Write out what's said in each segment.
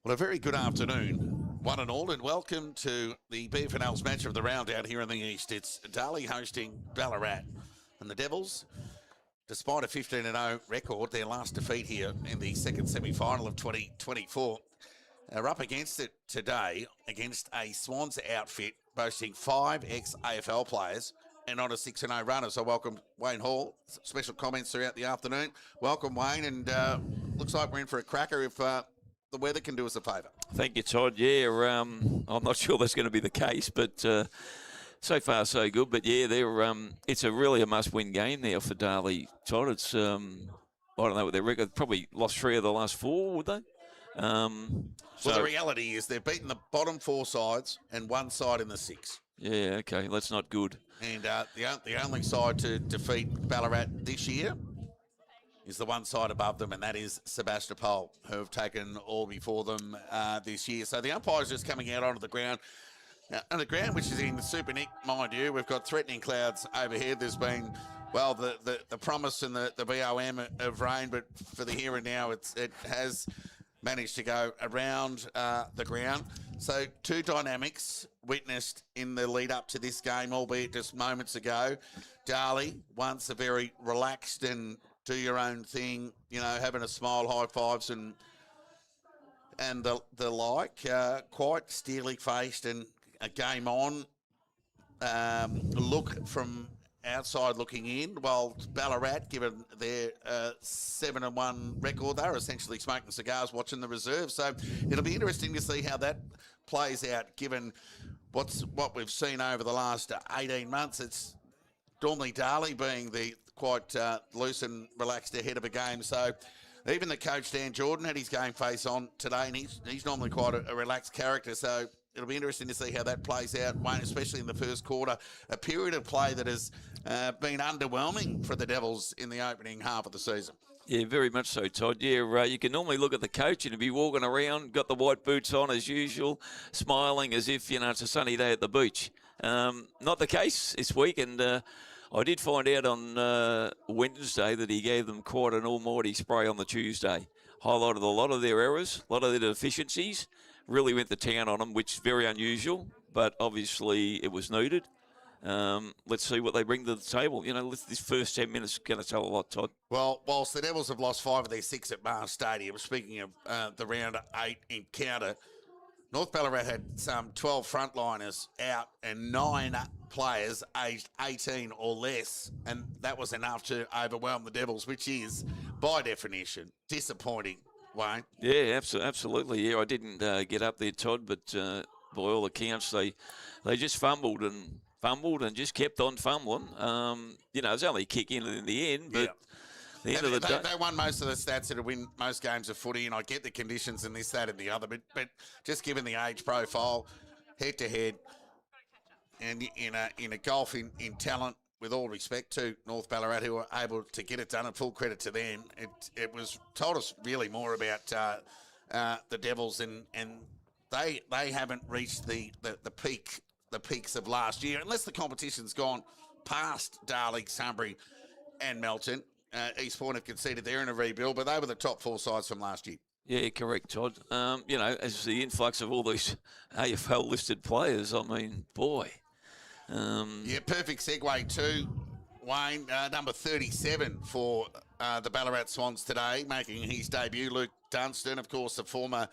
Well, a very good afternoon, one and all, and welcome to the FNL's match of the round out here in the east. It's Darley hosting Ballarat, and the Devils, despite a 15-0 record, their last defeat here in the second semi-final of 2024, are up against it today against a Swans outfit boasting 5 ex-AFL players and on a 6-0 runner. So welcome Wayne Hall. Special comments throughout the afternoon. Welcome, Wayne, and looks like we're in for a cracker if the weather can do us a favour. Thank you, Todd. Yeah, I'm not sure that's going to be the case, but so far so good. But yeah, it's really a must-win game now for Darley, Todd. It's I don't know what their record. Probably lost 3 of the last 4, would they? Well, the reality is they've beaten the bottom 4 sides and 1 side in the 6. Yeah, okay, that's not good. And the only side to defeat Ballarat this year is the 1 side above them, and that is Sebastopol, who have taken all before them this year. So the umpires just coming out onto the ground. Now, on the ground, which is in Super Nick, mind you, we've got threatening clouds overhead. There's been, well, the promise and the BOM of rain, but for the here and now, it has managed to go around the ground. So 2 dynamics witnessed in the lead up to this game, albeit just moments ago. Darley, once a very relaxed and do your own thing, you know, having a smile, high fives and the like, quite steely faced and a game on look from outside looking in, while Ballarat, given their 7-1 record, they're essentially smoking cigars watching the reserve. So it'll be interesting to see how that plays out, given what we've seen over the last 18 months. It's normally Darley being the quite loose and relaxed ahead of a game. So even the coach, Dan Jordan, had his game face on today, and he's normally quite a relaxed character. So it'll be interesting to see how that plays out, Wayne, especially in the first quarter, a period of play that has been underwhelming for the Devils in the opening half of the season. Yeah, very much so, Todd. Yeah, you can normally look at the coach and he'll be walking around, got the white boots on as usual, smiling as if, you know, it's a sunny day at the beach. Not the case this week, and I did find out on Wednesday that he gave them quite an almighty spray on the Tuesday. Highlighted a lot of their errors, a lot of their deficiencies, really went to town on them, which is very unusual, but obviously it was needed. Let's see what they bring to the table. You know, this first 10 minutes is going to tell a lot, Todd. Well, whilst the Devils have lost 5 of their 6 at Mars Stadium, speaking of the round 8 encounter, North Ballarat had some 12 frontliners out and 9 players aged 18 or less, and that was enough to overwhelm the Devils, which is, by definition, disappointing, Wayne. Yeah, absolutely. Yeah, I didn't get up there, Todd, but by all accounts, they just fumbled and just kept on fumbling. You know, it was only a kick in the end, but... Yeah. The end of the day. They won most of the stats that win most games of footy, and I get the conditions and this, that, and the other, but just given the age profile, head to head, and in a golf in talent, with all respect to North Ballarat, who were able to get it done, and full credit to them, it was told us really more about the Devils, and they haven't reached the peaks of last year, unless the competition's gone past Darley, Sunbury, and Melton. East Point have conceded they're in a rebuild, but they were the top 4 sides from last year. Yeah, correct, Todd. You know, as the influx of all these AFL-listed players, I mean, boy. Yeah, perfect segue to Wayne, number 37 for the Ballarat Swans today, making his debut. Luke Dunstan, of course, the former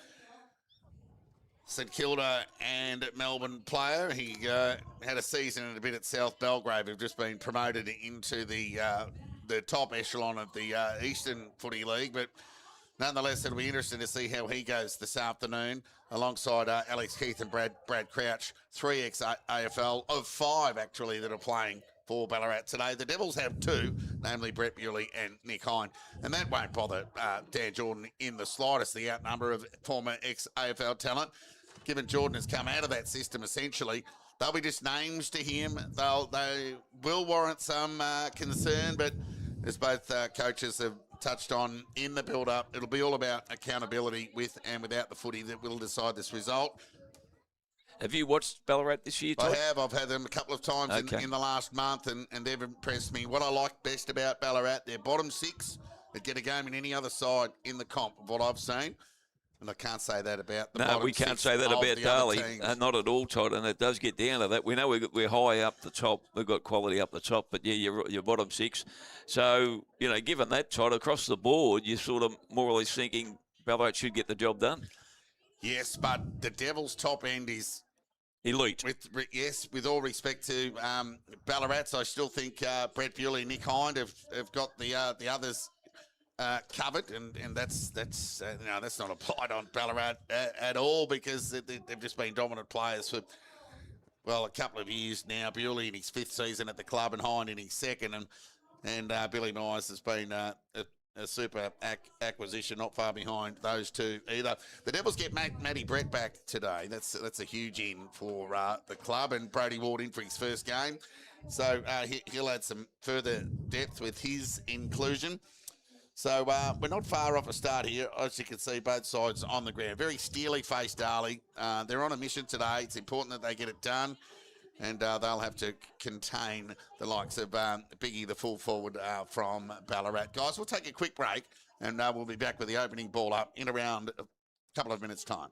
St Kilda and Melbourne player. He had a season and a bit at South Belgrave, who've just been promoted into the top echelon of the Eastern Footy League, but nonetheless, it'll be interesting to see how he goes this afternoon, alongside Alex Keith and Brad Crouch, 3 ex-AFL, of 5 actually that are playing for Ballarat today. The Devils have 2, namely Brett Bewley and Nick Hine, and that won't bother Dan Jordan in the slightest, the outnumber of former ex-AFL talent. Given Jordan has come out of that system, essentially, they'll be just names to him. They will warrant some concern, but as both coaches have touched on in the build-up, it'll be all about accountability with and without the footy that will decide this result. Have you watched Ballarat this year, Todd? I have. I've had them a couple of times in the last month, and they've impressed me. What I like best about Ballarat, their bottom 6 that get a game in any other side in the comp of what I've seen. And I can't say that about the No, bottom we can't six say that of about the other Darley. teams. Not at all, Todd. And it does get down to that. We know we're high up the top. We've got quality up the top. But, yeah, you're bottom six. So, given that, Todd, across the board, you're sort of more or less thinking Ballarat should get the job done. Yes, but the Devils' top end is elite. With all respect to Ballarats, I still think Brett Bewley and Nick Hind have got the others covered, and that's not applied on Ballarat at all, because they've just been dominant players for a couple of years now. Bewley in his 5th season at the club, and Hind in his 2nd, and Billy Myers has been a super acquisition, not far behind those two either. The Devils get Matty Brett back today. That's a huge in for the club, and Brody Ward in for his first game, so he'll add some further depth with his inclusion. So we're not far off a start here. As you can see, both sides on the ground. Very steely-faced Darley. They're on a mission today. It's important that they get it done, and they'll have to contain the likes of Biggie, the full forward from Ballarat. Guys, we'll take a quick break, and we'll be back with the opening ball up in around a couple of minutes' time.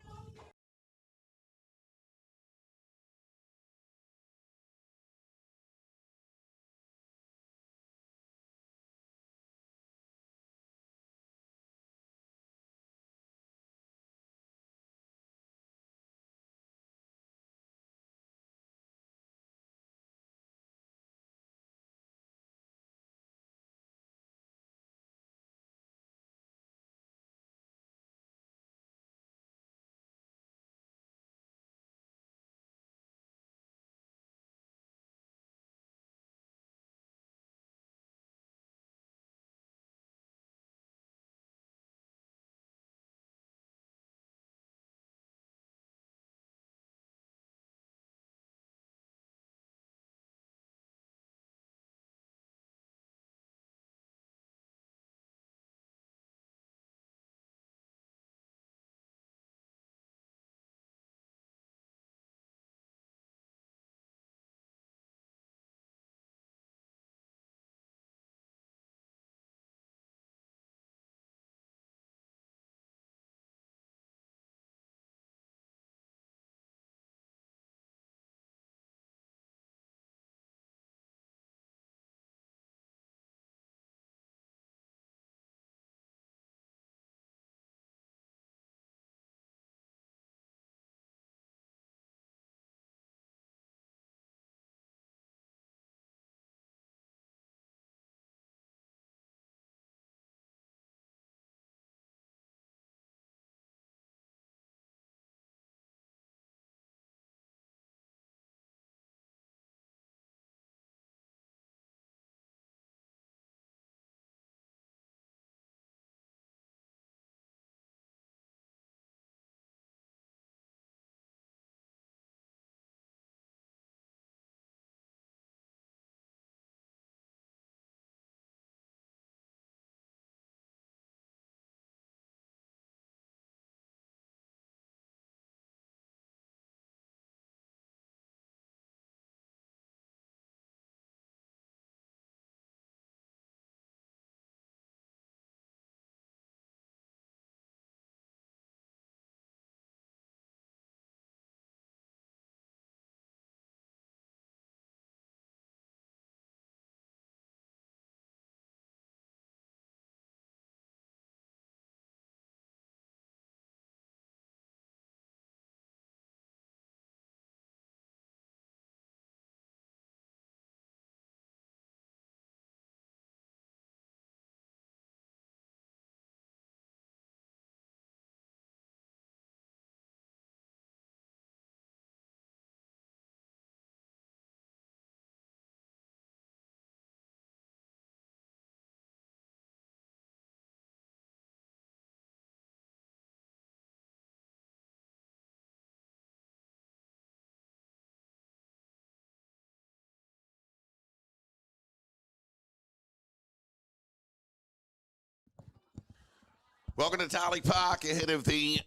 Welcome to Darley Park ahead of the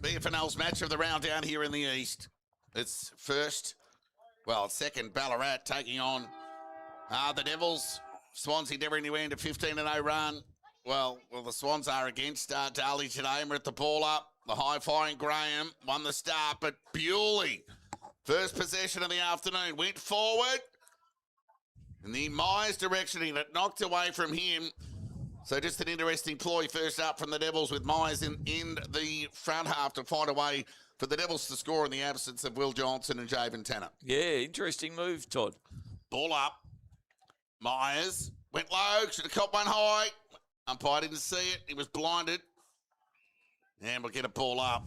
FNL's match of the round down here in the east. It's second Ballarat taking on the Devils. Swans endeavouring to end a 15-0 run. Well, the Swans are against Darley today, and we're at the ball up. The high-flying Graham won the start, but Bewley, first possession of the afternoon, went forward in the Myers direction, and it knocked away from him. So just an interesting ploy first up from the Devils with Myers in the front half to find a way for the Devils to score in the absence of Will Johnson and Javen Tanner. Yeah, interesting move, Todd. Ball up. Myers went low, should have caught one high. Umpire didn't see it. He was blinded. And we'll get a ball up.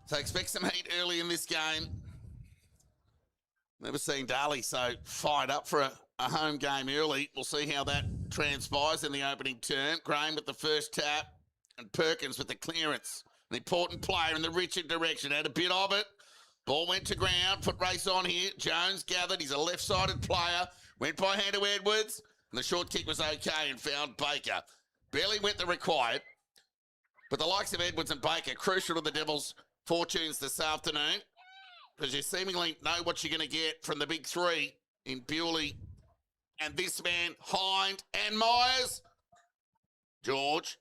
So expect some heat early in this game. Never seen Darley so fired up for a home game early. We'll see how that transpires in the opening term. Graham with the first tap and Perkins with the clearance. An important player in the Richard direction. Had a bit of it. Ball went to ground. Foot race on here. Jones gathered. He's a left-sided player. Went by hand to Edwards. And the short kick was okay and found Baker. Barely went the required. But the likes of Edwards and Baker, crucial to the Devils' fortunes this afternoon, because you seemingly know what you're going to get from the big three in Bewley and this man, Hind and Myers. George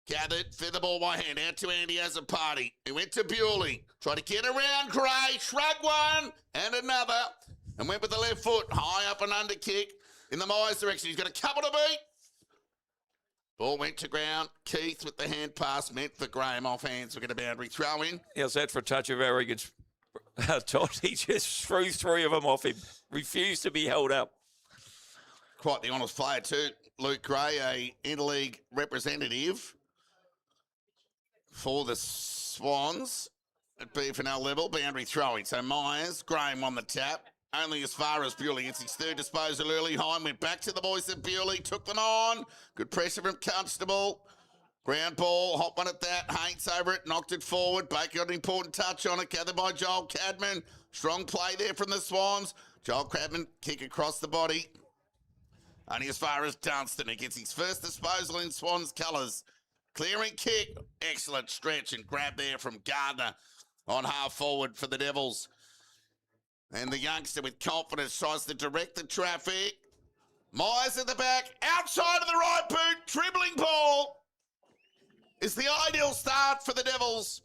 gathered, fed the ball by hand, out to Andy as a party. He went to Bewley, tried to get around Gray, shrugged one and another, and went with the left foot, high up and under kick in the Myers direction. He's got a couple to beat. Ball went to ground. Keith with the hand pass meant for Graham off hands. We're going to boundary throw in. How's that for a touch of arrogance, Todd? He just threw three of them off him. Refused to be held up. Quite the honest player too. Luke Gray, a interleague representative for the Swans at FNL level. Boundary throwing. So Myers, Graham on the tap. Only as far as Bewley. It's his third disposal early. Hind went back to the boys at Bewley. Took them on. Good pressure from Constable. Ground ball. Hot one at that. Haints over it. Knocked it forward. Baker got an important touch on it. Gathered by Joel Cadman. Strong play there from the Swans. Joel Cadman kick across the body. Only as far as Dunstan. He gets his first disposal in Swans colours. Clearing kick. Excellent stretch and grab there from Gardner on half forward for the Devils. And the youngster with confidence tries to direct the traffic. Myers at the back, outside of the right boot, dribbling ball. Is the ideal start for the Devils.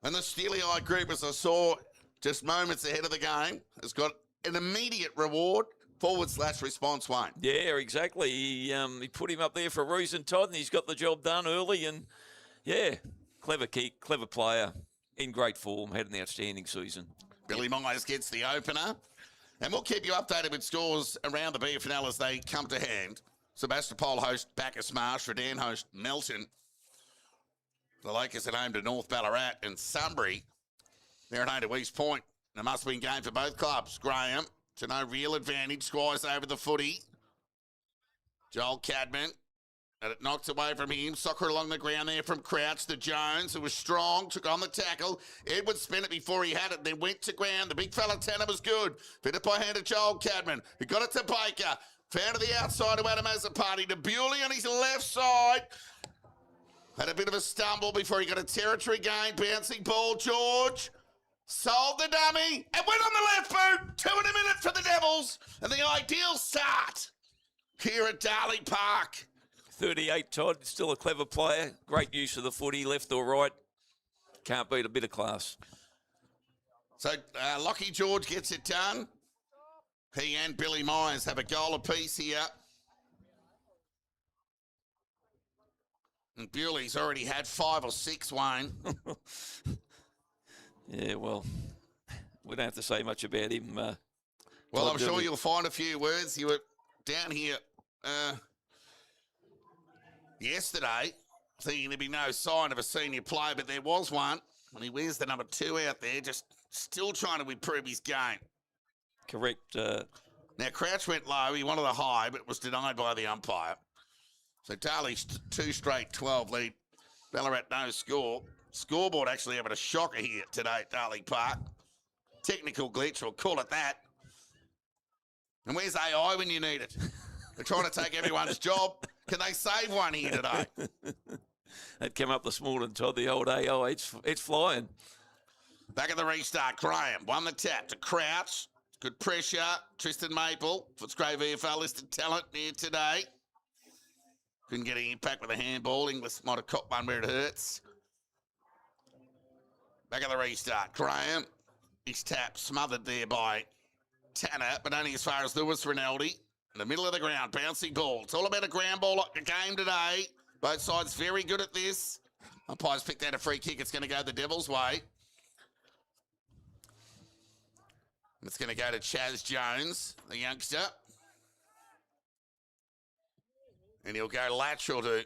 And the steely-eyed group, as I saw just moments ahead of the game, has got an immediate reward, /response, Wayne. Yeah, exactly. He put him up there for a reason, Todd, and he's got the job done early. And, yeah, clever kick, clever player, in great form, had an outstanding season. Billy Myers gets the opener. And we'll keep you updated with scores around the BFNL as they come to hand. Sebastopol host Bacchus Marsh, Redan host Melton. The Lakers at home to North Ballarat and Sunbury. They're at home to East Point. A must-win game for both clubs. Graham to no real advantage. Squires over the footy. Joel Cadman. And it knocked away from him. Soccer along the ground there from Crouch to Jones, who was strong, took on the tackle. Edwards spent it before he had it, then went to ground. The big fella Tanner was good. Fed it by hand to Joel Cadman, who got it to Baker. Found to the outside to Adam Azzopardi, to Bewley on his left side. Had a bit of a stumble before he got a territory gain. Bouncing ball, George. Sold the dummy and went on the left boot. 2 in a minute for the Devils. And the ideal start here at Darley Park. 38, Todd, still a clever player. Great use of the footy, left or right. Can't beat a bit of class. So Lockie George gets it done. He and Billy Myers have a goal apiece here. And Bewley's already had 5 or 6, Wayne. Yeah, well, we don't have to say much about him. Well, I'm sure you'll find a few words. You were down here yesterday, thinking there'd be no sign of a senior player, but there was one. And he wears the number 2 out there, just still trying to improve his game. Correct. Now, Crouch went low. He wanted a high, but was denied by the umpire. So Darley's 2 straight 12 lead. Ballarat no score. Scoreboard actually having a shocker here today at Darley Park. Technical glitch, we'll call it that. And where's AI when you need it? They're trying to take everyone's job. Can they save one here today? That came up this morning, Todd, the old AI. It's flying. Back at the restart, Graham won the tap to Crouch. Good pressure. Tristan Maple, Footscray VFL listed talent here today. Couldn't get an impact with a handball. Inglis might have caught one where it hurts. Back at the restart. Graham. His tap smothered there by Tanner, but only as far as Lewis Rinaldi. In the middle of the ground, bouncing ball. It's all about a ground ball game today. Both sides very good at this. Umpires picked out a free kick. It's going to go the Devils' way. It's going to go to Chaz Jones, the youngster. And he'll go lateral to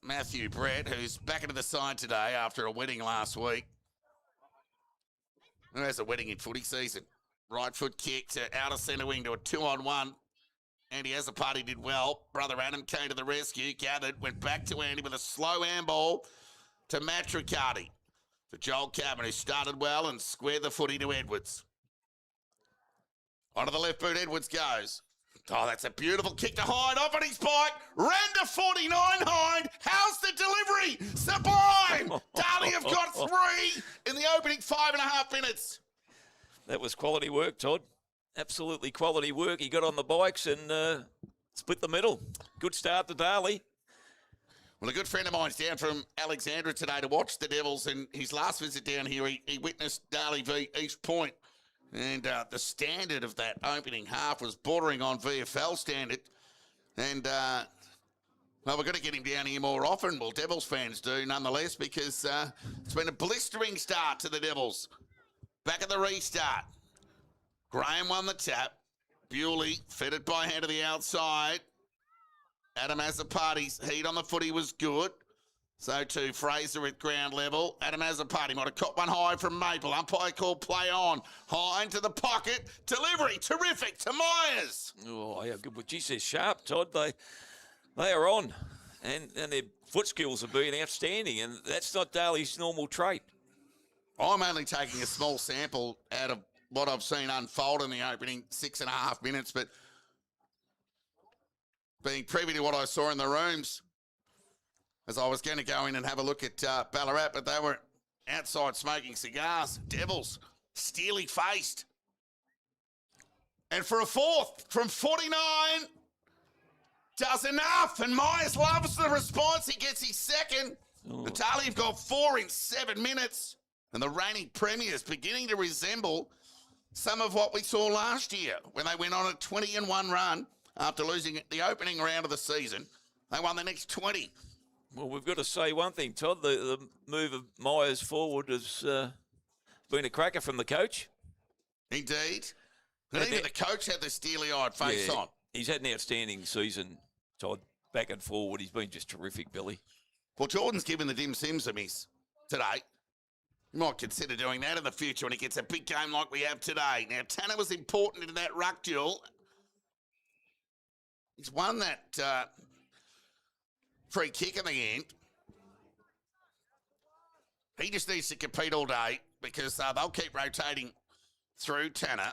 Matthew Brett, who's back into the side today after a wedding last week. Who has a wedding in footy season? Right foot kick to outer centre wing to a 2-on-1. Andy Azzopardi did well. Brother Adam came to the rescue, gathered, went back to Andy with a slow handball to Matt Riccardi. To Joel Cabin, who started well and squared the footy to Edwards. Onto the left boot, Edwards goes. Oh, that's a beautiful kick to Hind, off on his bike, ran to 49 Hind. How's the delivery? Sublime! Darley have got 3 in the opening 5.5 minutes. That was quality work, Todd. Absolutely quality work. He got on the bikes and split the middle. Good start to Darley. Well, a good friend of mine's down from Alexandra today to watch the Devils, and his last visit down here, he witnessed Darley v East Point. And the standard of that opening half was bordering on VFL standard. And, well, we're going to get him down here more often. Well, Devils fans do, nonetheless, because it's been a blistering start to the Devils. Back at the restart. Graham won the tap. Bewley fed it by hand to the outside. Adam Azzopardi's heat on the footy was good. So too Fraser at ground level. Adam Azzopardi might have caught one high from Maple. Umpire called play on. Hind to the pocket. Delivery terrific to Myers. Oh, yeah, good. But geez, they're sharp, Todd. They are on. And their foot skills have been outstanding. And that's not Darley's normal trait. I'm only taking a small sample out of what I've seen unfold in the opening 6.5 minutes, but being privy to what I saw in the rooms, as I was going to go in and have a look at Ballarat, but they were outside smoking cigars. Devils, steely-faced. And for a fourth, from 49, does enough. And Myers loves the response. He gets his second. The Darley have got 4 in 7 minutes. And the reigning premiers beginning to resemble some of what we saw last year when they went on a 20-1 run after losing the opening round of the season. They won the next 20. Well, we've got to say one thing, Todd. The move of Myers forward has been a cracker from the coach. Indeed. And even the coach had the steely-eyed face on. He's had an outstanding season, Todd. Back and forward. He's been just terrific, Billy. Well, Jordan's given the Dim Sims a miss today. You might consider doing that in the future when he gets a big game like we have today. Now, Tanner was important in that ruck duel. He's won that free kick in the end. He just needs to compete all day because they'll keep rotating through Tanner.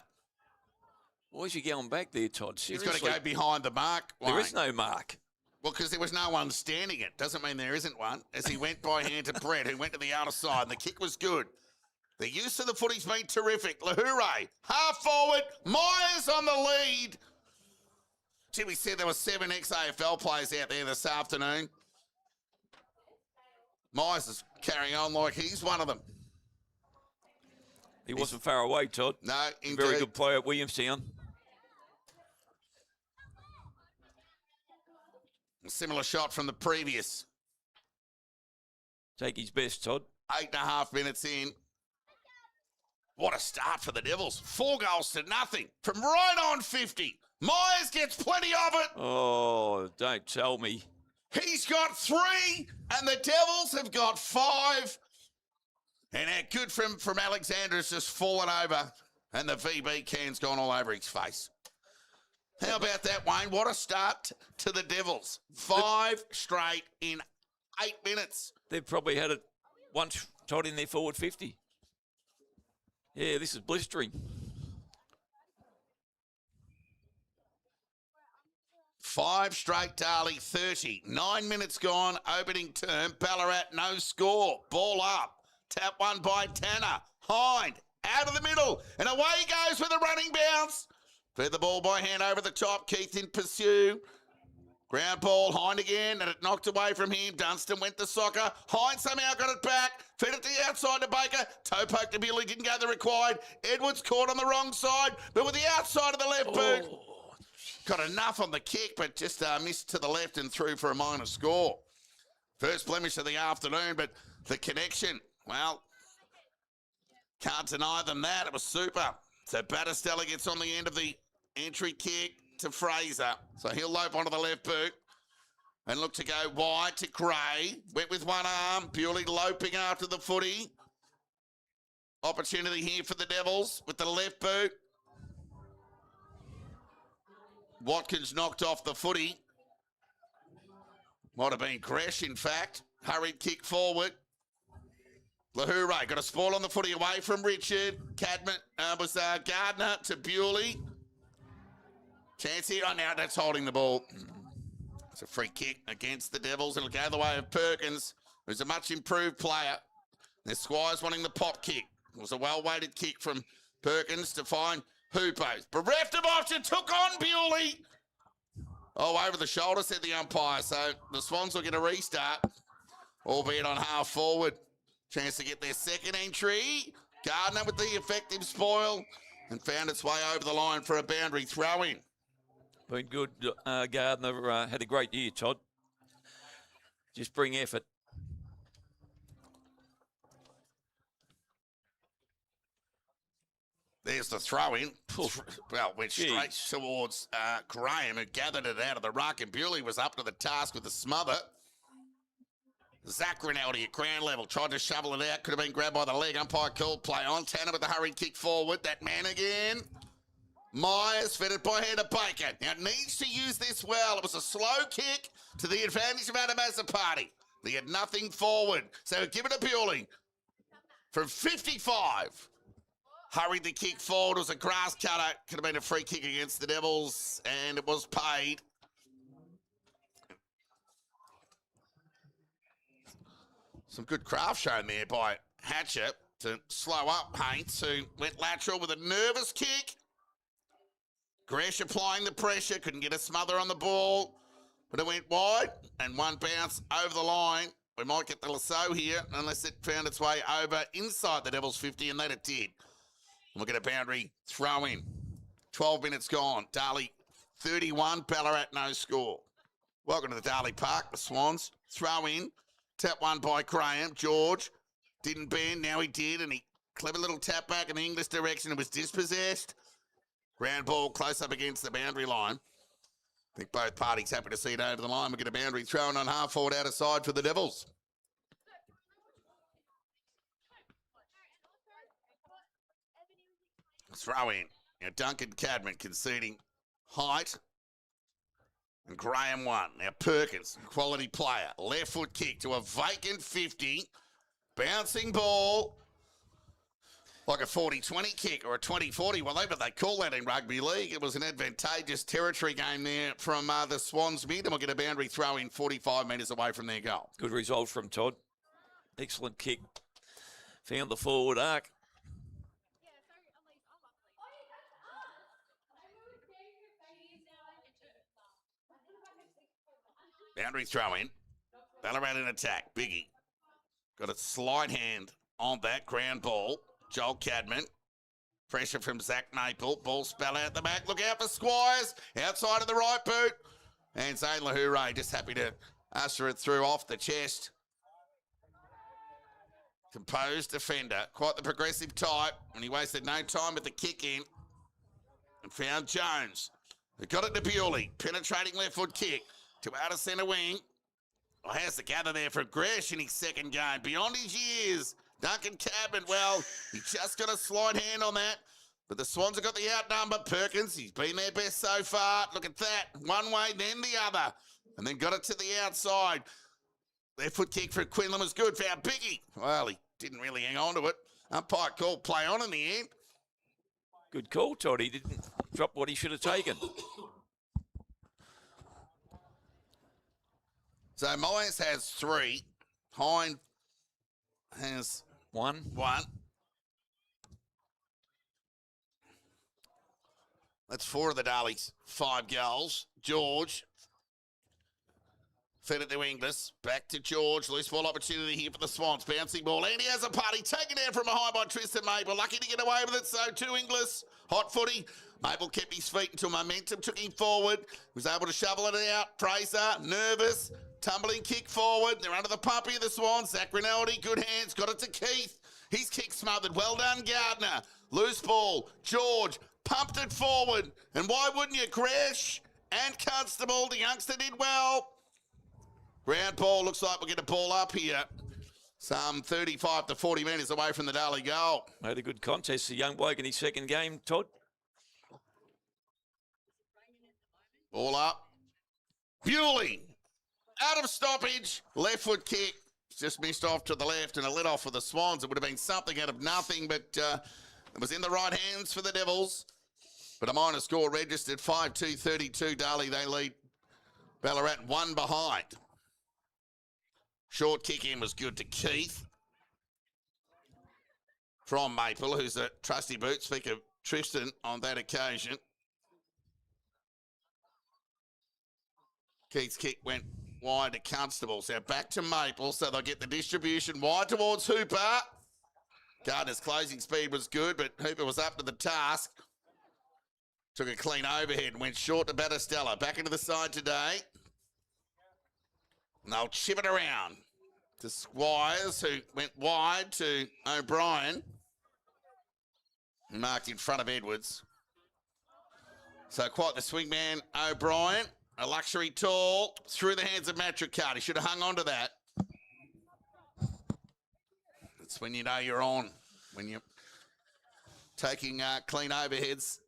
Why is he going back there, Todd? Seriously? He's got to go behind the mark. There is no mark. Well, because there was no one standing it. Doesn't mean there isn't one. As he went by hand to Brett, who went to the outer side, and the kick was good. The use of the footy's been terrific. Lahure, half forward, Myers on the lead. Gee, we said there were 7 ex-AFL players out there this afternoon. Myers is carrying on like he's one of them. He wasn't far away, Todd. No, indeed. Very good player at Williamstown. A similar shot from the previous. Take his best, Todd. 8.5 minutes in. What a start for the Devils. 4 goals to nothing from right on 50. Myers gets plenty of it. Oh, don't tell me. He's got 3, and the Devils have got 5. And our good from Alexander has just fallen over, and the VB can's gone all over his face. How about that, Wayne? What a start to the Devils. 5 straight in 8 minutes. They've probably had it once, Todd, in their forward 50. Yeah, this is blistering. 5 straight, Darley, 30. 9 minutes gone, opening term. Ballarat, no score. Ball up. Tap one by Tanner. Hind, out of the middle. And away he goes with a running bounce. Fed the ball by hand over the top. Keith in pursue. Ground ball, Hind again, and it knocked away from him. Dunstan went to soccer. Hind somehow got it back. Fed it to the outside to Baker. Toe poke to Bewley, didn't go the required. Edwards caught on the wrong side, but with the outside of the left boot. Got enough on the kick, but just missed to the left and through for a minor score. First blemish of the afternoon, but the connection, well, can't deny them that. It was super. So Battistella gets on the end of the entry kick to Fraser. So he'll lope onto the left boot and look to go wide to Gray. Went with one arm. Bewley loping after the footy. Opportunity here for the Devils with the left boot. Watkins knocked off the footy. Might have been Gresh, in fact. Hurried kick forward. Lahoure got a spoil on the footy away from Richard. Cadman was Gardner to Bewley. Chance here. Oh, now that's holding the ball. It's a free kick against the Devils. It'll go the way of Perkins, who's a much improved player. The Squires wanting the pop kick. It was a well-weighted kick from Perkins to find Hoopo. Bereft of option, took on Bewley. Oh, over the shoulder, said the umpire. So the Swans will get a restart, albeit on half forward. Chance to get their second entry. Gardner with the effective spoil and found its way over the line for a boundary throw-in. Been good. Gardner had a great year, Todd. Just bring effort. There's the throw-in. Well, went straight towards Graham, who gathered it out of the ruck, and Bewley was up to the task with the smother. Zach Rinaldi at ground level, tried to shovel it out, could have been grabbed by the leg. Umpire called play on. Tanner with the hurried kick forward. That man again. Myers fed it by hand to Baker. Now needs to use this well. It was a slow kick to the advantage of Adamazapati. He had nothing forward, so give it to Bewley. From 55. Hurried the kick forward. It was a grass cutter. Could have been a free kick against the Devils, and it was paid. Some good craft shown there by Hatcher to slow up Paints, who went lateral with a nervous kick. Gresh applying the pressure, couldn't get a smother on the ball, but it went wide, and one bounce over the line. We might get the lasso here, unless it found its way over inside the Devils 50, and that it did. And we'll get a boundary throw in. 12 minutes gone. Darley 31, Ballarat no score. Welcome to the Darley Park, the Swans. Throw in. Tap one by Graham. George didn't bend. Now he did, and he clever little tap back in the English direction. It was dispossessed. Ground ball close up against the boundary line. I think both parties happy to see it over the line. We'll get a boundary thrown on half forward out of side for the Devils. Throw in. Now Duncan Cadman conceding height. And Graham won. Now Perkins, quality player. Left foot kick to a vacant 50. Bouncing ball. Like a 40-20 kick or a 20-40, whatever they call that in rugby league. It was an advantageous territory game there from the Swans mid, and we'll get a boundary throw in 45 metres away from their goal. Good result from Todd. Excellent kick. Found the forward arc. Boundary throw in. Ballarat in attack. Biggie. Got a slight hand on that ground ball. Joel Cadman. Pressure from Zach Maple. Ball spell out the back. Look out for Squires. Outside of the right boot. And Zane Lahoure just happy to usher it through off the chest. Composed defender. Quite the progressive type. And he wasted no time with the kick in. And found Jones. He got it to Bewley. Penetrating left foot kick to outer centre wing. Well, has the gather there for Gresh in his second game. Beyond his years. Duncan Cadman, well, he just got a slight hand on that. But the Swans have got the outnumber. Perkins, he's been their best so far. Look at that. One way, then the other. And then got it to the outside. Their foot kick for Quinlan was good. Found Biggie. Well, he didn't really hang on to it. Umpire called play on in the end. Good call, Todd. He didn't drop what he should have taken. So Myers has 3. Hind has one. That's 4 of the Darleys' 5 goals. George Fed it to Inglis. Back to George. Loose ball opportunity here for the Swans. Bouncing ball. Andy has a party. Taken down from behind by Tristan Maple. Lucky to get away with it. So to Inglis. Hot footy. Maple kept his feet until momentum took him forward. Was able to shovel it out. Fraser, nervous. Tumbling kick forward. They're under the pump here, the Swans. Zach Rinaldi, good hands. Got it to Keith. His kick smothered. Well done, Gardner. Loose ball. George pumped it forward. And why wouldn't you? Gresh and Constable. The youngster did well. Ground ball, looks like we're going to ball up here. Some 35 to 40 metres away from the Darley goal. Had a good contest, the young bloke in his second game, Todd. Ball up. Bewley. Out of stoppage. Left foot kick. Just missed off to the left and a let off for the Swans. It would have been something out of nothing, but it was in the right hands for the Devils. But a minor score registered, 5-2-32. Darley, they lead Ballarat 1 behind. Short kick in was good to Keith. From Maple, who's a trusty boot. Speak of Tristan on that occasion. Keith's kick went wide to Constable. So back to Maple, so they'll get the distribution wide towards Hooper. Gardner's closing speed was good, but Hooper was up to the task. Took a clean overhead and went short to Battistella. Back into the side today. And they'll chip it around to Squires, who went wide to O'Brien. Marked in front of Edwards. So quite the swingman, O'Brien. A luxury tall through the hands of Matricard. He should have hung on to that. That's when you know you're on. When you're taking clean overheads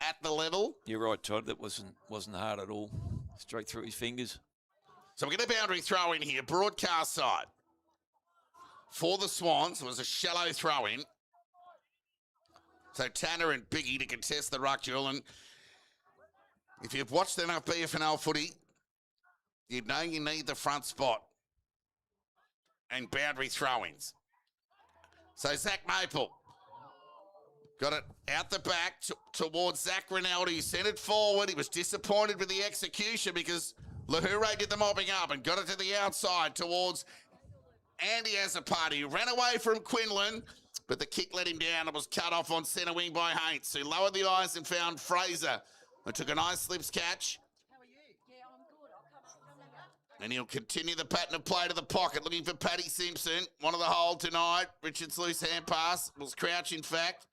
at the level. You're right, Todd. That wasn't hard at all. Straight through his fingers. So we get a boundary throw in here, broadcast side. For the Swans, it was a shallow throw in. So Tanner and Biggie to contest the ruck duel. And if you've watched enough FNL footy, you'd know you need the front spot and boundary throw-ins. So Zach Maple got it out the back towards Zach Rinaldi. He sent it forward. He was disappointed with the execution because Lahure did the mopping up and got it to the outside towards Andy Azapati, who ran away from Quinlan, but the kick let him down and was cut off on centre wing by Haints, who lowered the eyes and found Fraser, who took a nice slips catch. And he'll continue the pattern of play to the pocket, looking for Paddy Simpson. One of the hole tonight. Richard's loose hand pass was Crouch, in fact.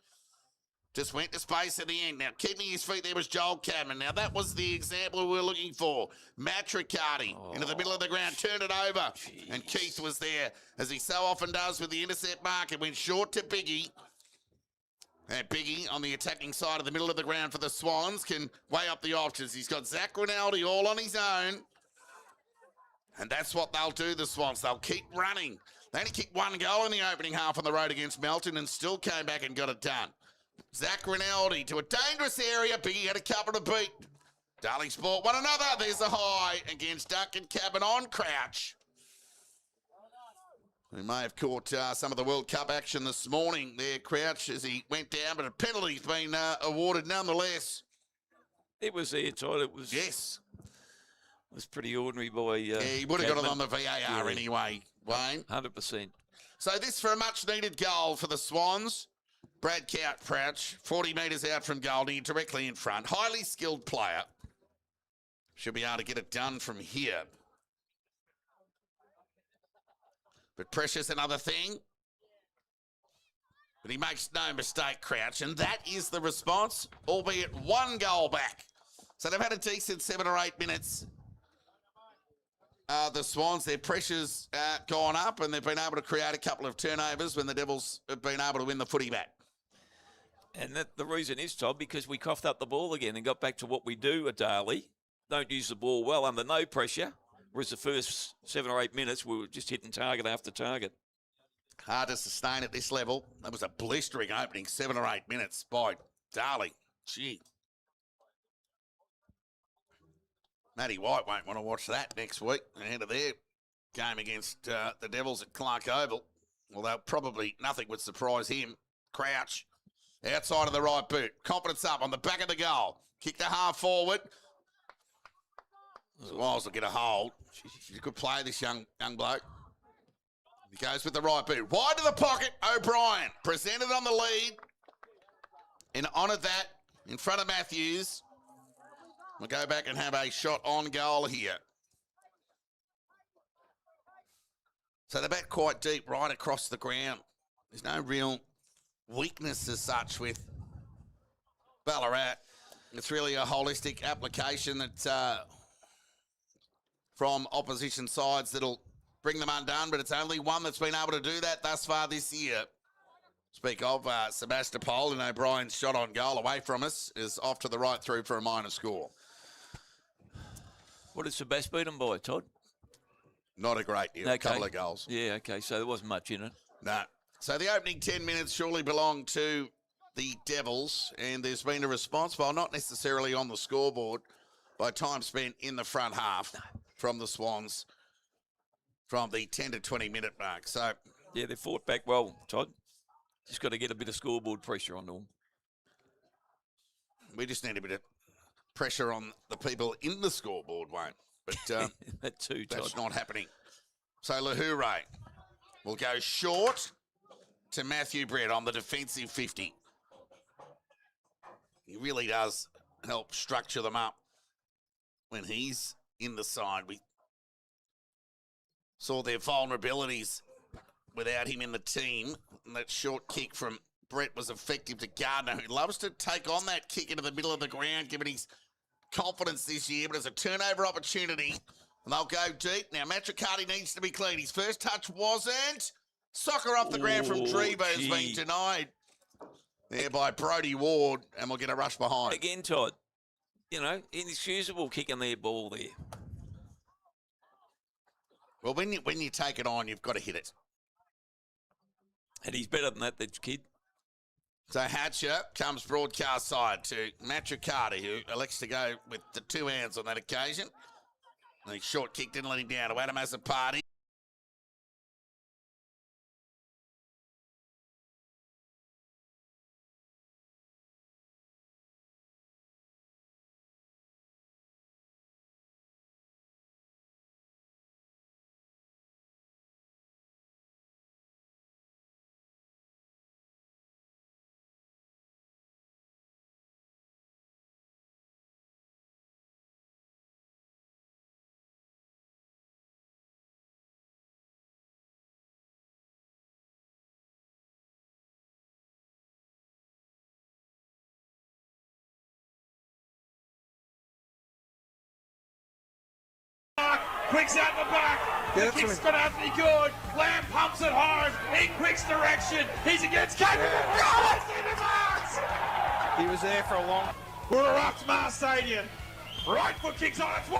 Just went to space at the end. Now, keeping his feet there was Joel Cadman. Now, that was the example we were looking for. Matt Riccardi into the middle of the ground, turned it over. Jeez. And Keith was there, as he so often does with the intercept mark. It went short to Biggie. And Biggie on the attacking side of the middle of the ground for the Swans can weigh up the options. He's got Zach Rinaldi all on his own. And that's what they'll do, the Swans. They'll keep running. They only kicked one goal in the opening half on the road against Melton and still came back and got it done. Zach Rinaldi to a dangerous area. Biggie had a couple to beat. Darley Sport one another. There's a high against Duncan Cabin on Crouch. We may have caught some of the World Cup action this morning there, Crouch, as he went down, but a penalty's been awarded nonetheless. It was there, Todd. It was. Yes. It was pretty ordinary by yeah, he would have got it on the VAR anyway, Wayne. 100%. So this for a much-needed goal for the Swans. Brad Crouch, 40 metres out from goal, directly in front. Highly skilled player. Should be able to get it done from here. But pressure's another thing. But he makes no mistake, Crouch, and that is the response, albeit one goal back. So they've had a decent 7 or 8 minutes. The Swans, their pressure's gone up and they've been able to create a couple of turnovers when the Devils have been able to win the footy back. And the reason is, Todd, because we coughed up the ball again and got back to what we do at Darley. Don't use the ball well under no pressure. Whereas the first 7 or 8 minutes, we were just hitting target after target. Hard to sustain at this level. That was a blistering opening 7 or 8 minutes by Darley. Gee. Matty White won't want to watch that next week ahead of their game against the Devils at Clark Oval. Although probably nothing would surprise him. Crouch outside of the right boot. Confidence up on the back of the goal. Kick the half forward. So Wiles will get a hold. She's a good player, this young bloke. He goes with the right boot. Wide to the pocket, O'Brien. Presented on the lead. And honoured that in front of Matthews. We'll go back and have a shot on goal here. So they're back quite deep right across the ground. There's no real weakness as such with Ballarat. It's really a holistic application that from opposition sides that'll bring them undone, but it's only one that's been able to do that thus far this year. Speak of Sebastopol, and O'Brien's shot on goal away from us is off to the right through for a minor score. What did Sebast beat them by, Todd? Not a great deal. Okay. A couple of goals. Yeah, okay, so there wasn't much in it. No. So the opening 10 minutes surely belong to the Devils, and there's been a response, while not necessarily on the scoreboard, by time spent in the front half from the Swans from the 10 to 20 minute mark. So yeah, they fought back well, Todd. Just got to get a bit of scoreboard pressure onto them. We just need a bit of pressure on the people in the scoreboard, Wayne. But that too, Todd. That's not happening. So Lahure will go short to Matthew Brett on the defensive 50. He really does help structure them up when he's in the side. We saw their vulnerabilities without him in the team. And that short kick from Brett was effective to Gardner, who loves to take on that kick into the middle of the ground, given his confidence this year. But it's a turnover opportunity, and they'll go deep. Now, Matricati needs to be clean. His first touch wasn't. Soccer off the ground from Drevo has been denied there by Brodie Ward, and we'll get a rush behind. Again, Todd, you know, inexcusable kicking their ball there. Well, when you take it on, you've got to hit it. And he's better than that kid. So Hatcher comes broadcast side to Matricati, who elects to go with the two hands on that occasion. And his short kick didn't let him down to Adam Azapati. Quick's out the back. The kick's going to have to be good. Lamb pumps it hard in Quick's direction. He's against Cameron. He was there for a long. We're at Roxmar Stadium. Right foot kicks on its way.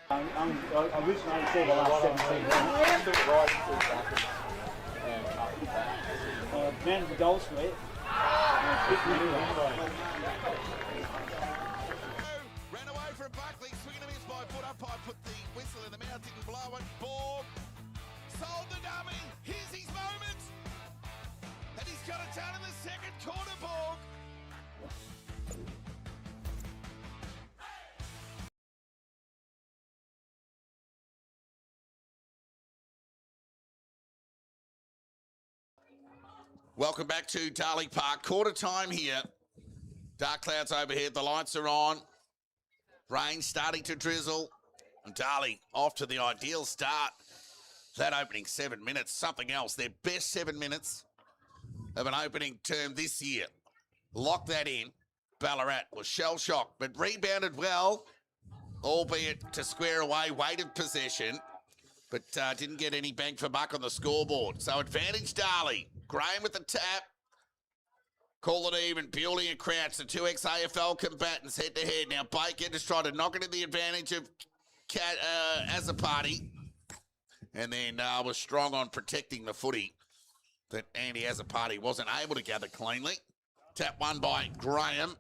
I originally saw the last 17 minutes. Down to the goal square. Ran away from Buckley, swinging a miss by foot. Umpire put the whistle in the mouth, didn't blow it. Borg sold the dummy. Here's his moment. And he's got it done in the second quarter, Borg. Welcome back to Darley Park. Quarter time here. Dark clouds overhead. The lights are on. Rain starting to drizzle. And Darley off to the ideal start. That opening 7 minutes. Something else. Their best 7 minutes of an opening term this year. Lock that in. Ballarat was shell-shocked, but rebounded well, albeit to square away, weighted possession, but didn't get any bang for buck on the scoreboard. So advantage Darley. Graham with the tap. Call it even. Bewley and Crouch, the two ex-AFL combatants head-to-head. Now Baker just tried to knock it to the advantage of Azapati. And then was strong on protecting the footy that Andy Azapati wasn't able to gather cleanly. Tap one by Graham.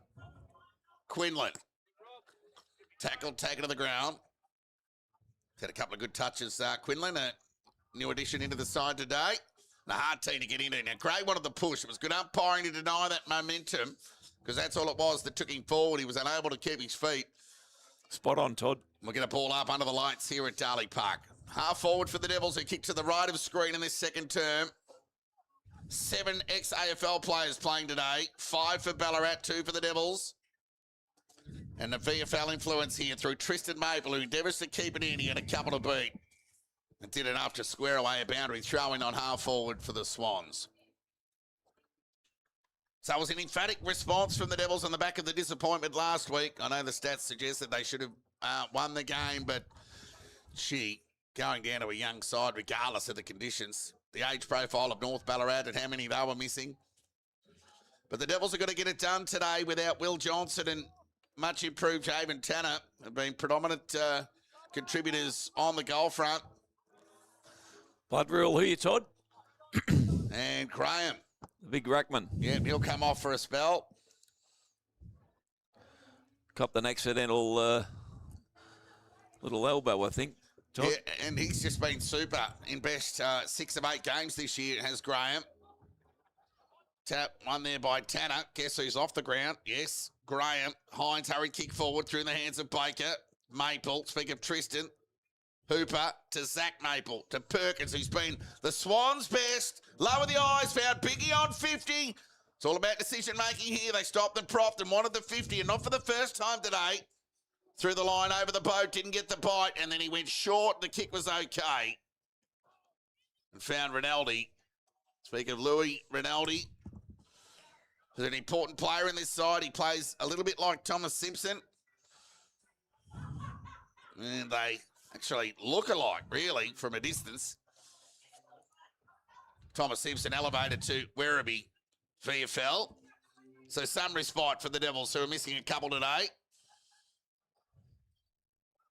Quinlan. Tackled, taken to the ground. Had a couple of good touches, Quinlan, a new addition into the side today. And a hard team to get into. Now, Gray wanted the push. It was good umpiring to deny that momentum because that's all it was that took him forward. He was unable to keep his feet. Spot on, Todd. We're going to ball up under the lights here at Darley Park. Half forward for the Devils who kick to the right of screen in this second term. 7 ex-AFL players playing today. 5 for Ballarat, 2 for the Devils. And the VFL influence here through Tristan Maple, who endeavours to keep it in. He had a couple to beat. And did enough to square away a boundary throwing on half forward for the Swans. So it was an emphatic response from the Devils on the back of the disappointment last week. I know the stats suggest that they should have won the game, but going down to a young side regardless of the conditions. The age profile of North Ballarat and how many they were missing. But the Devils are going to get it done today without Will Johnson and much improved Haven Tanner have been predominant contributors on the goal front. Blood rule here, Todd. And Graham. The big ruckman. Yeah, he'll come off for a spell. Copped an accidental little elbow, I think. Todd. Yeah, and he's just been super in best 6 of 8 games this year, has Graham. Tap one there by Tanner. Guess who's off the ground? Yes, Graham. Hines hurried kick forward through the hands of Baker. Maple, speak of Tristan. Hooper to Zach Maple to Perkins, who's been the Swans' best. Lower the eyes, found Biggie on 50. It's all about decision-making here. They stopped and propped and wanted the 50, and not for the first time today. Through the line, over the boat, didn't get the bite, and then he went short. The kick was okay. And found Rinaldi. Speak of Louis Rinaldi, who's an important player in this side. He plays a little bit like Thomas Simpson. And they actually look alike, really, from a distance. Thomas Simpson elevated to Werribee VFL. So some respite for the Devils, who are missing a couple today.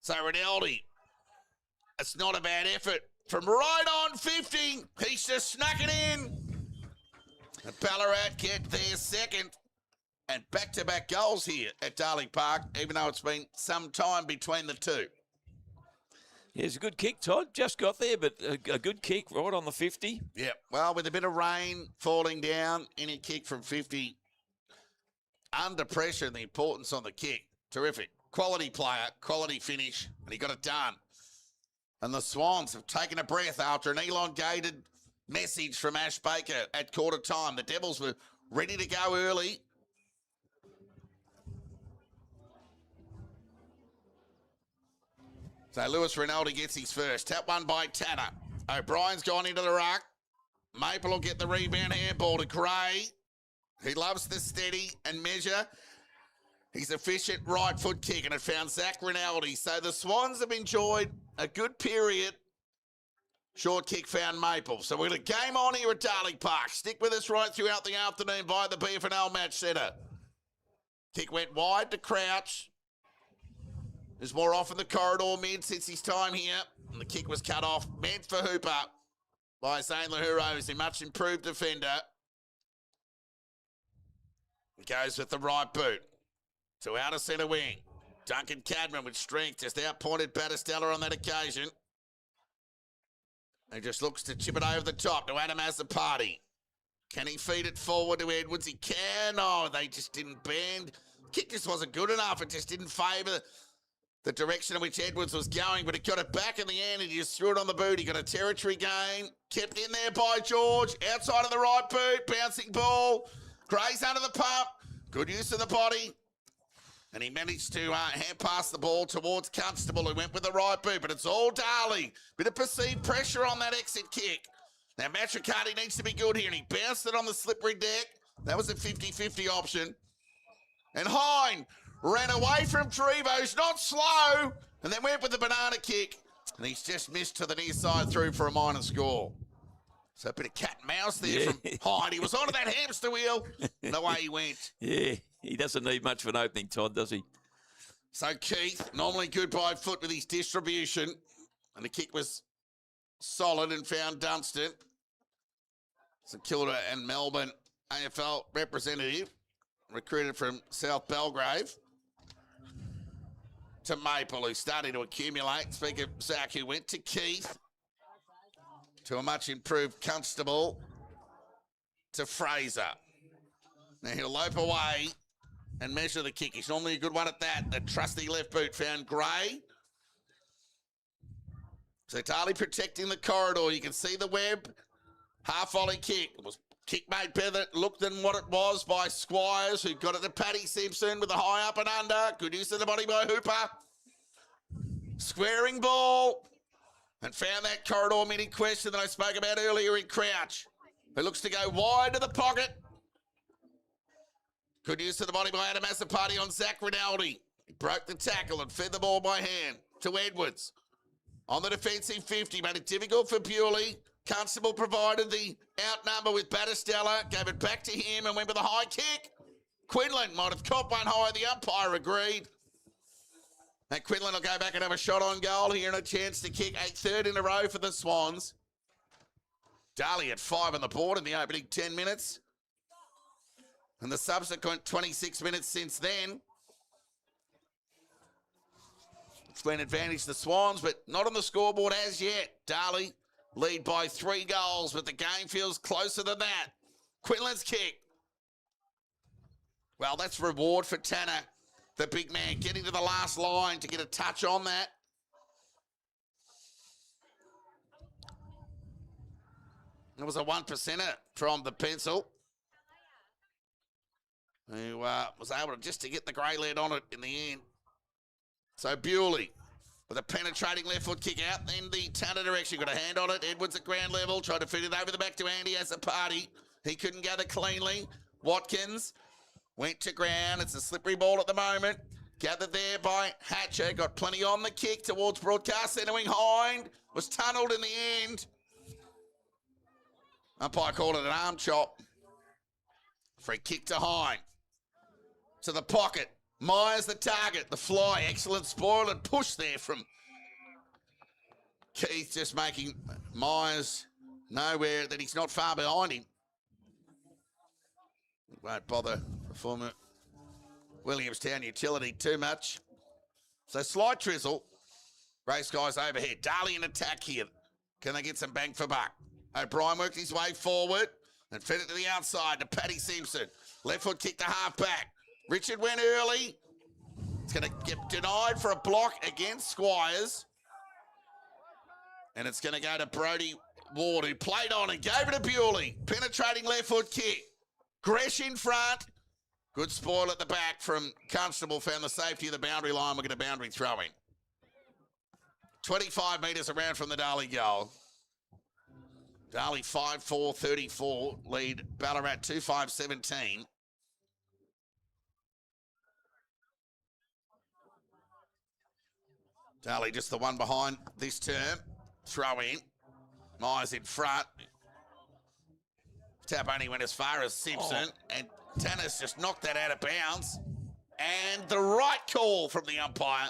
So Rinaldi, it's not a bad effort. From right on 50, he's just snuck it in. And Ballarat get their second. And back-to-back goals here at Darley Park, even though it's been some time between the two. Yeah, it's a good kick, Todd. Just got there, but a good kick right on the 50. Yeah, well, with a bit of rain falling down, any kick from 50, under pressure and the importance on the kick, terrific. Quality player, quality finish, and he got it done. And the Swans have taken a breath after an elongated message from Ash Baker at quarter time. The Devils were ready to go early. So Lewis Rinaldi gets his first. Tap one by Tanner. O'Brien's gone into the ruck. Maple will get the rebound handball to Gray. He loves the steady and measure. He's efficient right foot kick, and it found Zach Rinaldi. So the Swans have enjoyed a good period. Short kick found Maple. So we're going to game on here at Darley Park. Stick with us right throughout the afternoon via the FNL Match Centre. Kick went wide to Crouch. There's more often the corridor mid since his time here. And the kick was cut off. Meant for Hooper by Zane Lahuro, who's a much improved defender. He goes with the right boot to outer centre wing. Duncan Cadman with strength just outpointed Battistella on that occasion. He just looks to chip it over the top to Adam Azapati. Can he feed it forward to Edwards? He can. Oh, they just didn't bend. Kick just wasn't good enough. It just didn't favour the direction in which Edwards was going, but he got it back in the end and he just threw it on the boot. He got a territory gain. Kept in there by George. Outside of the right boot. Bouncing ball. Gray's under the pump. Good use of the body. And he managed to hand pass the ball towards Constable, who went with the right boot. But it's all Darley. Bit of perceived pressure on that exit kick. Now, Matricati needs to be good here. And he bounced it on the slippery deck. That was a 50-50 option. And Hine ran away from Trevo's, not slow, and then went with the banana kick. And he's just missed to the near side through for a minor score. So a bit of cat and mouse there from Hyde. He was onto that hamster wheel, and away he went. Yeah, he doesn't need much of an opening, Todd, does he? So Keith, normally good by foot with his distribution, and the kick was solid and found Dunstan. St Kilda and Melbourne AFL representative, recruited from South Belgrave. To Maple, who's starting to accumulate. Speaking of Zach, who went to Keith. To a much improved Constable. To Fraser. Now he'll lope away and measure the kick. He's normally a good one at that. The trusty left boot found Gray. So Darley protecting the corridor. You can see the web. Half volley kick. It was kick made better looked than what it was by Squires, who got it to Paddy Simpson with a high up and under. Good use of the body by Hooper. Squaring ball. And found that corridor mid question that I spoke about earlier in Crouch, who looks to go wide to the pocket. Good use of the body by Adam Asapati on Zach Rinaldi. He broke the tackle and fed the ball by hand to Edwards. On the defensive 50, made it difficult for Bewley. Constable provided the outnumber with Battistella, gave it back to him and went with a high kick. Quinlan might have caught one high, the umpire agreed. And Quinlan will go back and have a shot on goal here and a chance to kick a third in a row for the Swans. Darley at 5 on the board in the opening 10 minutes. And the subsequent 26 minutes since then. It's been advantage to the Swans, but not on the scoreboard as yet. Darley lead by 3 goals, but the game feels closer than that. Quinlan's kick. Well, that's reward for Tanner, the big man, getting to the last line to get a touch on that. It was a 1%er from the pencil, who was able just to get the grey lead on it in the end. So Bewley with a penetrating left foot kick out in the Tanner direction. Got a hand on it. Edwards at ground level. Tried to feed it over the back to Andy as a party. He couldn't gather cleanly. Watkins went to ground. It's a slippery ball at the moment. Gathered there by Hatcher. Got plenty on the kick towards broadcast centre wing. Hind was tunnelled in the end. Umpire called it an arm chop. Free kick to Hind. To the pocket. Myers the target, the fly, excellent spoil and push there from Keith, just making Myers nowhere that he's not far behind him. Won't bother the former Williamstown utility too much. So slight drizzle. Race guys overhead. Darley in attack here. Can they get some bang for buck? O'Brien worked his way forward and fed it to the outside to Paddy Simpson. Left foot kick to half back. Richard went early. It's going to get denied for a block against Squires. And it's going to go to Brodie Ward, who played on and gave it to Bewley. Penetrating left foot kick. Gresh in front. Good spoil at the back from Constable. Found the safety of the boundary line. We're going to boundary throw in. 25 metres around from the Darley goal. Darley 5-4-34. Lead Ballarat 2-5-17. Darley just the one behind this term. Throw in. Myers in front. Tap only went as far as Simpson. And Tanner's just knocked that out of bounds. And the right call from the umpire.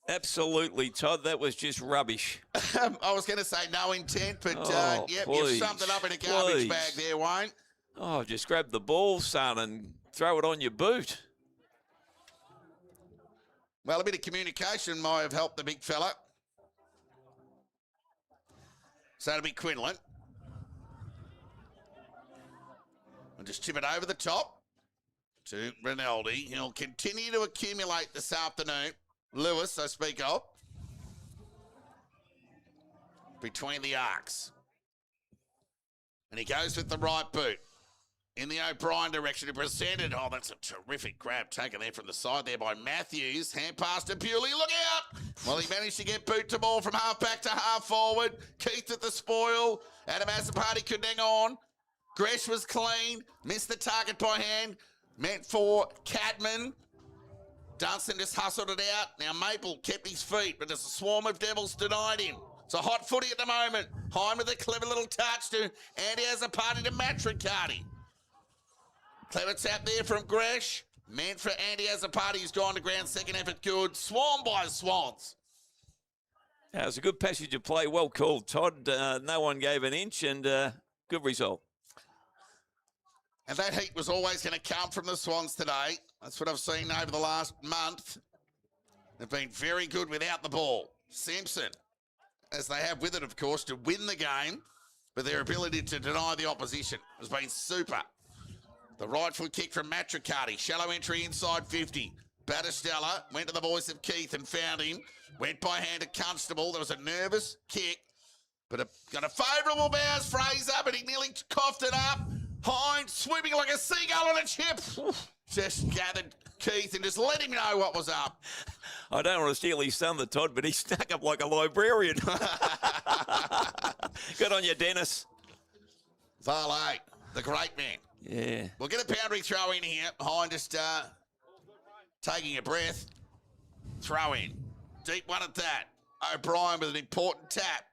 Absolutely, Todd. That was just rubbish. I was going to say no intent, but yep, please, you've summed it up in a garbage bag there, Wayne. Oh, just grab the ball, son, and throw it on your boot. Well, a bit of communication might have helped the big fella. So it'll be Quinlan. And just tip it over the top to Rinaldi. He'll continue to accumulate this afternoon. Lewis, I speak of. Between the arcs. And he goes with the right boot. In the O'Brien direction, he presented. Oh, that's a terrific grab taken there from the side there by Matthews. Hand pass to Bewley. Look out! Well, he managed to get boot to ball from half back to half forward. Keith at the spoil. Adam Asapati couldn't hang on. Gresh was clean. Missed the target by hand. Meant for Cadman. Dunstan just hustled it out. Now Maple kept his feet, but there's a swarm of devils denied him. It's a hot footy at the moment. Hine with a clever little touch to Andy has a party to match Riccardi. Clever tap there from Gresh. Meant for Andy has a party who's gone to ground. Second effort good. Swan by Swans. Yeah, it was a good passage of play. Well called, Todd. No one gave an inch and good result. And that heat was always going to come from the Swans today. That's what I've seen over the last month. They've been very good without the ball. Simpson, as they have with it, of course, to win the game, but their ability to deny the opposition has been super. The right foot kick from Matricardi. Shallow entry inside 50. Battistella went to the voice of Keith and found him. Went by hand to Constable. There was a nervous kick, but got a favourable bounce. Fraser, but he nearly coughed it up. Hine swimming like a seagull on a chip. Just gathered Keith and just let him know what was up. I don't want to steal his thunder, Todd, but he stuck up like a librarian. Good on you, Dennis. Varley, the great man. Yeah. We'll get a boundary throw in here. Hine just taking a breath. Throw in. Deep one at that. O'Brien with an important tap.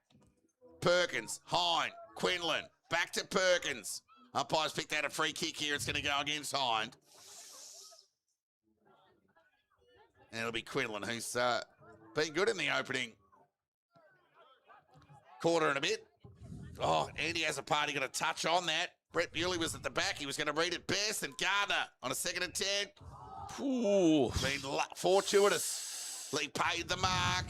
Perkins, Hine, Quinlan, back to Perkins. Umpires picked out a free kick here. It's going to go against Hind. And it'll be Quinlan, who's been good in the opening quarter and a bit. Oh, Andy has a party, got a touch on that. Brett Bewley was at the back. He was going to read it best. And Gardner on a second attempt. Ooh. Been fortuitously paid the mark.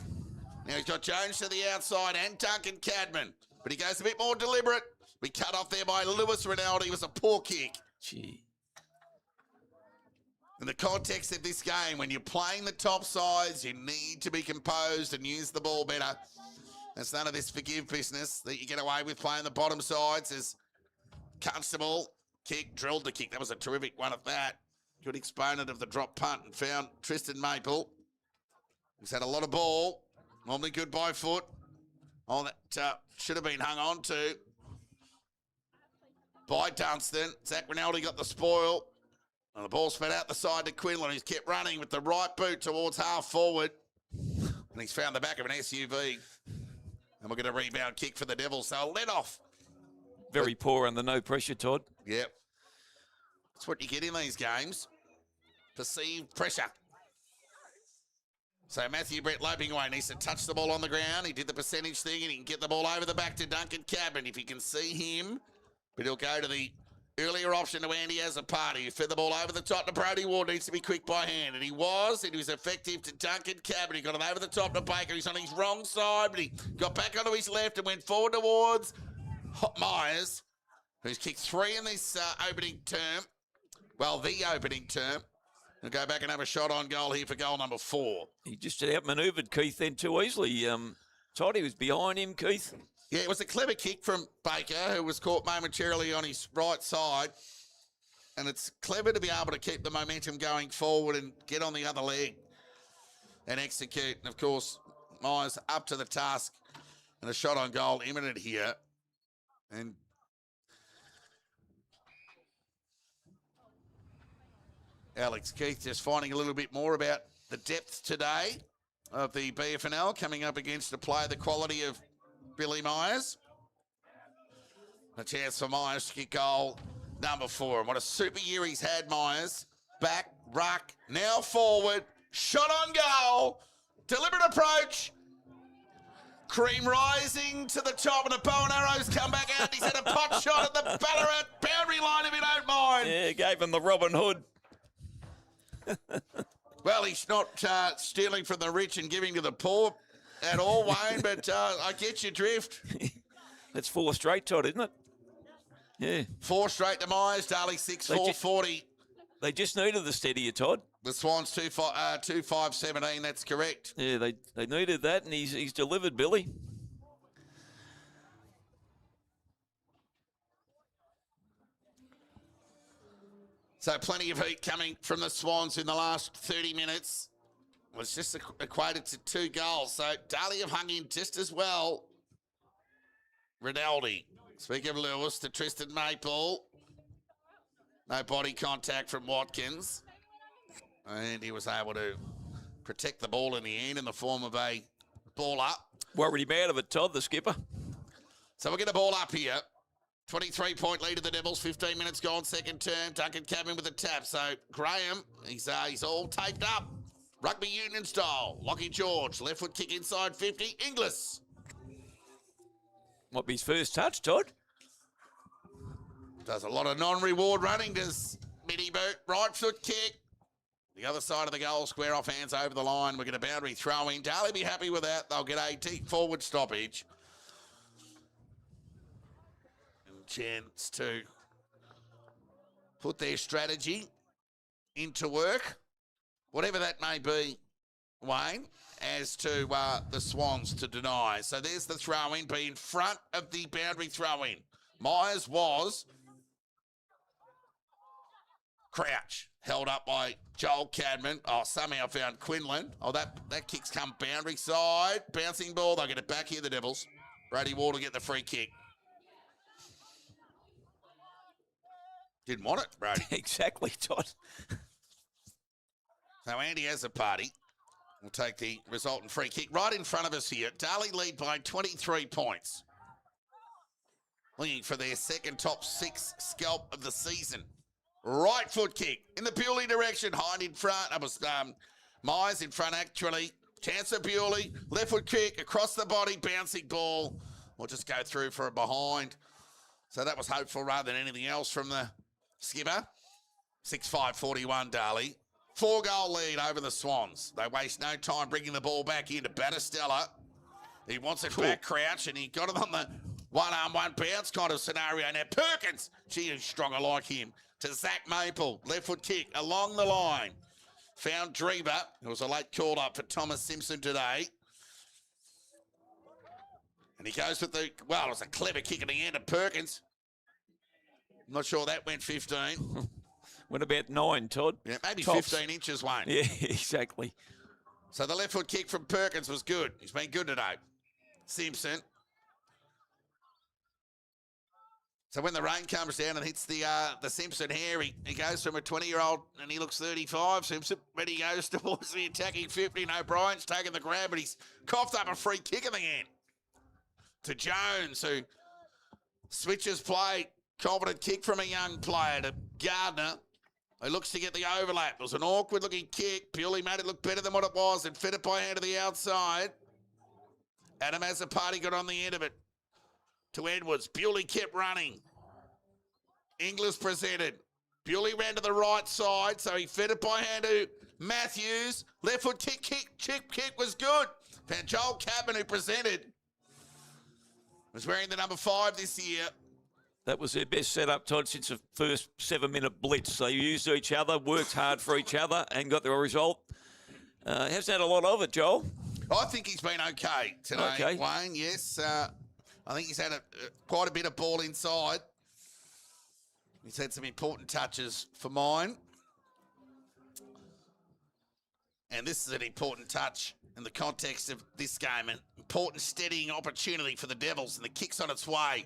Now he's got Jones to the outside and Duncan Cadman. But he goes a bit more deliberate. We cut off there by Lewis Rinaldi. It was a poor kick. Gee. In the context of this game, when you're playing the top sides, you need to be composed and use the ball better. There's none of this forgive business that you get away with playing the bottom sides. As Constable kick, drilled the kick. That was a terrific one at that. Good exponent of the drop punt and found Tristan Maple. He's had a lot of ball. Normally good by foot. Oh, that should have been hung on to by Dunstan. Zach Rinaldi got the spoil. And the ball sped out the side to Quinlan, who's kept running with the right boot towards half forward. And he's found the back of an SUV. And we're going to rebound kick for the Devils. So let off. Very poor under no pressure, Todd. Yep. That's what you get in these games. Perceived pressure. So Matthew Brett loping away, needs to touch the ball on the ground. He did the percentage thing and he can get the ball over the back to Duncan Cadman if he can see him. But he'll go to the earlier option to Andy as a party. He fed the ball over the top to Brody Ward. Needs to be quick by hand. And he was effective to Duncan Cadman. He got it over the top to Baker. He's on his wrong side, but he got back onto his left and went forward towards Myers, who's kicked 3 in this opening term. Well, the opening term. He'll go back and have a shot on goal here for goal number 4. He just outmanoeuvred Keith then too easily. Todd, he was behind him, Keith. Yeah, it was a clever kick from Baker, who was caught momentarily on his right side. And it's clever to be able to keep the momentum going forward and get on the other leg and execute. And, of course, Myers up to the task and a shot on goal imminent here. And Alex Keith just finding a little bit more about the depth today of the BFNL, coming up against a player the quality of Billy Myers. A chance for Myers to kick goal number 4. And what a super year he's had, Myers. Back, ruck, now forward, shot on goal, deliberate approach. Cream rising to the top, and the bow and arrows come back out. He's had a pot shot at the Ballarat boundary line, if you don't mind. Yeah, gave him the Robin Hood. Well, he's not stealing from the rich and giving to the poor at all, Wayne, but I get your drift. That's 4 straight, Todd, isn't it? Yeah. 4 straight to Myers, Darley 6-4, 40. They just needed the steadier, Todd. The Swans 2-5-17, that's correct. Yeah, they needed that, and he's delivered, Billy. So plenty of heat coming from the Swans in the last 30 minutes. Well, it's just equated to 2 goals. So Darley have hung in just as well. Rinaldi. Speak of Lewis to Tristan Maple. No body contact from Watkins. And he was able to protect the ball in the end in the form of a Ball up. Worried him out of it, Todd, the skipper. So we'll get a ball up here. 23-point lead of the Devils. 15 minutes gone, second term. Duncan Cabin with a tap. So Graham, he's all taped up. Rugby union style. Lockie George, left foot kick inside 50. Inglis. Might be his first touch, Todd. Does a lot of non-reward running. Does Mitty Boot. Right foot kick. The other side of the goal, square off hands over the line. We're going to boundary throw in. Darley be happy with that. They'll get a deep forward stoppage. And chance to put their strategy into work, whatever that may be, Wayne, as to the Swans to deny. So there's the throw in, be in front of the boundary throw in. Myers was Crouch, held up by Joel Cadman. Oh, somehow found Quinlan. Oh, that kick's come boundary side. Bouncing ball. They'll get it back here, the Devils. Brady Ward will get the free kick. Didn't want it, Brady. Exactly, Todd. So Andy has a party. We'll take the resultant free kick right in front of us here. Darley lead by 23 points. Looking for their second top 6 scalp of the season. Right foot kick in the Bewley direction. Hind in front. That was Myers in front, actually. Chance of Bewley. Left foot kick across the body. Bouncing ball. We'll just go through for a behind. So that was hopeful rather than anything else from the skipper. 6-5-41, Darley. 4-goal lead over the Swans. They waste no time bringing the ball back into Battistella. He wants it back, Crouch, and he got it on the one-arm, one-bounce kind of scenario. Now Perkins, she is stronger like him. To Zach Maple, left foot kick along the line. Found Drever. It was a late call up for Thomas Simpson today. And he goes with it was a clever kick in the end of Perkins. I'm not sure that went 15. Went about 9, Todd. Yeah, maybe Tops. 15 inches, Wayne. Yeah, exactly. So the left foot kick from Perkins was good. He's been good today. Simpson. So when the rain comes down and hits the Simpson hair, he goes from a 20-year-old and he looks 35, Simpson, but he goes towards the attacking 50. And O'Brien's taking the grab, but he's coughed up a free kick in the end. To Jones, who switches play. Confident kick from a young player to Gardner, who looks to get the overlap. It was an awkward-looking kick. Bewley made it look better than what it was and fed it by hand to the outside. Adam has a party, got on the end of it. To Edwards. Bewley kept running. Inglis presented. Bewley ran to the right side, so he fed it by hand to Matthews. Left foot kick was good. Found Joel Cabin, who presented. Was wearing the number 5 this year. That was their best setup, Todd, since the first 7-minute blitz. They used each other, worked hard for each other, and got the result. Hasn't had a lot of it, Joel. I think he's been okay today, Wayne. Yes, I think he's had quite a bit of ball inside. He's had some important touches for mine. And this is an important touch in the context of this game. An important steadying opportunity for the Devils, and the kick's on its way.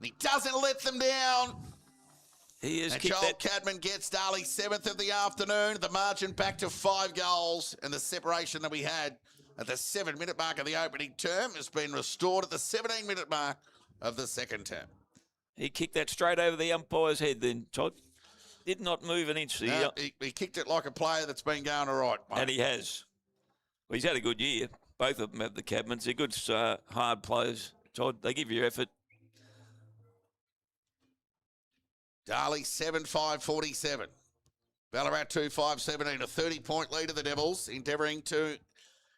And he doesn't let them down. He is. And Joel Cadman gets Darley 7th of the afternoon. The margin back to 5 goals, and the separation that we had at the 7-minute mark of the opening term has been restored at the 17-minute mark of the second term. He kicked that straight over the umpire's head then, Todd. Did not move an inch. No, he kicked it like a player that's been going all right, mate. And he has. Well, he's had a good year. Both of them have the Cadmans. They're good, hard players, Todd. They give you effort. Darley 7-5-47. Ballarat 2-5-17. A 30-point lead of the Devils, endeavouring to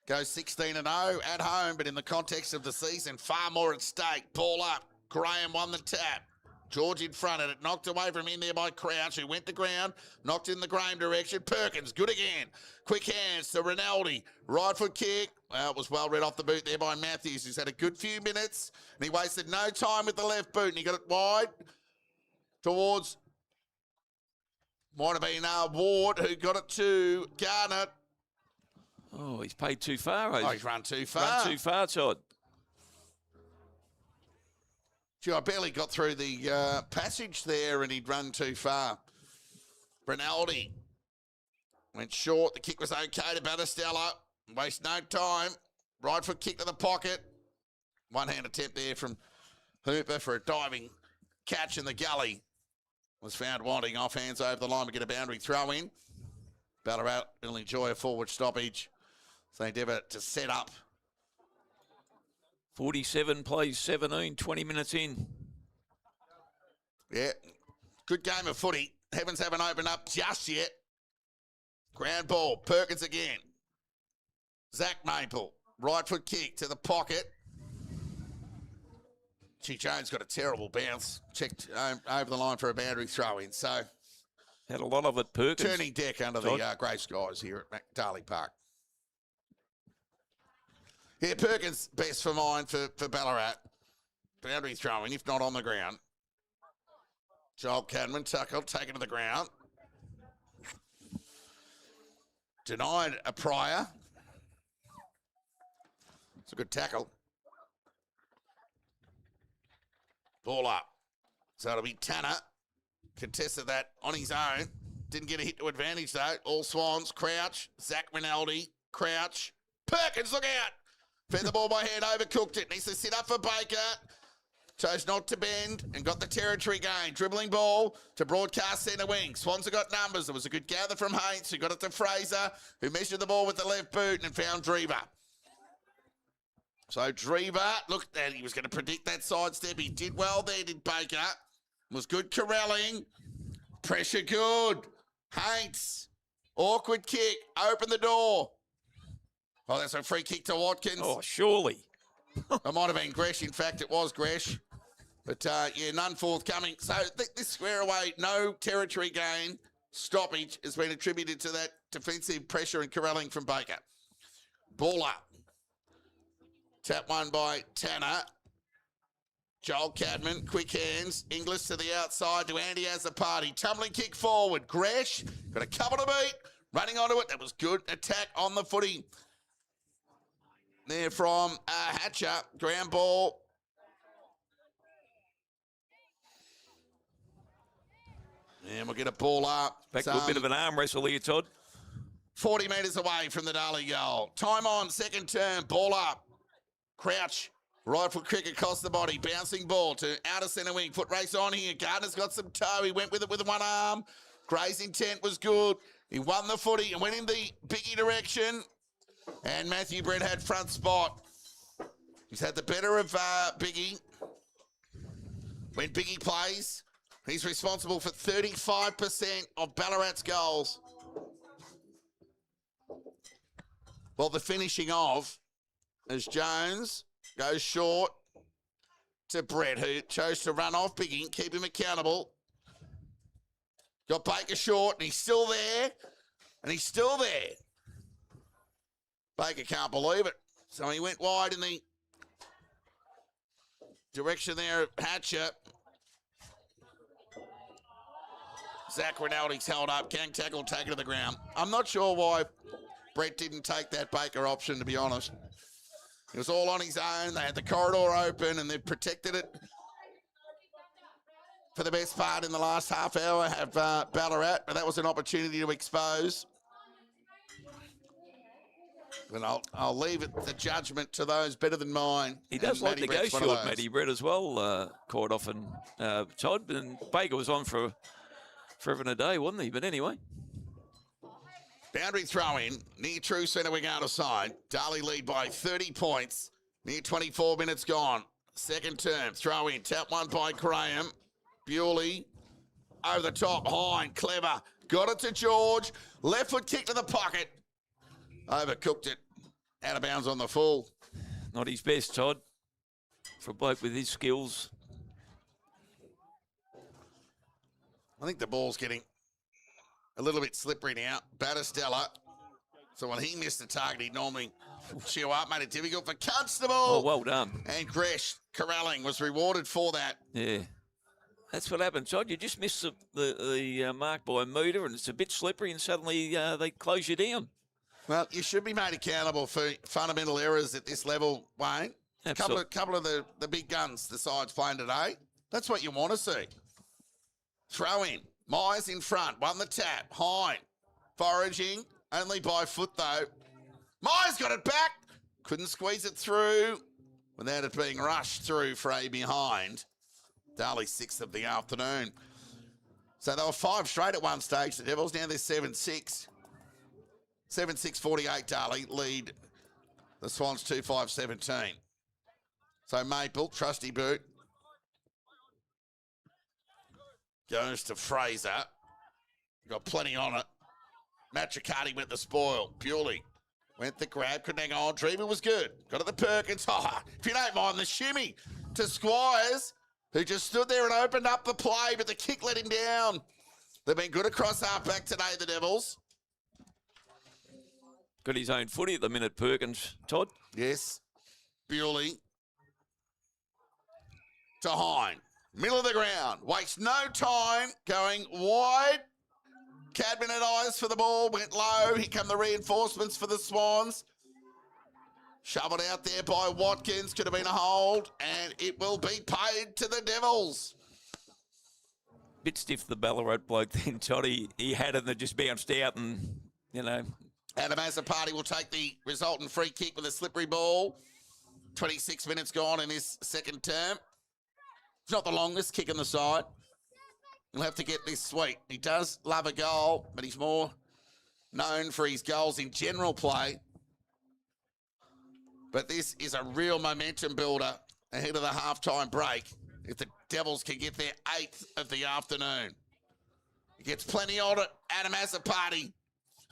go 16-0 at home, but in the context of the season, far more at stake. Ball up. Graham won the tap. George in front of it. Knocked away from in there by Crouch, who went to ground. Knocked in the Graham direction. Perkins, good again. Quick hands to Rinaldi. Right foot kick. Well, it was well read off the boot there by Matthews, who's had a good few minutes. And he wasted no time with the left boot, and he got it wide towards, might have been Ward, who got it to Garnett. Oh, he's paid too far. Oh, he's run too far. Run too far, Todd. Gee, I barely got through the passage there, and he'd run too far. Rinaldi went short. The kick was okay to Battistella. Waste no time. Right foot kick to the pocket. One-hand attempt there from Hooper for a diving catch in the gully. Was found wanting off hands over the line to get a boundary throw in. Ballarat will enjoy a forward stoppage. So they endeavour to set up. 47 plays 17, 20 minutes in. Yeah, good game of footy. Heavens haven't opened up just yet. Ground ball, Perkins again. Zach Maple, right foot kick to the pocket. Gee, Jones got a terrible bounce. Checked over the line for a boundary throw in. So Had a lot of it, Perkins. turning deck under the grey skies here at Darley Park. Yeah, Perkins best for mine for Ballarat. Boundary throwing, if not on the ground. Joel Cadman, tackle, taken to the ground. Denied a prior. It's a good tackle. Ball up. So it'll be Tanner. Contested that on his own. Didn't get a hit to advantage though. All Swans, Crouch, Zach Rinaldi, Crouch. Perkins, look out. Fed the ball by hand, overcooked it. Needs to sit up for Baker. Chose not to bend and got the territory gain. Dribbling ball to broadcast centre wing. Swans have got numbers. There was a good gather from Haynes, who got it to Fraser, who measured the ball with the left boot and found Drever. So Drever, looked at, he was going to predict that sidestep. He did well there, did Baker. Was good corralling. Pressure good. Haynes. Awkward kick. Open the door. Oh, that's a free kick to Watkins. Oh, surely. It might have been Gresh. In fact, it was Gresh. But, yeah, none forthcoming. So this square away, no territory gain, stoppage has been attributed to that defensive pressure and corralling from Baker. Ball up. Tap one by Tanner. Joel Cadman, quick hands. Inglis to the outside to Andy as the party. Tumbling kick forward. Gresh got a couple to beat. Running onto it. That was good attack on the footy. There from Hatcher. Ground ball. And we'll get a ball up. Back to a bit of an arm wrestle here, Todd. 40 metres away from the Darley goal. Time on, second term. Ball up. Crouch. Right foot kick across the body. Bouncing ball to outer centre wing. Foot race on here. Gardner's got some toe. He went with it with one arm. Gray's intent was good. He won the footy and went in the Biggie direction. And Matthew Brett had front spot. He's had the better of Biggie. When Biggie plays, he's responsible for 35% of Ballarat's goals. Well, the finishing of as Jones goes short to Brett, who chose to run off Biggie, keep him accountable. Got Baker short, and he's still there. And he's still there. Baker can't believe it. So he went wide in the direction there of Hatcher. Zach Rinaldi's held up. Gang tackle, taken to the ground. I'm not sure why Brett didn't take that Baker option, to be honest. It was all on his own. They had the corridor open and they protected it for the best part in the last half hour of Ballarat. But that was an opportunity to expose. And I'll leave it the judgment to those better than mine. He does like to go short, Matty Brett, as well, quite often, Todd. And Baker was on for forever and a day, wasn't he? But anyway. Boundary throw in, near true centre wing out of side. Darley lead by 30 points. Near 24 minutes gone. Second term, throw in. Tap one by Graham. Bewley over the top. Hine, clever. Got it to George. Left foot kick to the pocket. Overcooked it. Out of bounds on the full. Not his best, Todd, for a bloke with his skills. I think the ball's getting a little bit slippery now. Battistella. So when he missed the target, he'd normally chew up, made it difficult for Constable. Oh, well done. And Gresh corralling was rewarded for that. Yeah. That's what happened, Todd. You just missed the mark by a metre and it's a bit slippery and suddenly they close you down. Well, you should be made accountable for fundamental errors at this level, Wayne. Absolutely. Couple of the big guns the side's playing today. That's what you want to see. Throw in. Myers in front. Won the tap. Hine. Foraging. Only by foot, though. Myers got it back. Couldn't squeeze it through without it being rushed through for a behind. Darley 6th of the afternoon. So they were 5 straight at one stage, the Devils. Now they're 7-6. 7-6-48, Darley lead the Swans 2-5-17. So Maple, trusty boot, goes to Fraser. Got plenty on it. Matricati went the spoil. Bewley went the grab, couldn't hang on. Dreamer was good. Got it to Perkins. Oh, if you don't mind, the shimmy to Squires, who just stood there and opened up the play, but the kick let him down. They've been good across half-back today, the Devils. Got his own footy at the minute, Perkins, Todd. Yes. Bewley to Hine. Middle of the ground. Wastes no time. Going wide. Cadman had eyes for the ball. Went low. Here come the reinforcements for the Swans. Shoveled out there by Watkins. Could have been a hold. And it will be paid to the Devils. Bit stiff, the Ballarat bloke then, Todd. He had it and it just bounced out and, you know. Adam Azzopardi will take the resultant free kick with a slippery ball. 26 minutes gone in his second term. It's not the longest kick in the side. He'll have to get this sweet. He does love a goal, but he's more known for his goals in general play. But this is a real momentum builder ahead of the halftime break if the Devils can get their 8th of the afternoon. He gets plenty on it, Adam Azzopardi.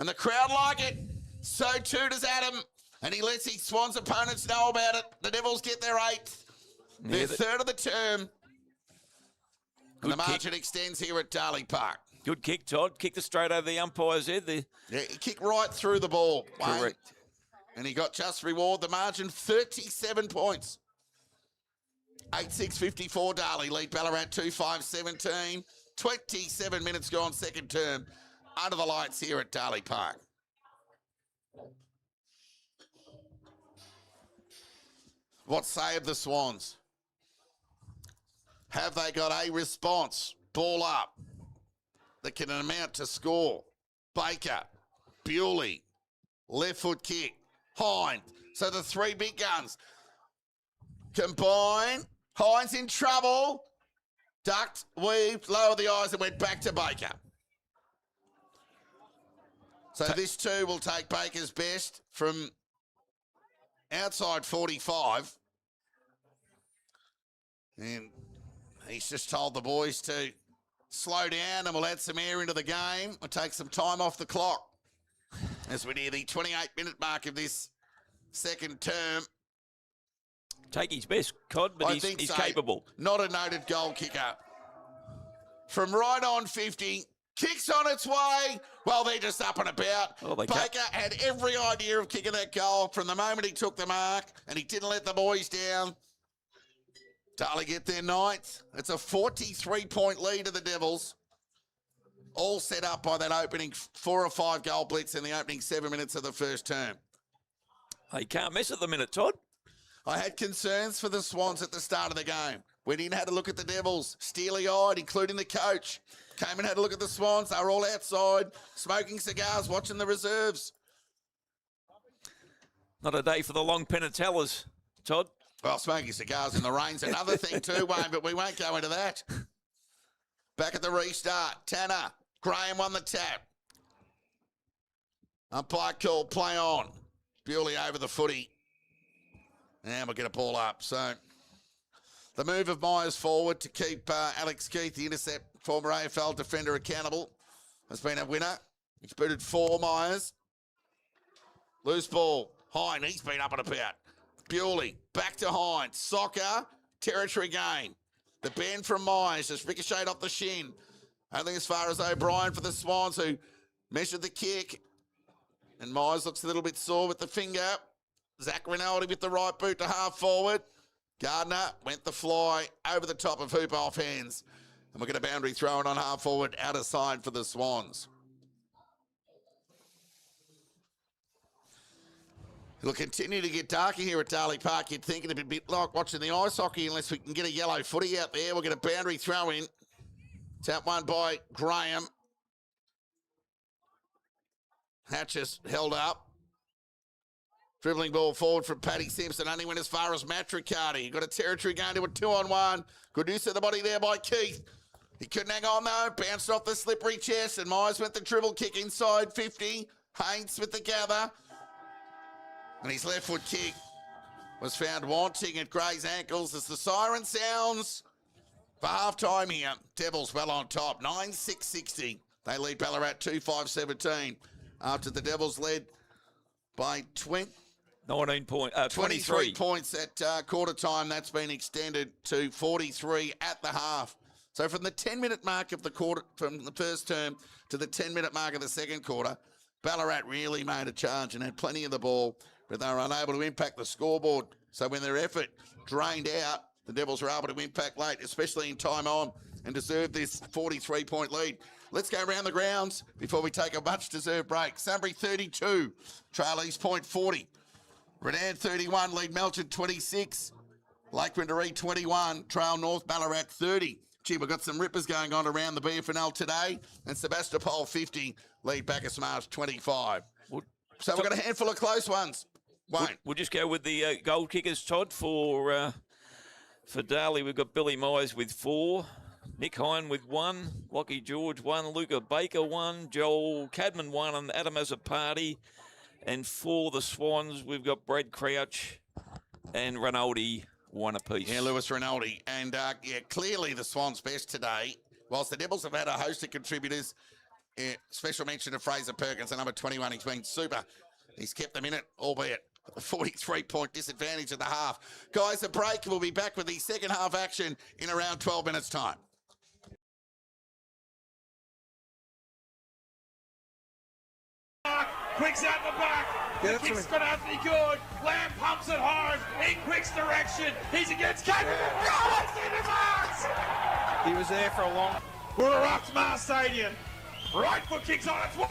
And the crowd like it. So too does Adam. And he lets his Swans opponents know about it. The Devils get their 8th. Their 3rd of the term. And the margin extends here at Darley Park. Good kick, Todd. Kicked it straight over the umpire's head. Yeah, he kicked right through the ball. Correct. Wayne. And he got just reward. The margin, 37 points. 8-6-54 Darley lead Ballarat 2-5-17. 27 minutes gone second term. Under the lights here at Darley Park. What say of the Swans? Have they got a response? Ball up that can amount to score. Baker, Bewley, left foot kick, Hine. So the 3 big guns combine. Hine's in trouble. Ducked, weaved, lowered the eyes and went back to Baker. So this too will take Baker's best from outside 45. And he's just told the boys to slow down and we'll add some air into the game. We'll take some time off the clock as we near the 28-minute mark of this second term. Take his best, Cod, but he's capable. Not a noted goal kicker. From right on 50, kicks on its way. Well, they're just up and about. Oh, Baker had every idea of kicking that goal from the moment he took the mark, and he didn't let the boys down. Darley get their 9th. It's a 43-point lead to the Devils. All set up by that opening 4 or 5 goal blitz in the opening 7 minutes of the first term. He can't miss at the minute, Todd. I had concerns for the Swans at the start of the game. Went in, had a look at the Devils, steely-eyed, including the coach. Came and had a look at the Swans. They were all outside, smoking cigars, watching the reserves. Not a day for the long penatellas, Todd. Well, smoking cigars in the rain's another thing too, Wayne, but we won't go into that. Back at the restart, Tanner. Graham won the tap. Umpire called play on. Bewley over the footy. And we'll get a ball up. So the move of Myers forward to keep Alex Keith, the intercept former AFL defender, accountable, has been a winner. He's booted 4, Myers. Loose ball. Hine, he's been up and about. Bewley, back to Hine. Soccer, territory gain. The bend from Myers just ricocheted off the shin. Only as far as O'Brien for the Swans, who measured the kick. And Myers looks a little bit sore with the finger. Zach Rinaldi with the right boot to half forward. Gardner went the fly over the top of Hooper off hands. And we'll get a boundary thrown on half forward, out of side for the Swans. It'll continue to get darker here at Darley Park. You'd think it'd be a bit like watching the ice hockey unless we can get a yellow footy out there. We'll get a boundary throw in. Tap one by Graham. Hatches held up. Dribbling ball forward from Paddy Simpson. Only went as far as Matricati. He got a territory going to a 2-on-1. Good use of the body there by Keith. He couldn't hang on though. Bounced off the slippery chest. And Myers with the dribble kick inside 50. Haynes with the gather. And his left foot kick was found wanting at Gray's ankles as the siren sounds for half-time here. Devils well on top. 9-6-60. They lead Ballarat 2-5-17. After the Devils led by 23 points at quarter time. That's been extended to 43 at the half. So from the 10-minute mark of the quarter, from the first term to the 10-minute mark of the second quarter, Ballarat really made a charge and had plenty of the ball, but they were unable to impact the scoreboard. So when their effort drained out, the Devils were able to impact late, especially in time on, and deserved this 43-point lead. Let's go around the grounds before we take a much-deserved break. Sunbury 32, trail East Point 40. Redan 31, lead Melton 26. Lake Rindaree 21, trail North Ballarat 30. Gee, we've got some rippers going on around the BFNL today. And Sebastopol 50, lead Bacchus Marsh 25. So we've got a handful of close ones. Wayne. We'll just go with the goal kickers, Todd, for Darley. We've got Billy Myers with 4. Nick Hine with 1, Lockie George 1, Luca Baker 1, Joel Cadman 1, and Adam as a party. And for the Swans, we've got Brad Crouch and Rinaldi 1 apiece. Yeah, Lewis Rinaldi. And, clearly the Swans best today. Whilst the Devils have had a host of contributors, special mention to Fraser Perkins, the number 21. He's been super. He's kept them in it, albeit a 43-point disadvantage at the half. Guys, a break. We'll be back with the second half action in around 12 minutes' time. Quick's out the back. The kick's going to have to be good. Lamb pumps it hard in Quick's direction. He's against Cameron. Oh, it's in the box. He was there for a long... We're at Roxmar Stadium. Right foot kicks on its way.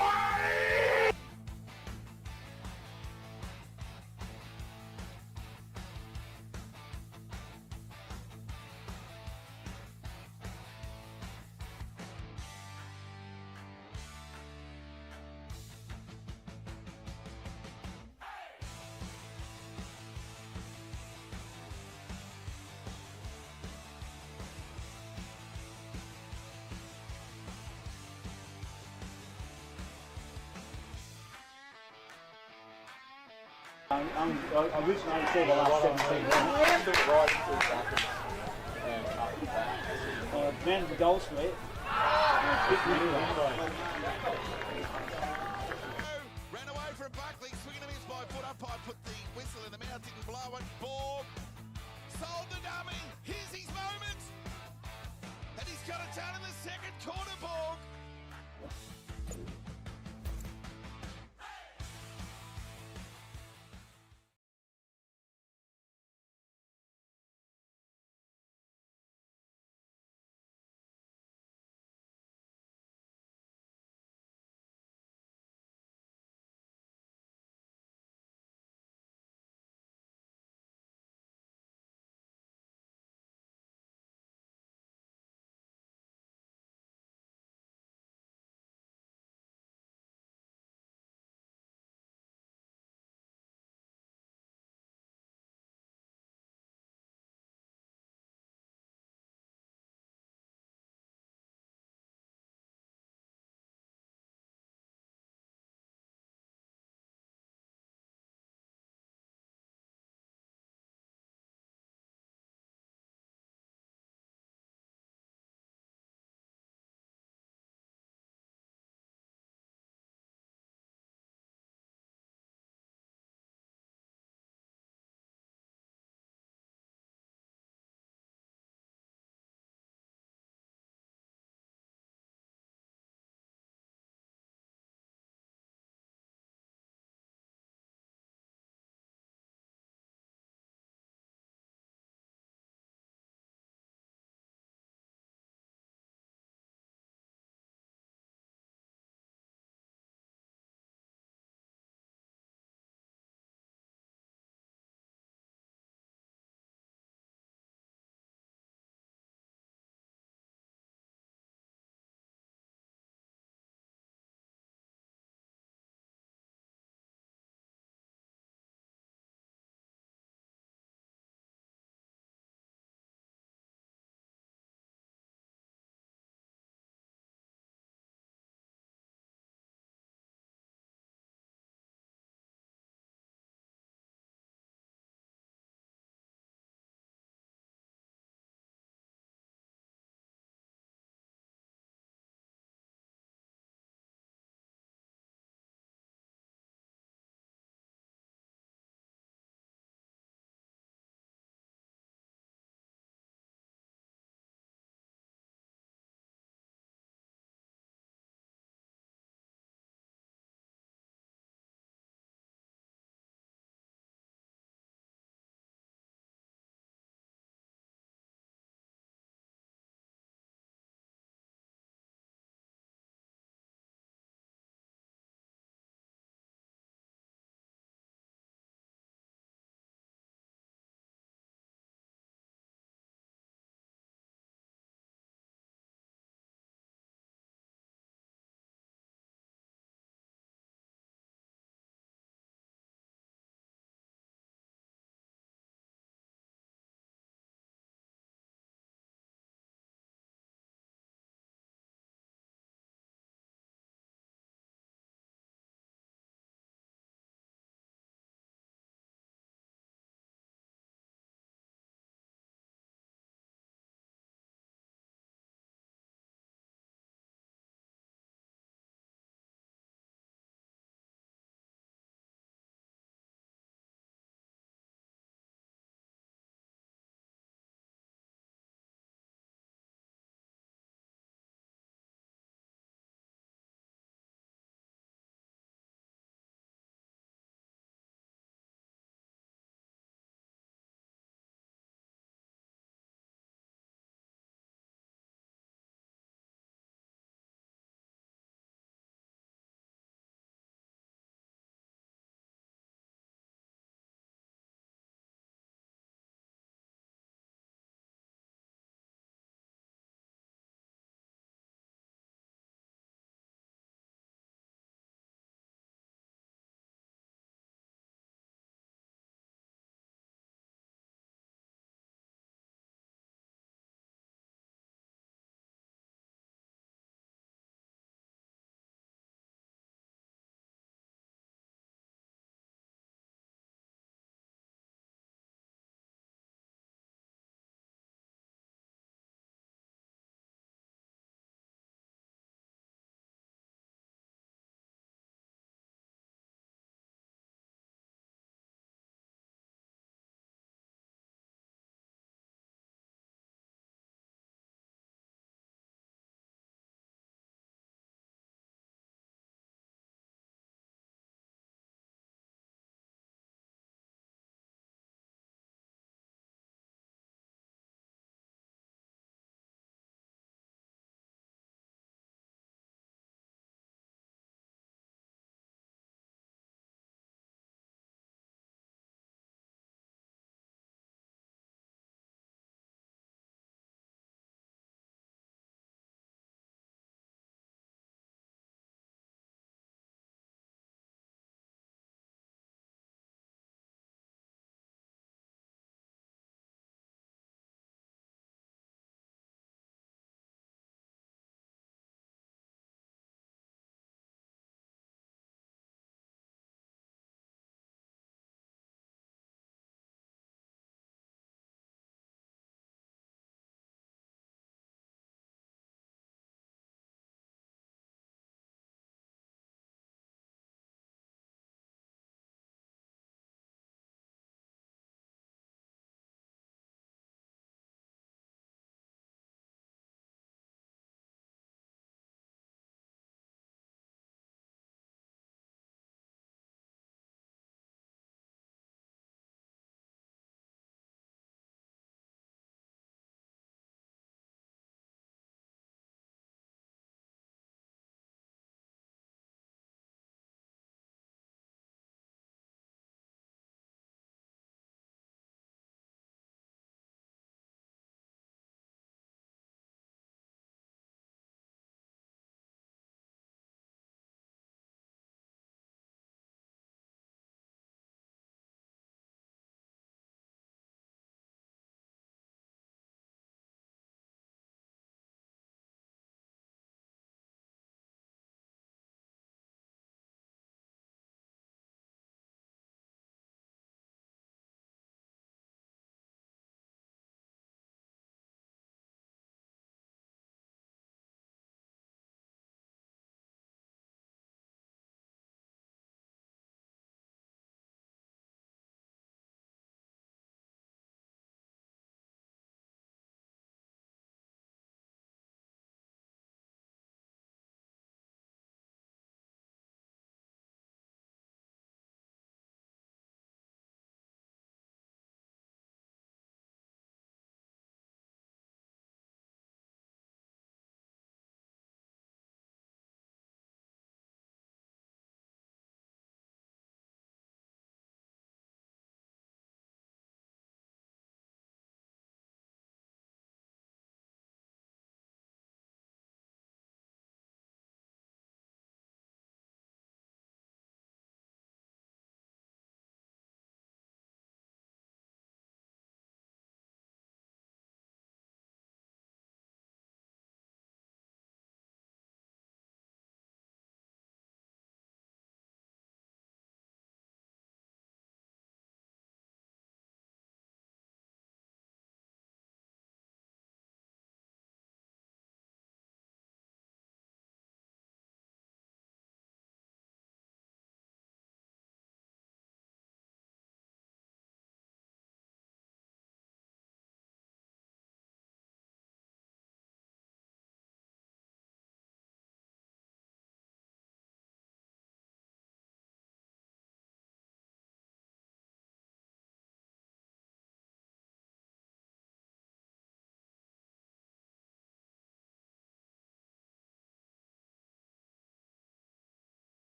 I wish I saw the last 17. Man of the goal sweat. Ran away from Buckley, swinging a miss by foot. Umpire put the whistle in the mouth, didn't blow it. Borg sold the dummy. Here's his moment. And he's got it done in the second quarter, Borg.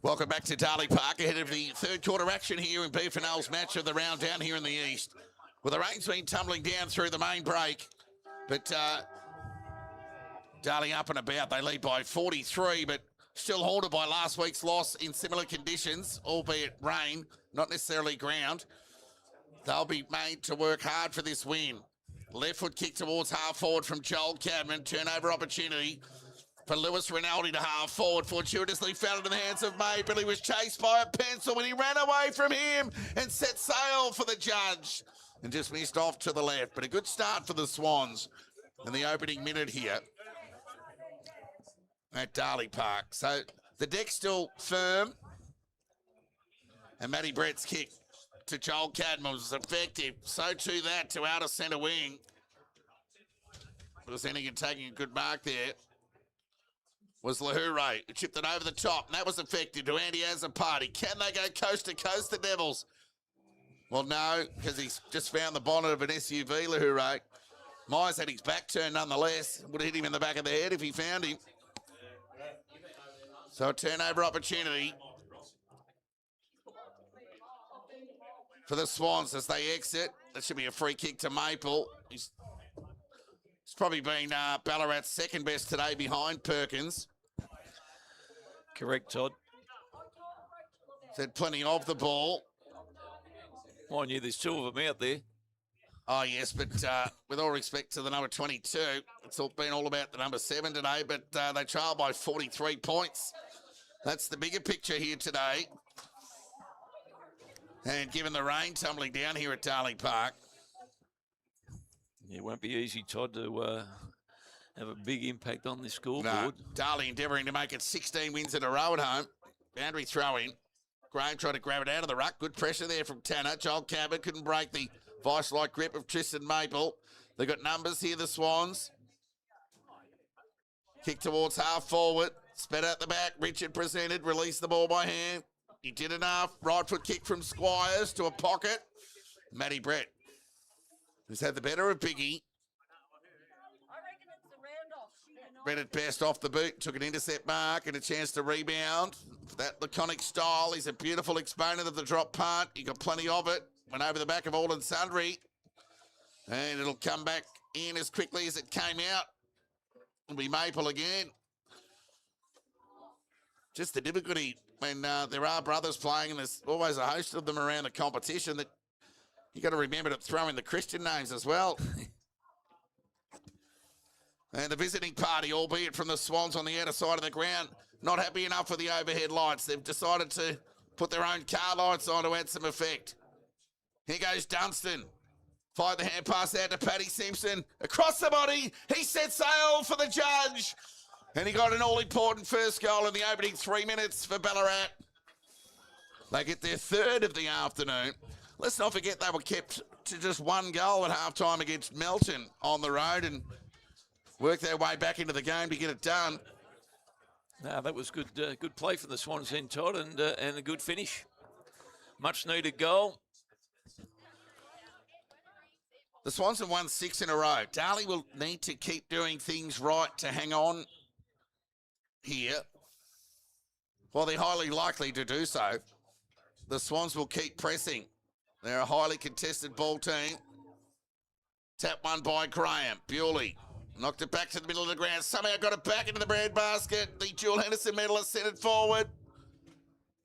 Welcome back to Darley Park ahead of the third quarter action here in FNL's match of the round down here in the east. Well, the rain's been tumbling down through the main break, but Darley up and about. They lead by 43, but still haunted by last week's loss in similar conditions, albeit rain, not necessarily ground. They'll be made to work hard for this win. Left foot kick towards half forward from Joel Cadman. Turnover opportunity for Lewis Rinaldi to half forward. Fortuitously found it in the hands of Maple. He was chased by a pencil when he ran away from him and set sail for the judge and just missed off to the left. But a good start for the Swans in the opening minute here at Darley Park. So the deck's still firm. And Matty Brett's kick to Joel Cadman was effective. So too that to outer centre wing. Presenting and taking a good mark there was Lahure, who chipped it over the top, and that was effective to Andy Azapati. Can they go coast to coast, the Devils? Well, no, because he's just found the bonnet of an SUV, Lahure. Myers had his back turned nonetheless. Would have hit him in the back of the head if he found him. So a turnover opportunity for the Swans as they exit. That should be a free kick to Maple. He's probably been Ballarat's second best today behind Perkins. Correct, Todd. He's had plenty of the ball. Mind you, there's two of them out there. Oh, yes, but with all respect to the number 22, it's all been all about the number 7 today, but they trail by 43 points. That's the bigger picture here today. And given the rain tumbling down here at Darley Park. It won't be easy, Todd, to have a big impact on this scoreboard. No, Darley endeavouring to make it 16 wins in a row at home. Boundary throw in. Graham tried to grab it out of the ruck. Good pressure there from Tanner. Joel Cabot couldn't break the vice-like grip of Tristan Maple. They've got numbers here, the Swans. Kick towards half forward. Sped out the back. Richard presented. Released the ball by hand. He did enough. Right foot kick from Squires to a pocket. Matty Brett, who's had the better of Biggie. Brett at best off the boot, took an intercept mark and a chance to rebound. That laconic style, he's a beautiful exponent of the drop punt. He got plenty of it. Went over the back of All and Sundry. And it'll come back in as quickly as it came out. It'll be Maple again. Just the difficulty when there are brothers playing and there's always a host of them around the competition that you got to remember to throw in the Christian names as well. And the visiting party, albeit from the Swans on the outer side of the ground, not happy enough with the overhead lights. They've decided to put their own car lights on to add some effect. Here goes Dunstan. Fired the hand pass out to Paddy Simpson. Across the body, he set sail for the judge. And he got an all-important first goal in the opening 3 minutes for Ballarat. They get their third of the afternoon. Let's not forget they were kept to just one goal at halftime against Melton on the road and worked their way back into the game to get it done. No, that was good good play from the Swans then, Todd, and a good finish. Much needed goal. The Swans have won 6 in a row. Darley will need to keep doing things right to hang on here. Well, they're highly likely to do so. The Swans will keep pressing. They're a highly contested ball team. Tap one by Graham. Bewley knocked it back to the middle of the ground. Somehow got it back into the breadbasket. The Jewel Henderson medalist sent it forward.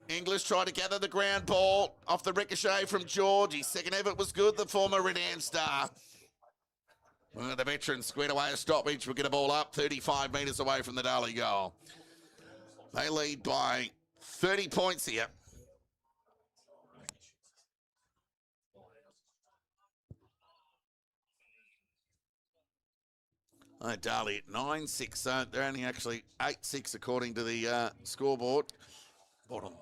English tried to gather the ground ball off the ricochet from George. His second effort was good, the former Redan star. Well, the veterans squared away a stoppage. We'll get a ball up 35 metres away from the Darley goal. They lead by 30 points here. Oh, Darley at 9-6, so they're only actually 8-6 according to the scoreboard. Bottom.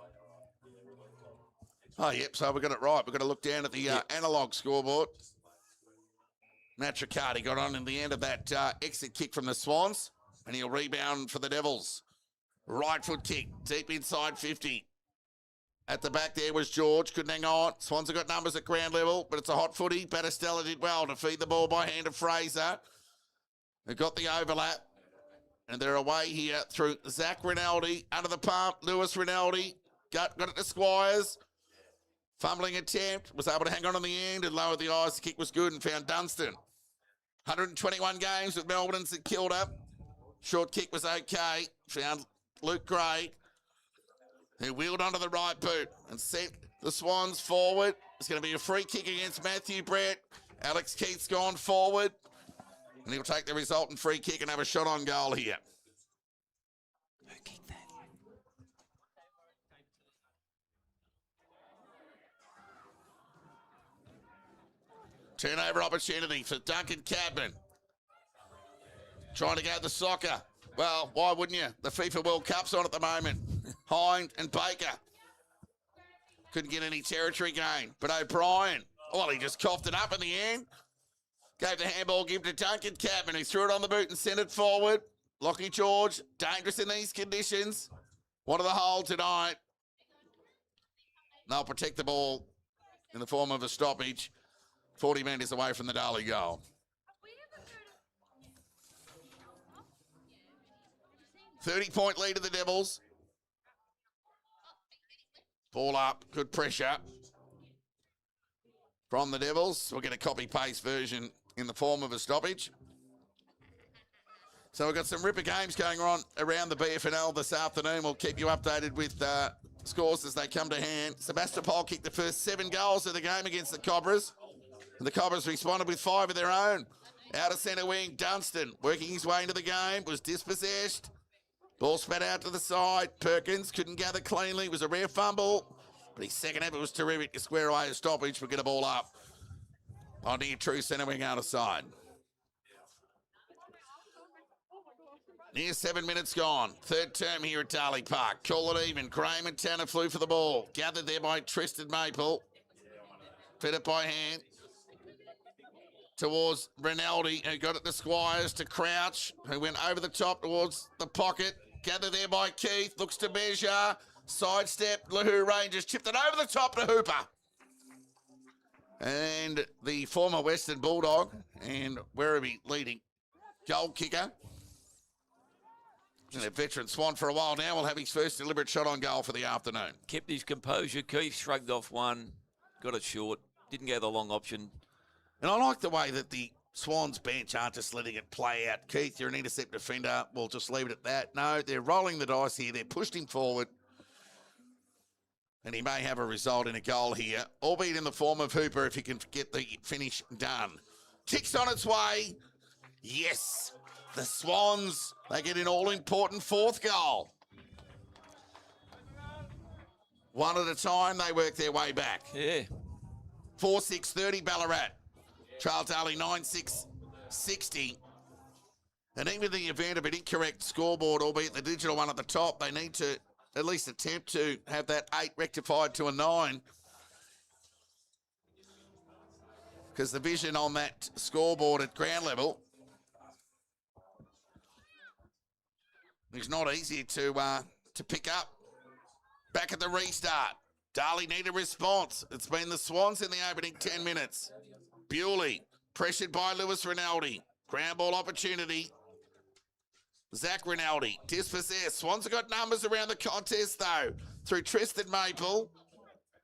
Oh, yep, so we got it right. We've got to look down at the analogue scoreboard. Matt Riccardi got on in the end of that exit kick from the Swans, and he'll rebound for the Devils. Right foot kick, deep inside 50. At the back there was George, couldn't hang on. Swans have got numbers at ground level, but it's a hot footy. Battistella did well to feed the ball by hand to Fraser. They got the overlap, and they're away here through Zach Rinaldi, under the pump, Lewis Rinaldi, got it to Squires. Fumbling attempt, was able to hang on in the end and lowered the eyes. The kick was good and found Dunstan. 121 games with Melbourne's at Kilda. Short kick was okay. Found Luke Gray, who wheeled onto the right boot and sent the Swans forward. It's going to be a free kick against Matthew Brett. Alex Keith's gone forward, and he'll take the resultant free kick and have a shot on goal here. Who kicked that? Turnover opportunity for Duncan Cadman. Trying to go to the soccer. Well, why wouldn't you? The FIFA World Cup's on at the moment. Hind and Baker. Couldn't get any territory gain. But O'Brien, well, he just coughed it up in the end. Gave the handball give to Duncan Cadman, who threw it on the boot and sent it forward. Lockie George, dangerous in these conditions. One of the hole tonight. They'll protect the ball in the form of a stoppage. 40 metres away from the Darley goal. $30-point lead of the Devils. Ball up, good pressure from the Devils. We'll get a copy-paste version in the form of a stoppage. So we've got some ripper games going on around the BFNL this afternoon. We'll keep you updated with scores as they come to hand. Sebastopol kicked the first 7 goals of the game against the Cobras. And the Cobras responded with 5 of their own. Out of centre wing, Dunstan, working his way into the game, was dispossessed. Ball spat out to the side. Perkins couldn't gather cleanly. It was a rare fumble. But his second effort was terrific to square away a stoppage. We'll get a ball up on near true centre wing out of side. Near 7 minutes gone. Third term here at Darley Park. Call it even. Graham and Tanner flew for the ball. Gathered there by Tristan Maple. Fed it by hand. Towards Rinaldi, who got it to Squires, to Crouch, who went over the top towards the pocket. Gathered there by Keith, looks to measure, sidestep, Lahoo Rangers, chipped it over the top to Hooper. And the former Western Bulldog and Werribee leading goal kicker, and a veteran Swan for a while now, will have his first deliberate shot on goal for the afternoon. Kept his composure. Keith shrugged off one, got it short, didn't go the long option. And I like the way that the Swans bench aren't just letting it play out. Keith, you're an intercept defender. We'll just leave it at that. No, they're rolling the dice here. They're pushed him forward. And he may have a result in a goal here, albeit in the form of Hooper if he can get the finish done. Kick's on its way. Yes. The Swans, they get an all-important 4th goal. One at a time, they work their way back. Yeah. 4-6-30 Ballarat. Trail Darley 9-6-60. And even in the event of an incorrect scoreboard, albeit the digital one at the top, they need to at least attempt to have that 8 rectified to a 9. Because the vision on that scoreboard at ground level is not easy to pick up. Back at the restart. Darley need a response. It's been the Swans in the opening 10 minutes. Bewley, pressured by Lewis Rinaldi. Ground ball opportunity. Zach Rinaldi, dispossessed. Swans have got numbers around the contest, though. Through Tristan Maple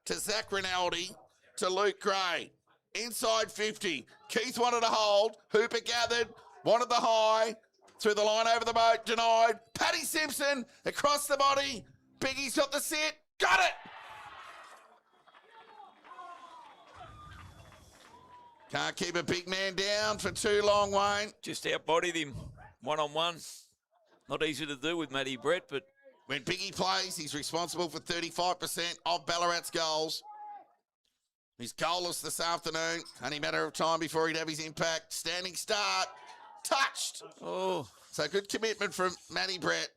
to Zach Rinaldi to Luke Gray. Inside 50. Keith wanted a hold. Hooper gathered. Wanted the high. Through the line over the boat. Denied. Paddy Simpson across the body. Biggie's got the sit. Got it! Can't keep a big man down for too long, Wayne. Just outbodied him one-on-one. Not easy to do with Matty Brett, but when Biggie plays, he's responsible for 35% of Ballarat's goals. He's goalless this afternoon. Only a matter of time before he'd have his impact. Standing start. Touched. oh, So good commitment from Matty Brett.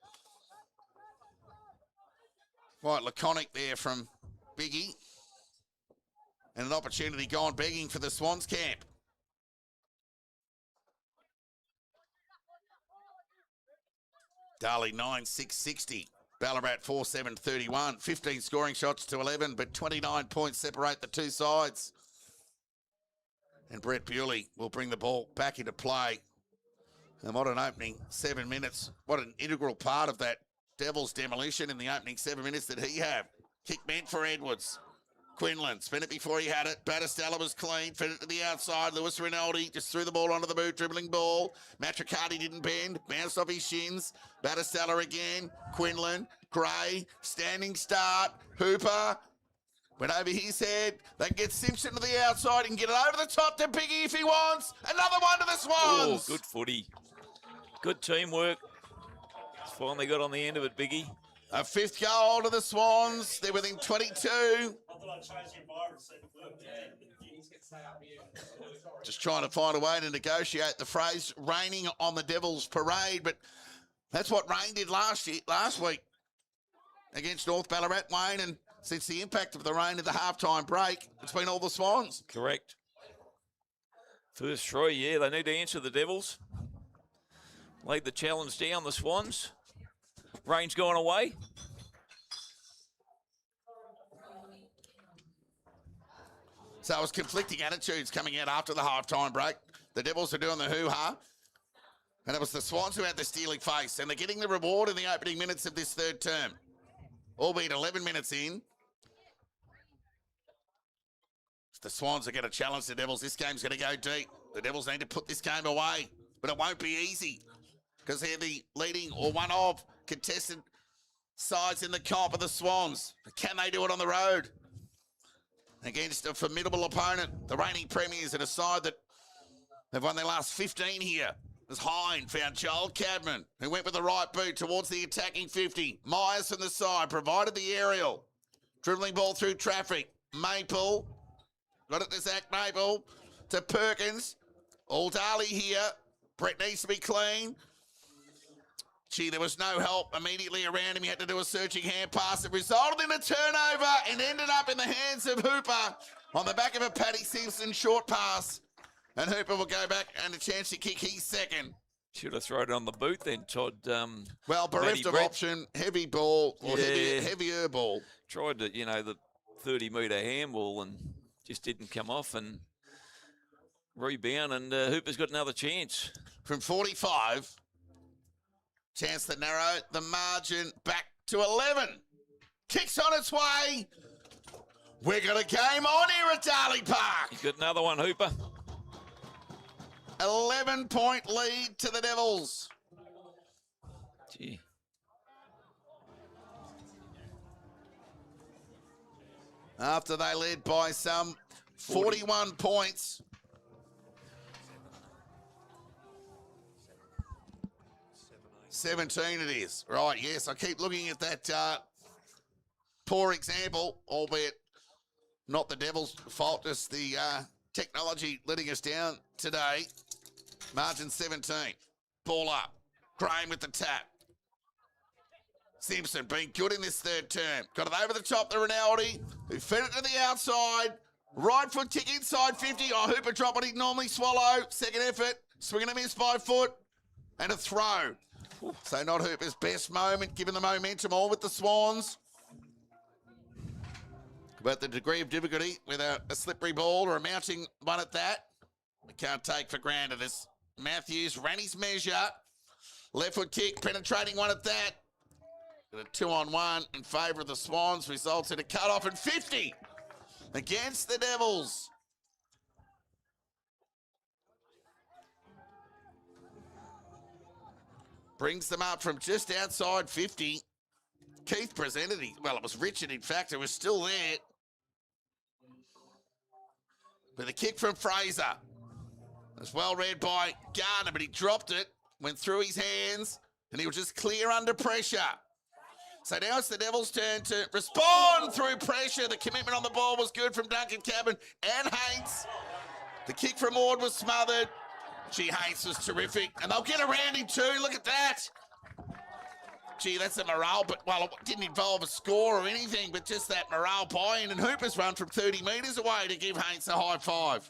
Quite laconic there from Biggie. And an opportunity gone begging for the Swans camp. Darley 9-6-60. Ballarat 4-7-31. 15 scoring shots to 11, but 29 points separate the two sides. And Brett Bewley will bring the ball back into play. And what an opening 7 minutes. What an integral part of that Devils demolition in the opening 7 minutes that he had. Kick meant for Edwards. Quinlan spent it before he had it. Battistella was clean. Fed it to the outside. Lewis Rinaldi just threw the ball onto the boot. Dribbling ball. Matricati didn't bend. Bounced off his shins. Battistella again. Quinlan. Gray. Standing start. Hooper. Went over his head. They can get Simpson to the outside and get it over the top to Biggie if he wants. Another one to the Swans. Oh, good footy. Good teamwork. It's finally got on the end of it, Biggie. A 5th goal to the Swans. They're within 22. Just trying to find a way to negotiate the phrase raining on the Devils parade, but that's what rain did last week against North Ballarat, Wayne, and since the impact of the rain at the halftime break, it's been all the Swans. Correct. First three, yeah, they need to answer the Devils. Laid the challenge down, the Swans. Rain's gone away. So it was conflicting attitudes coming out after the halftime break. The Devils are doing the hoo-ha. And it was the Swans who had the stealing face. And they're getting the reward in the opening minutes of this third term. Albeit 11 minutes in. The Swans are going to challenge the Devils. This game's going to go deep. The Devils need to put this game away. But it won't be easy. Because they're the leading or one of contested sides in the comp of the Swans. Can they do it on the road? Against a formidable opponent, the reigning premiers, and a side that they've won their last 15 here. As Hine found Joel Cadman, who went with the right boot towards the attacking 50. Myers from the side provided the aerial. Dribbling ball through traffic. Maple, got it to Zach Maple, to Perkins. All Darley here. Brett needs to be clean. Gee, there was no help immediately around him. He had to do a searching hand pass. It resulted in a turnover and ended up in the hands of Hooper on the back of a Paddy Simpson short pass. And Hooper will go back and a chance to kick his second. Should have thrown it on the boot then, Todd. Well, bereft of option, heavy ball or heavier ball. Tried to, the 30-metre handball and just didn't come off and rebound. And Hooper's got another chance. From 45... chance to narrow the margin back to 11. Kicks on its way. We got a game on here at Darley Park. He's got another one, Hooper. 11-point lead to the Devils. Gee. After they led by some 41 points. $17 it is. Right, yes, I keep looking at that poor example, albeit not the Devils' fault, just the technology letting us down today. Margin 17. Ball up. Graham with the tap. Simpson being good in this third term. Got it over the top to Rinaldi, who fed it to the outside. Right foot kick inside 50. Oh, Hooper dropped what he'd normally swallow. Second effort. Swing and a miss by foot. And a throw. So not Hooper's best moment, given the momentum all with the Swans. But the degree of difficulty with a slippery ball or a mounting one at that, we can't take for granted. This Matthews ran his measure. Left foot kick, penetrating one at that. And a 2-on-1 in favour of the Swans results in a cut-off and 50 against the Devils. Brings them up from just outside 50. Keith presented it. Well, it was Richard, in fact. It was still there. With a kick from Fraser. It was well read by Gardner, but he dropped it, went through his hands, and he was just clear under pressure. So now it's the Devils' turn to respond through pressure. The commitment on the ball was good from Duncan Cabin and Haynes. The kick from Ord was smothered. Gee, Haynes was terrific. And they'll get around him too. Look at that. Gee, that's a morale. But, well, it didn't involve a score or anything, but just that morale buy-in. And Hooper's run from 30 metres away to give Haynes a high five.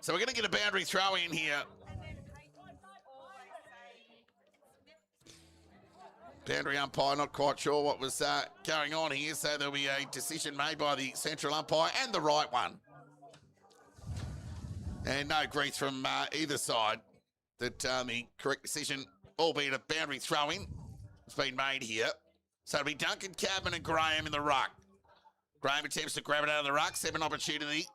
So we're going to get a boundary throw in here. Boundary umpire, not quite sure what was going on here, so there'll be a decision made by the central umpire and the right one. And no grief from either side that the correct decision albeit a boundary throw-in. It's been made here. So it'll be Duncan, Cadman and Graham in the ruck. Graham attempts to grab it out of the ruck. 7 opportunity.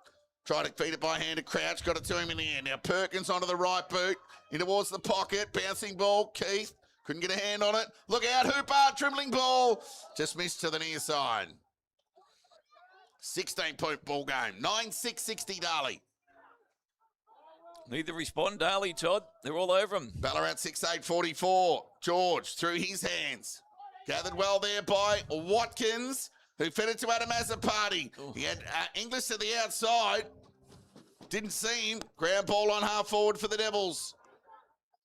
Try to feed it by hand to Crouch. Got it to him in the end. Now Perkins onto the right boot. In towards the pocket. Bouncing ball. Keith couldn't get a hand on it. Look out. Hooper. Dribbling ball. Just missed to the near side. 16-point ball game. 9-6-60 Darley. Neither respond, Darley, Todd. They're all over him. Ballarat 6-8-44. George through his hands. Gathered well there by Watkins, who fed it to Adam Azapati. He had English to the outside. Didn't see him. Ground ball on half forward for the Devils.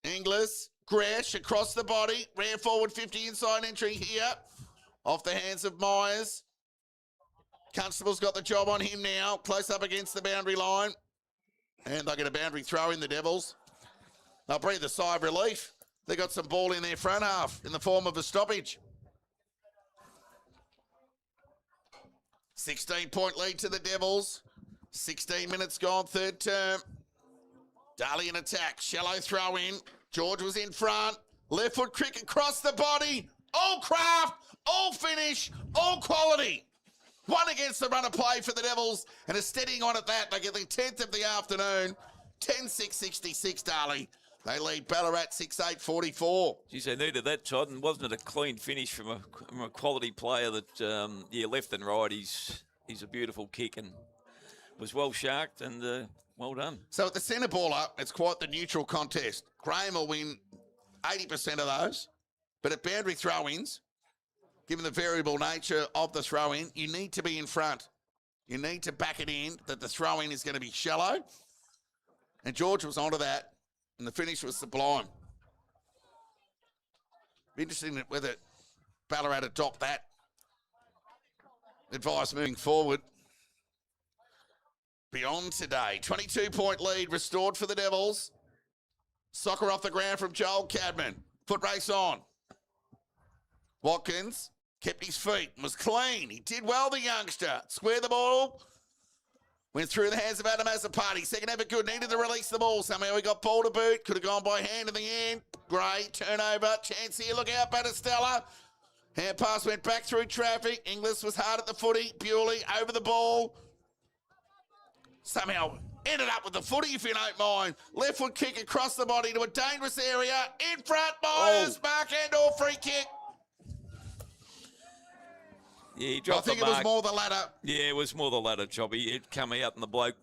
Inglis, Gresh across the body. Ran forward 50 inside entry here. Off the hands of Myers. Constable's got the job on him now. Close up against the boundary line. And they'll get a boundary throw in, the Devils. They'll breathe a sigh of relief. They got some ball in their front half in the form of a stoppage. 16-point lead to the Devils. 16 minutes gone, third term. Darley in attack. Shallow throw in. George was in front. Left foot crick across the body. All craft, all finish, all quality. One against the run of play for the Devils, and a steadying on at that. They get the 10th of the afternoon. 10-6-66 Darley. They lead Ballarat 6-8-44. Geez, they needed that, Todd, and wasn't it a clean finish from a quality player that, left and right, he's a beautiful kick and was well sharked and well done. So at the centre baller, it's quite the neutral contest. Graham will win 80% of those, but at boundary throw-ins, given the variable nature of the throw-in, you need to be in front. You need to back it in that the throw-in is going to be shallow, and George was onto that. And the finish was sublime. Be interesting whether Ballarat adopt that advice moving forward. Beyond today, 22-point lead restored for the Devils. Soccer off the ground from Joel Cadman. Foot race on. Watkins kept his feet and was clean. He did well, the youngster. Square the ball. Went through the hands of Adam Azapati. Second effort good. Needed to release the ball. Somehow he got ball to boot. Could have gone by hand in the end. Gray, turnover. Chance here. Look out, Battistella. Hand pass went back through traffic. Inglis was hard at the footy. Bewley over the ball. Somehow ended up with the footy, if you don't mind. Left foot kick across the body to a dangerous area. In front, Myers. Mark and/or free kick. Yeah, he dropped I think the it mark. was more the latter. Yeah, it was more the latter, Chobby. It come out and the bloke,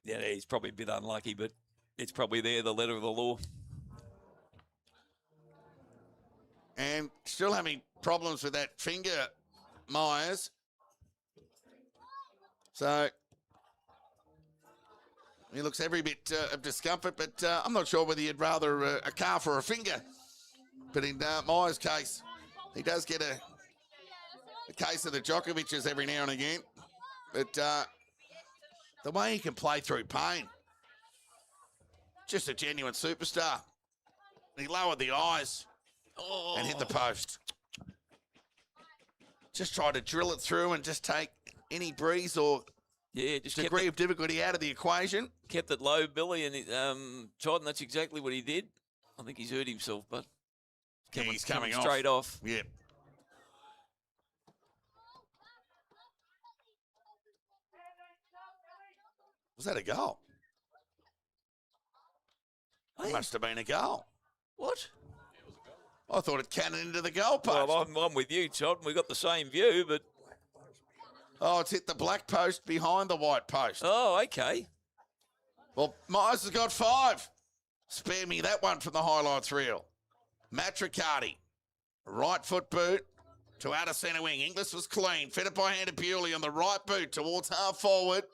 he's probably a bit unlucky, but it's probably there, the letter of the law. And still having problems with that finger, Myers. So he looks every bit of discomfort, but I'm not sure whether you'd rather a calf or a finger. But in Myers' case, he does get a case of the Djokovic's every now and again. But the way he can play through pain, just a genuine superstar. He lowered the eyes and hit the post. Just tried to drill it through and just take any breeze or just degree of difficulty out of the equation. Kept it low, Billy, and Todd, and that's exactly what he did. I think he's hurt himself, but He's coming off. straight off. Yeah. Was that a goal? It must have been a goal. What? I thought it cannoned into the goal post. Well, I'm with you, Todd. We got the same view, but... Oh, it's hit the black post behind the white post. Oh, okay. Well, Myers has got 5. Spare me that one from the highlights reel. Matricardi, right foot boot to outer centre wing. Inglis was clean. Fed it by hand to Bewley on the right boot towards half forward.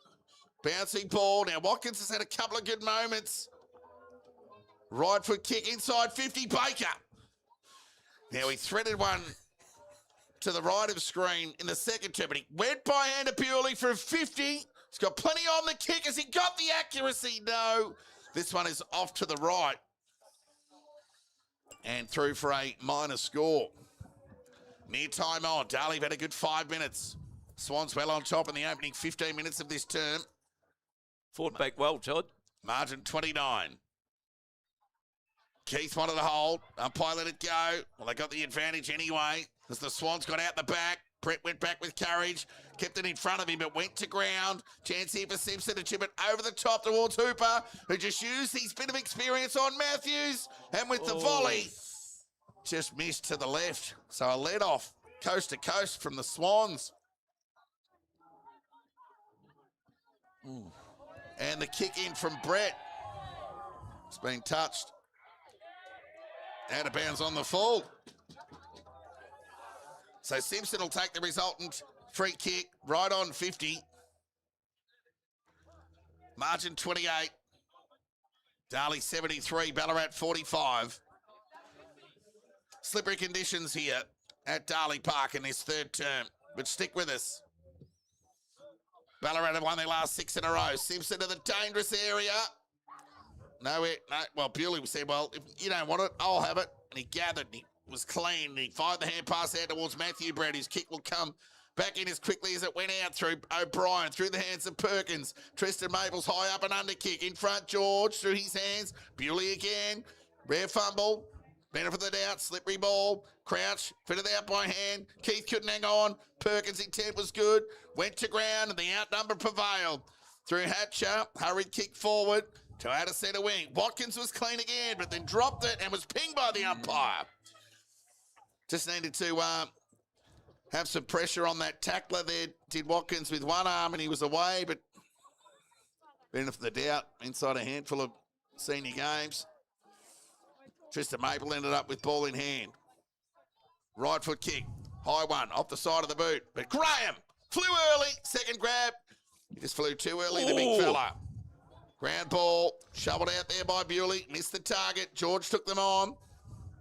Bouncing ball. Now Watkins has had a couple of good moments. Right foot kick inside 50, Baker. Now he threaded one to the right of screen in the second term, but he went by hand to Bewley for 50. He's got plenty on the kick. Has he got the accuracy? No. This one is off to the right. And through for a minor score. Near time on. Darley had a good 5 minutes. Swans well on top in the opening 15 minutes of this term. Fought back well, Todd. Margin 29. Keith wanted to hold. Umpire let it go. Well, they got the advantage anyway, as the Swans got out the back. Brett went back with courage, kept it in front of him, but went to ground. Chance here for Simpson to chip it over the top towards Hooper, who just used his bit of experience on Matthews. And with the volley, just missed to the left. So a let off coast to coast from the Swans. And the kick in from Brett. It's been touched. Out of bounds on the full. So Simpson will take the resultant free kick right on 50. Margin 28. Darley 73, Ballarat 45. Slippery conditions here at Darley Park in this third term, but stick with us. Ballarat have won their last 6 in a row. Simpson to the dangerous area. No, well, Bewley said, well, if you don't want it, I'll have it. And he gathered, and he was clean, and he fired the hand pass out towards Matthew Brett. His kick will come back in as quickly as it went out through O'Brien, through the hands of Perkins. Tristan Maples high up and under kick. In front, George, through his hands. Bewley again. Rare fumble. Benefit of the doubt. Slippery ball. Crouch. Fitted out by hand. Keith couldn't hang on. Perkins' intent was good. Went to ground, and the outnumber prevailed. Through Hatcher. Hurried kick forward to out of centre wing. Watkins was clean again, but then dropped it and was pinged by the umpire. Just needed to have some pressure on that tackler there. Did Watkins with one arm and he was away, but benefit of the doubt inside a handful of senior games. Tristan Maple ended up with ball in hand. Right foot kick. High one off the side of the boot. But Graham flew early. Second grab. He just flew too early, the big fella. Ground ball, shoveled out there by Bewley, missed the target. George took them on,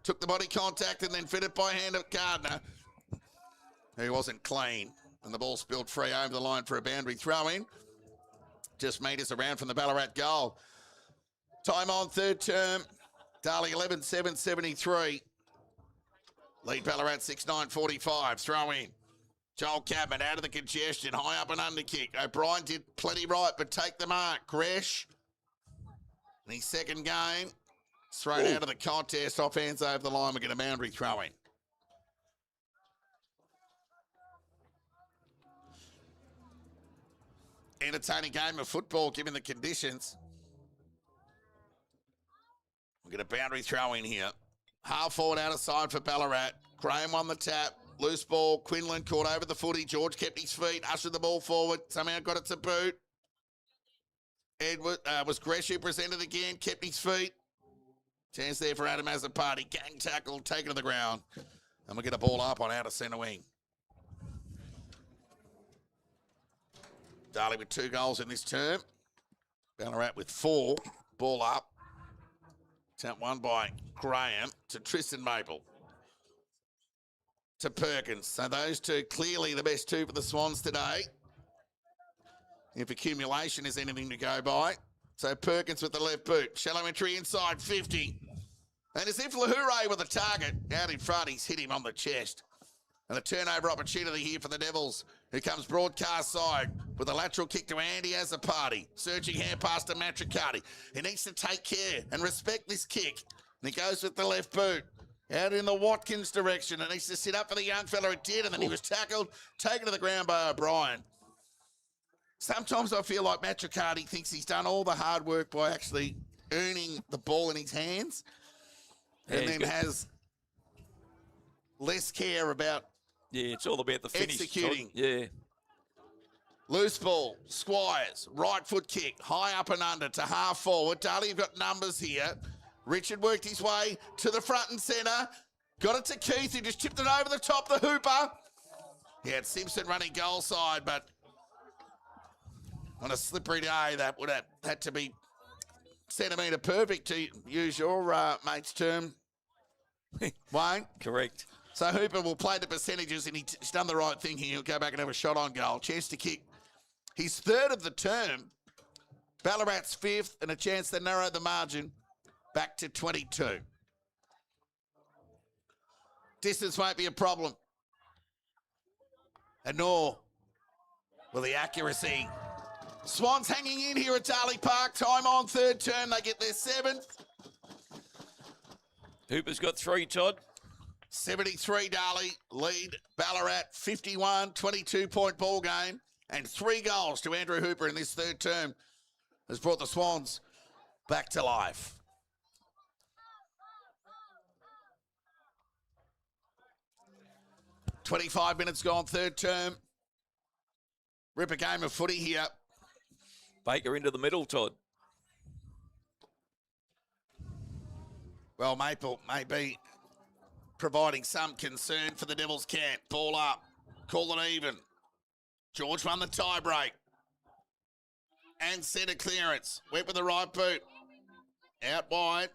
took the body contact, and then fitted by hand at Gardner, who wasn't clean. And the ball spilled free over the line for a boundary throw-in. Just metres around from the Ballarat goal. Time on third term, Darley 11-7-73. Lead Ballarat 6-9-45, throw-in. Joel Cadman out of the congestion, high up and under kick. O'Brien did plenty right, but take the mark. Gresh, in his second game, thrown out of the contest, off hands over the line. We get a boundary throw-in. Entertaining game of football, given the conditions. We get a boundary throw-in here. Half forward out of side for Ballarat. Graham won the tap. Loose ball, Quinlan caught over the footy. George kept his feet, ushered the ball forward. Somehow got it to boot. Edward was Gresh who presented again, kept his feet. Chance there for Adam Azapati. Gang tackle, taken to the ground. And we get a ball up on out of centre wing. Darley with 2 goals in this term. Ballarat with 4. Ball up. Tap one by Graham to Tristan Maple. To Perkins. So those two clearly the best 2 for the Swans today, if accumulation is anything to go by. So Perkins with the left boot. Shallow entry inside 50. And as if Lahoure with the target out in front, he's hit him on the chest. And a turnover opportunity here for the Devils, who comes broadcast side with a lateral kick to Andy Azapati. Searching hand pass to Matricati. He needs to take care and respect this kick. And he goes with the left boot. Out in the Watkins direction, and needs to sit up for the young fella. It did, and then he was tackled, taken to the ground by O'Brien. Sometimes I feel like Matricati thinks he's done all the hard work by actually earning the ball in his hands, and then has less care about it's all about the finish. Executing. Yeah. Loose ball, Squires, right foot kick, high up and under to half forward. Darley, you've got numbers here. Richard worked his way to the front and centre. Got it to Keith, who just chipped it over the top, the hooper. He had Simpson running goal side, but on a slippery day, that would have had to be centimetre perfect, to use your mate's term, Wayne. Correct. So Hooper will play the percentages, and he's done the right thing here. He'll go back and have a shot on goal. Chance to kick his 3rd of the term. Ballarat's 5th, and a chance to narrow the margin back to 22. Distance won't be a problem. And nor will the accuracy. Swans hanging in here at Darley Park. Time on third term. They get their 7th. Hooper's got 3, Todd. 73 Darley, lead Ballarat 51, 22-point ball game, and 3 goals to Andrew Hooper in this third term has brought the Swans back to life. "25 minutes gone, third term. Ripper game of footy here. Baker into the middle, Todd. Well, Maple may be providing some concern for the Devils' camp. Ball up. Call it even. George won the tie break. And centre clearance. Went with the right boot. Out wide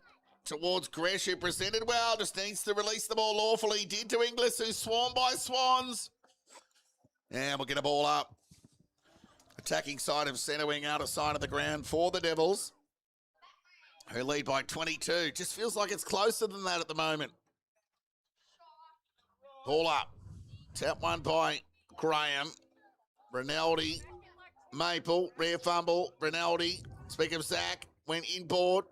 towards Gresh, who presented well. Just needs to release the ball lawfully. Did to Inglis, who's swarmed by Swans. And we'll get a ball up. Attacking side of centre wing, out of side of the ground for the Devils, who lead by 22. Just feels like it's closer than that at the moment. Ball up. Tap one by Graham. Rinaldi. Maple. Rare fumble. Rinaldi. Speak of Zach. Went inboard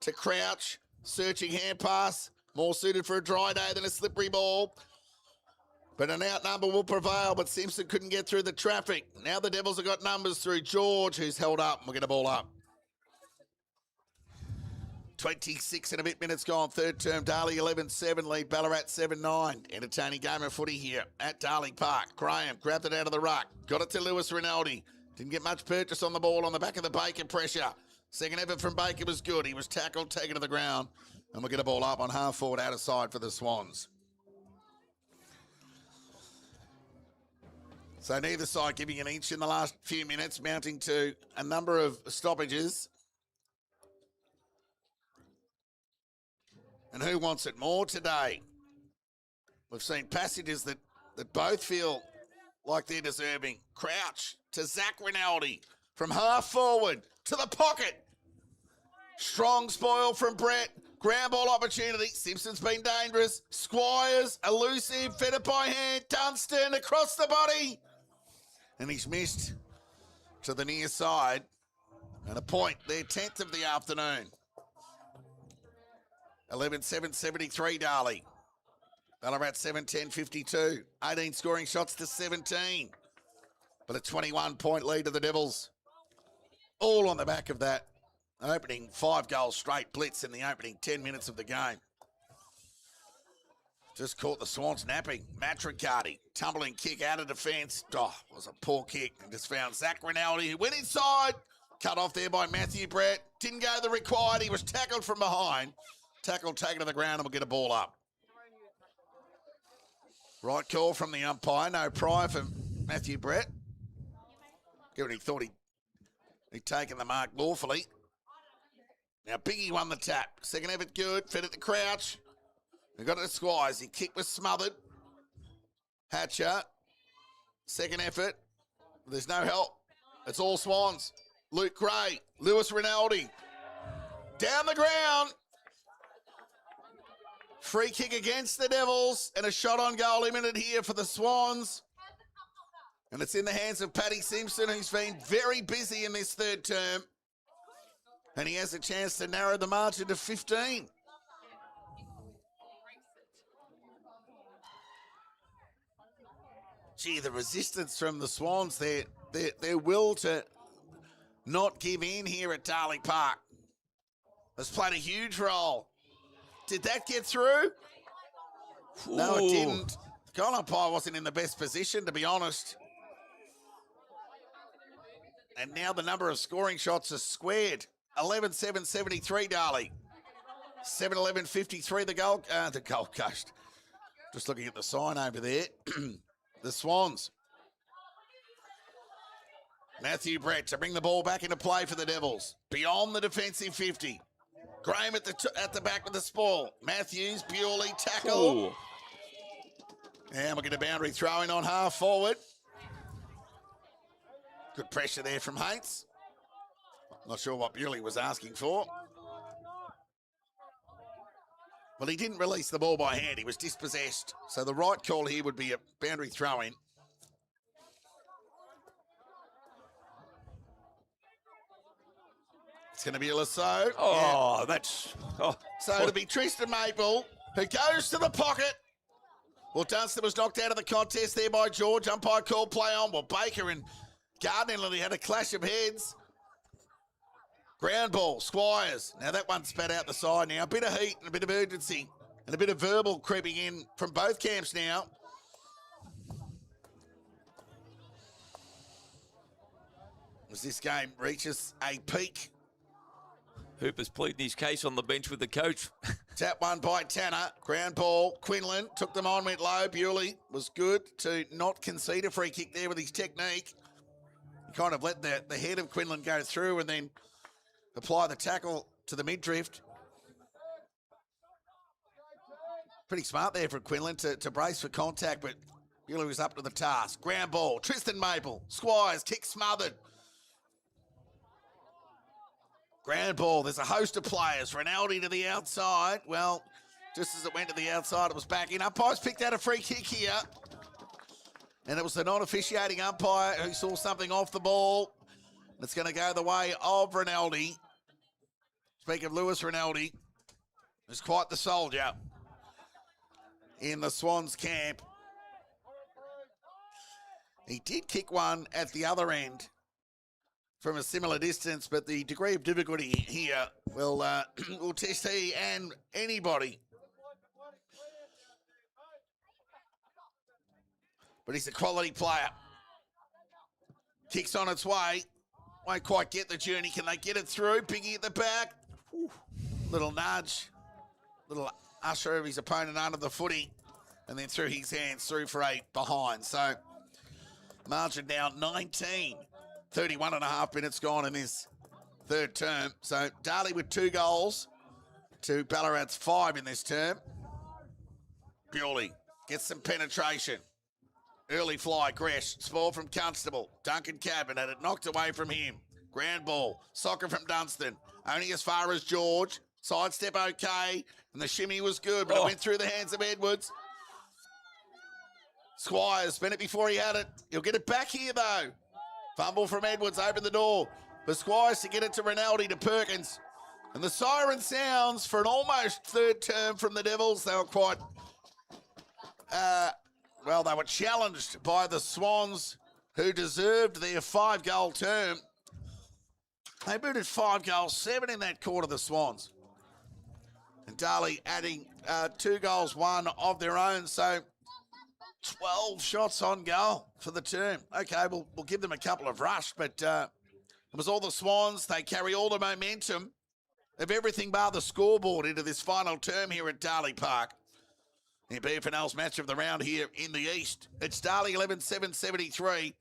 to Crouch. Searching hand pass. More suited for a dry day than a slippery ball. But an outnumber will prevail, but Simpson couldn't get through the traffic. Now the Devils have got numbers through George, who's held up. We'll get a ball up. 26 and a bit minutes gone. Third term, Darley 11-7 lead, Ballarat 7-9. Entertaining game of footy here at Darley Park. Graham grabbed it out of the ruck. Got it to Lewis Rinaldi. Didn't get much purchase on the ball on the back of the Baker pressure. Second effort from Baker was good. He was tackled, taken to the ground. And we'll get a ball up on half forward, out of side for the Swans. So neither side giving an inch in the last few minutes, mounting to a number of stoppages. And who wants it more today? We've seen passages that both feel like they're deserving. Crouch to Zach Rinaldi. From half forward to the pocket. Strong spoil from Brett. Ground ball opportunity. Simpson's been dangerous. Squires, elusive, fed it by hand. Dunstan across the body. And he's missed to the near side. And a point, their 10th of the afternoon. 11-7, 73 Darley. Ballarat 7-10, 52. 18 scoring shots to 17. But a 21-point lead to the Devils. All on the back of that opening 5-goal straight blitz in the opening 10 minutes of the game. Just caught the Swans napping. Matricardi, tumbling kick out of defence. Oh, it was a poor kick. And just found Zach Rinaldi, who went inside. Cut off there by Matthew Brett. Didn't go the required. He was tackled from behind. Tackle taken to the ground, and we'll get a ball up. Right call from the umpire. No pry for Matthew Brett. Given he thought he'd taken the mark lawfully. Now Biggie won the tap. Second effort good. Fed it to Crouch. He got it to Squires. He kick was smothered. Hatcher. Second effort. There's no help. It's all Swans. Luke Gray. Lewis Rinaldi. Down the ground. Free kick against the Devils. And a shot on goal imminent here for the Swans. And it's in the hands of Paddy Simpson, who's been very busy in this third term. And he has a chance to narrow the margin to 15. Gee, the resistance from the Swans, their will to not give in here at Darley Park has played a huge role. Did that get through? Ooh. No, it didn't. The goal umpire wasn't in the best position, to be honest. And now the number of scoring shots is squared. 11-7, 73 Darley. 7-11, 53 the Gold Coast. Just looking at the sign over there. The Swans. Matthew Brett to bring the ball back into play for the Devils. Beyond the defensive 50. Graham at the back with the spoil. Matthews, Bewley, tackle. Ooh. And we'll get a boundary throw in on half forward. Good pressure there from Hates. Not sure what Bewley was asking for. Well, he didn't release the ball by hand. He was dispossessed. So the right call here would be a boundary throw-in. It's going to be a Lasso. Oh, that's... Oh, So it'll be Tristan Maple, who goes to the pocket. Well, Dunstan was knocked out of the contest there by George. Umpire called play on. Well, Baker and Gardner nearly had a clash of heads. Ground ball, Squires. Now that one spat out the side now. A bit of heat and a bit of urgency and a bit of verbal creeping in from both camps now. As this game reaches a peak. Hooper's pleading his case on the bench with the coach. Tap one by Tanner. Ground ball. Quinlan took them on, went low. Bewley was good to not concede a free kick there with his technique. He kind of let the head of Quinlan go through and then apply the tackle to the mid-drift. Pretty smart there for Quinlan to brace for contact, but Bewley was up to the task. Ground ball. Tristan Maple. Squires. Kick smothered. Ground ball, there's a host of players. Rinaldi to the outside. Well, just as it went to the outside, it was back in. Umpires picked out a free kick here. And it was the non-officiating umpire who saw something off the ball. It's going to go the way of Rinaldi. Speak of Lewis Rinaldi, who's quite the soldier in the Swans camp. He did kick one at the other end from a similar distance, but the degree of difficulty here will test he and anybody. But he's a quality player. Kicks on its way. Won't quite get the journey. Can they get it through? Biggie at the back. Whew. Little nudge. Little usher of his opponent under the footy. And then through his hands, through for 8 behind. So margin now 19. 31 and a half minutes gone in this third term. So Darley with 2 goals to Ballarat's 5 in this term. Bewley gets some penetration. Early fly, Gresh. Small from Constable. Duncan Cabin had it knocked away from him. Ground ball. Soccer from Dunstan. Only as far as George. Sidestep okay. And the shimmy was good, but it went through the hands of Edwards. Squires spent it before he had it. He'll get it back here, though. Fumble from Edwards, open the door for Squires to get it to Rinaldi to Perkins. And the siren sounds for an almost third term from the Devils. They were quite, they were challenged by the Swans, who deserved their 5-goal term. They booted 5 goals, 7 in that quarter, the Swans. And Darley adding 2 goals, 1 of their own. So 12 shots on goal for the term. Okay, we'll give them a couple of rushed, but it was all the Swans. They carry all the momentum of everything bar the scoreboard into this final term here at Darley Park. In FNL's match of the round here in the East. It's Darley 11-7-73,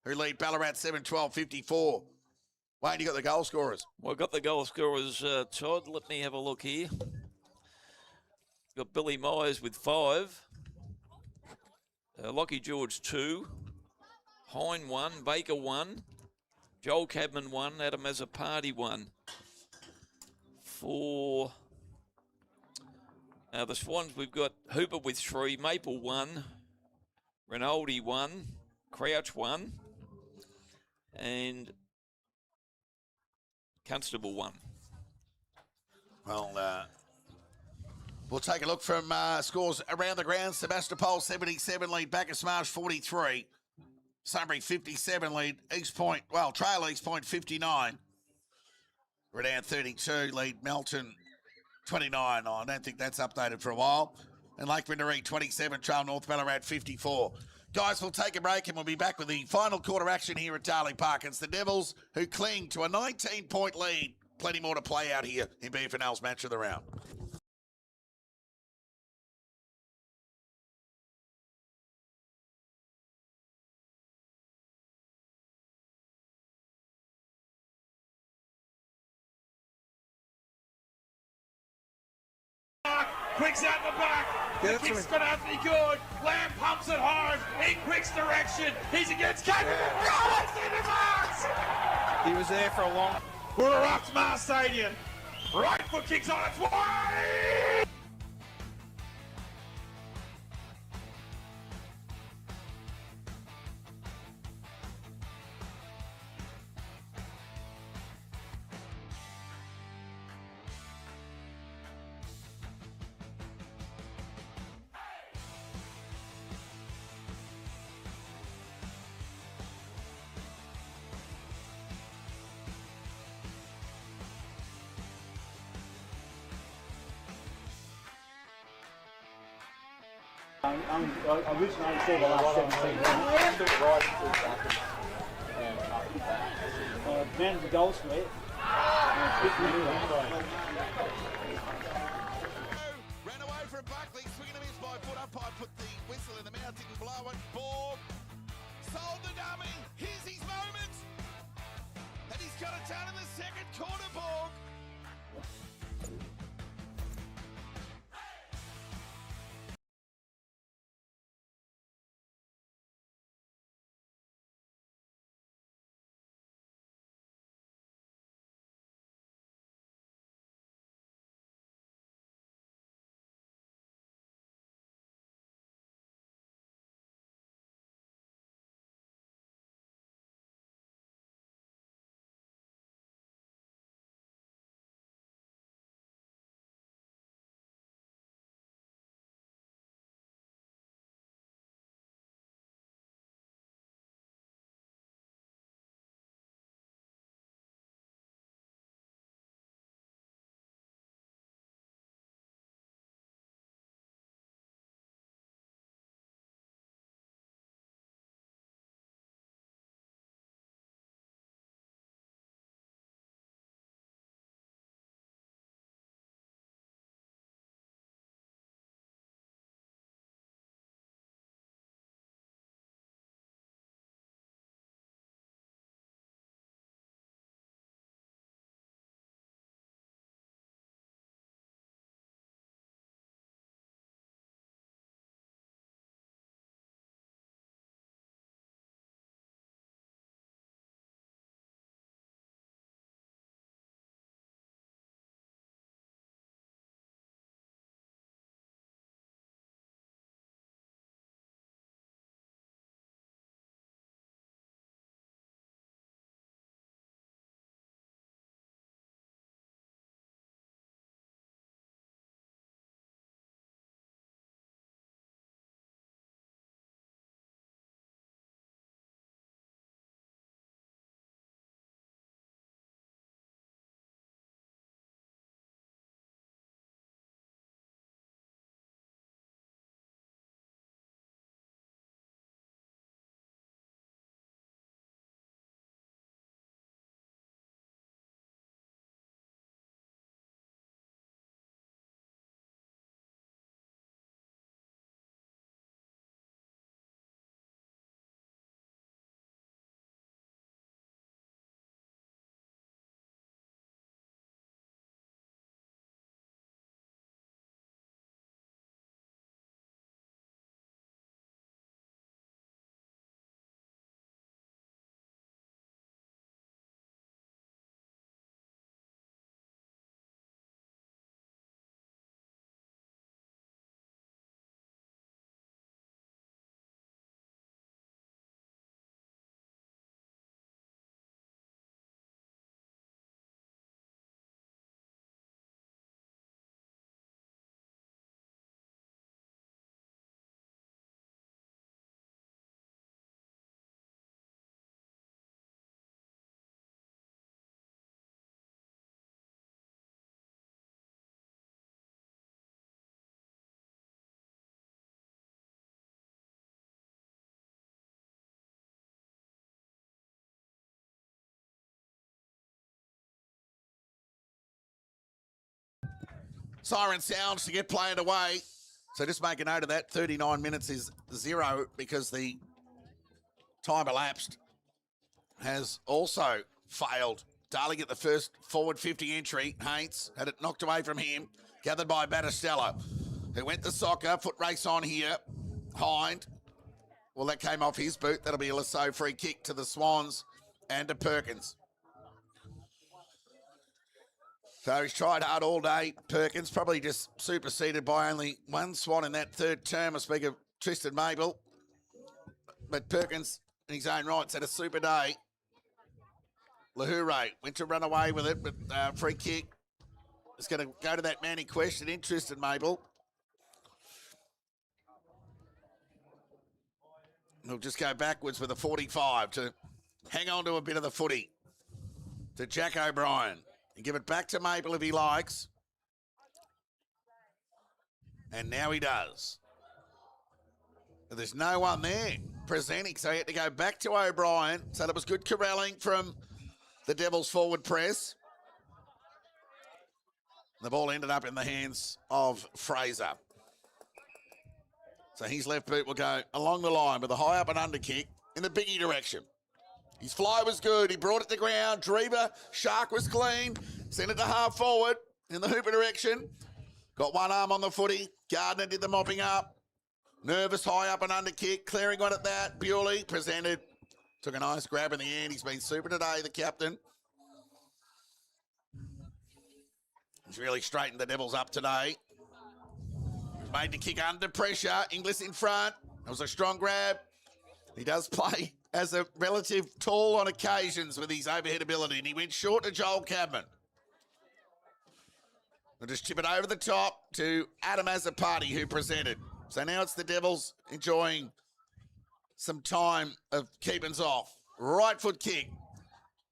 who lead Ballarat 7-12-54. Wayne, you got the goal scorers? Well, I've got the goal scorers, Todd. Let me have a look here. Got Billy Myers with 5. Lockie George 2, Hine 1, Baker 1, Joel Cadman 1, Adam Azzopardi 1. For the Swans, we've got Hooper with 3, Maple 1, Rinaldi 1, Crouch 1, and Constable 1. Well, we'll take a look from scores around the ground. Sebastopol 77 lead, Bacchus Marsh 43. Sunbury 57 lead, East Point, Trail East Point 59. Redan 32 lead, Melton 29. I don't think that's updated for a while. And Lake Windaree 27, Trail North Ballarat 54. Guys, we'll take a break and we'll be back with the final quarter action here at Darley Park. It's the Devils who cling to a 19-point lead. Plenty more to play out here in BFNL's match of the round. Quick's out the back. The kick's going to have to be good. Lamb pumps it hard in Quick's direction. He's against Cameron. Oh, it's in the box. He was there for a long... We're at Roxmar Stadium. Right foot kicks on its way. I wish I saw the last 17 minutes. Down to the goal square. Ran away from Buckley, swinging a miss by foot. Umpire put the whistle in the mouth, didn't blow it. Borg sold the dummy. Here's his moment. And he's got it done in the second quarter, Borg. Siren sounds to get played away. So just make a note of that. 39 minutes is 0 because the time elapsed has also failed. Darley get the first forward 50 entry. Haynes had it knocked away from him. Gathered by Battistella, who went the soccer. Foot race on here. Hind. Well, that came off his boot. That'll be a Lasso free kick to the Swans and to Perkins. So he's tried hard all day. Perkins probably just superseded by only one Swan in that third term. I speak of Tristan Mabel. But Perkins, in his own right, had a super day. Lahure went to run away with it, but free kick. It's going to go to that man in question, in Tristan Mabel. He'll just go backwards with a 45 to hang on to a bit of the footy. To Jack O'Brien. And give it back to Mabel if he likes. And now he does. But there's no one there presenting, so he had to go back to O'Brien. So that was good corralling from the Devils forward press. The ball ended up in the hands of Fraser. So his left boot will go along the line with a high up and under kick in the biggie direction. His fly was good. He brought it to ground. Drever, Shark was clean. Sent it to half forward in the Hooper direction. Got one arm on the footy. Gardner did the mopping up. Nervous high up and under kick. Clearing one at that. Bewley presented. Took a nice grab in the end. He's been super today, the captain. He's really straightened the Devils up today. He's made the kick under pressure. Inglis in front. That was a strong grab. He does play as a relative tall on occasions with his overhead ability, and he went short to Joel Cadman. We'll just chip it over the top to Adam Azzopardi, who presented. So now it's the Devils enjoying some time of keepings off. Right foot kick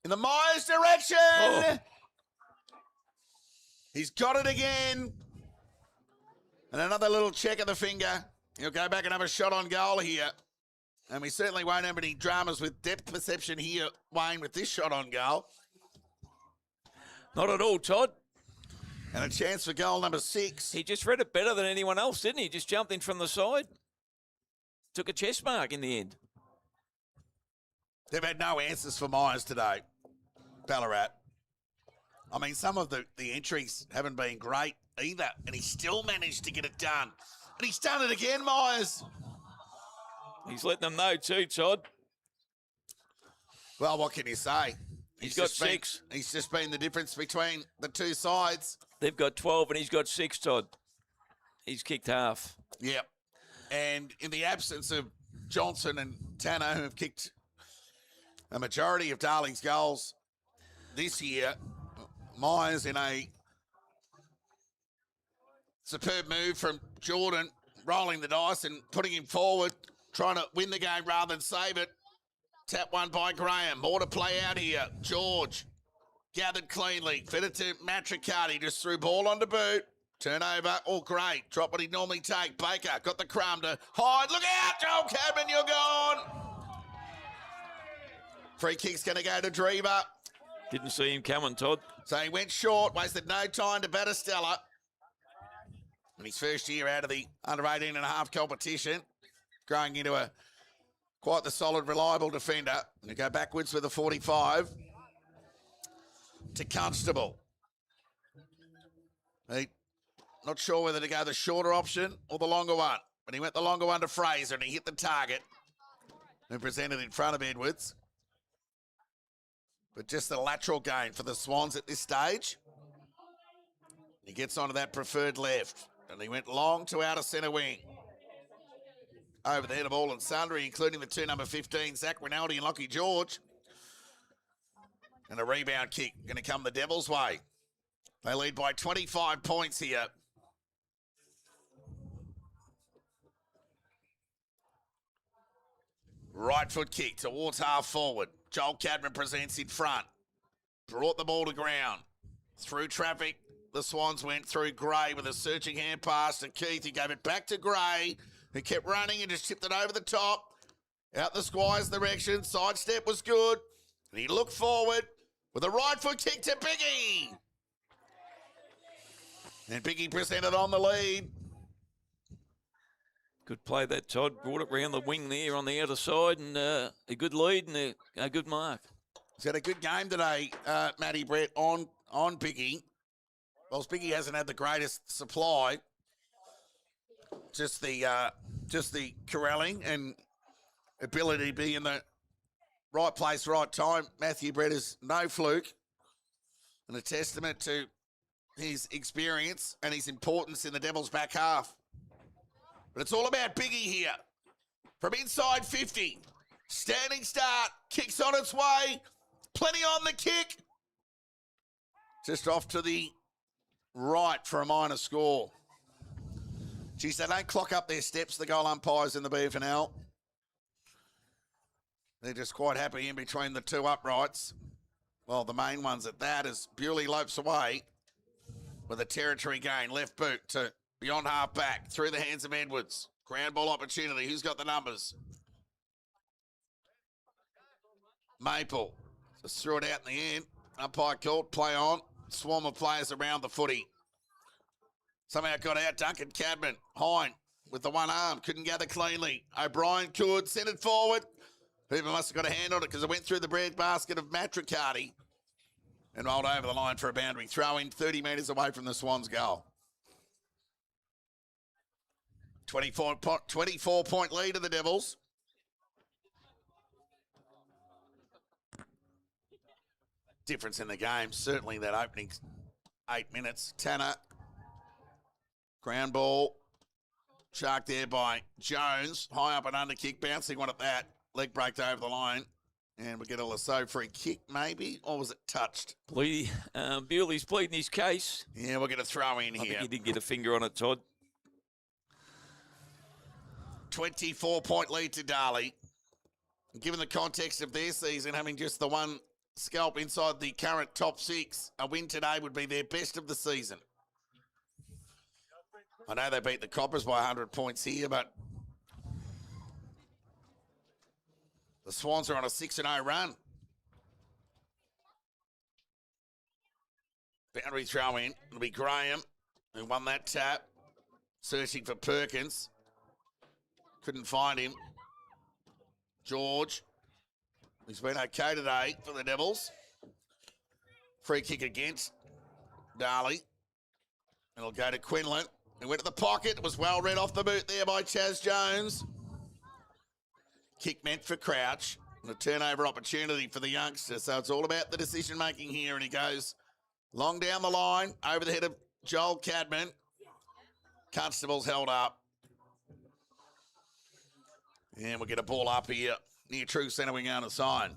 in the Myers direction. Oh. He's got it again. And another little check of the finger. He'll go back and have a shot on goal here. And we certainly won't have any dramas with depth perception here, Wayne, with this shot on goal. Not at all, Todd. And a chance for goal number 6. He just read it better than anyone else, didn't he? Just jumped in from the side. Took a chest mark in the end. They've had no answers for Myers today, Ballarat. I mean, some of the entries haven't been great either, and he still managed to get it done. And he's done it again, Myers. He's letting them know too, Todd. Well, what can you say? He's got 6. He's just been the difference between the two sides. They've got 12 and he's got 6, Todd. He's kicked half. Yep. And in the absence of Johnson and Tanner, who have kicked a majority of Darling's goals this year, Myers in a superb move from Jordan, rolling the dice and putting him forward, trying to win the game rather than save it. Tap one by Graham. More to play out here. George gathered cleanly. Fed it to Matricati. Just threw ball onto boot. Turnover. Oh, great. Drop what he'd normally take. Baker got the crumb to hide. Look out, Joel Cadman. You're gone. Free kick's going to go to Drever. Didn't see him coming, Todd. So he went short. Wasted no time to Battistella. In his first year out of the under 18.5 competition. Growing into a quite the solid, reliable defender. And you go backwards with a 45 to Constable. Not sure whether to go the shorter option or the longer one. But he went the longer one to Fraser and he hit the target. And presented in front of Edwards. But just the lateral gain for the Swans at this stage. He gets onto that preferred left. And he went long to outer centre wing. Over the head of all and sundry, including the 2 number 15, Zach Rinaldi and Lockie George. And a rebound kick going to come the Devils' way. They lead by 25 points here. Right foot kick towards half forward. Joel Cadman presents in front. Brought the ball to ground. Through traffic, the Swans went through Gray with a searching hand pass to Keith. He gave it back to Gray, who kept running and just tipped it over the top. Out the Squire's direction. Sidestep was good. And he looked forward with a right foot kick to Biggie. And Biggie presented on the lead. Good play that, Todd. Brought it round the wing there on the outer side, and a good lead and a good mark. He's had a good game today, Matty Brett, on Biggie. Whilst Biggie hasn't had the greatest supply, just the corralling and ability to be in the right place, right time. Matthew Brett is no fluke, and a testament to his experience and his importance in the Devils' back half. But it's all about Biggie here. From inside 50. Standing start. Kicks on its way. Plenty on the kick. Just off to the right for a minor score. Geez, they don't clock up their steps, the goal umpires in the BFNL. They're just quite happy in between the two uprights. Well, the main ones at that as Bewley lopes away with a territory gain. Left boot to beyond half back, through the hands of Edwards. Ground ball opportunity. Who's got the numbers? Maple. Just threw it out in the end. Umpire called, play on. Swarm of players around the footy. Somehow got out. Duncan Cadman. Hine with the one arm. Couldn't gather cleanly. O'Brien could. Send it forward. Hoover must have got a hand on it because it went through the bread basket of Matricardi and rolled over the line for a boundary throw in 30 metres away from the Swans' goal. 24-point lead to the Devils. Difference in the game, certainly that opening 8 minutes. Tanner, ground ball, sharked there by Jones. High up and under kick, bouncing one at that. Leg braked over the line. And we get a Lasso free kick, maybe, or was it touched? Bewley's pleading his case. Yeah, we'll get a throw in I here. think he did get a finger on it, Todd. 24-point lead to Darley. Given the context of their season, having just the one scalp inside the current top 6, a win today would be their best of the season. I know they beat the Coppers by 100 points here, but the Swans are on a 6-0 run. Boundary throw in. It'll be Graham who won that tap. Searching for Perkins. Couldn't find him. George. He's been okay today for the Devils. Free kick against Darley. It'll go to Quinlan. He went to the pocket. It was well read off the boot there by Chaz Jones. Kick meant for Crouch. And a turnover opportunity for the youngster. So it's all about the decision-making here. And he goes long down the line, over the head of Joel Cadman. Constable's held up. And we'll get a ball up here near true centre wing out of side.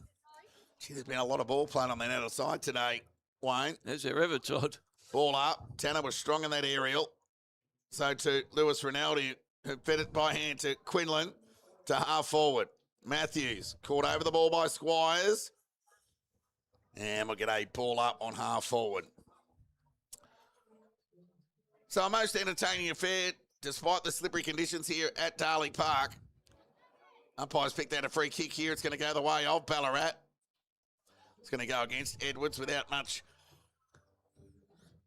Gee, there's been a lot of ball playing on that outer side today, Wayne. Is there ever, Todd? Ball up. Tanner was strong in that aerial. So to Lewis Rinaldi, who fed it by hand to Quinlan to half forward. Matthews caught over the ball by Squires. And we'll get a ball up on half forward. So a most entertaining affair, despite the slippery conditions here at Darley Park. Umpires picked out a free kick here. It's going to go the way of Ballarat. It's going to go against Edwards without much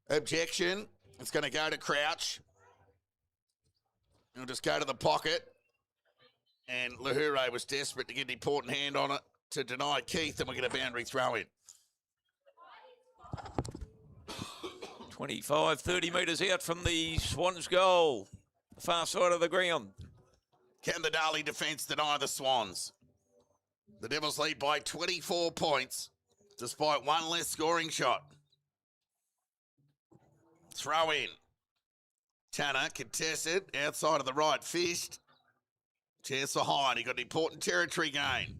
objection. It's going to go to Crouch. He'll just go to the pocket. And Lahure was desperate to get an important hand on it to deny Keith, and we'll get a boundary throw in. 25, 30 metres out from the Swans' goal. The far side of the ground. Can the Darley defence deny the Swans? The Devils lead by 24 points, despite one less scoring shot. Throw in. Tanner contested outside of the right fist. Chance for Hyde. He got an important territory gain.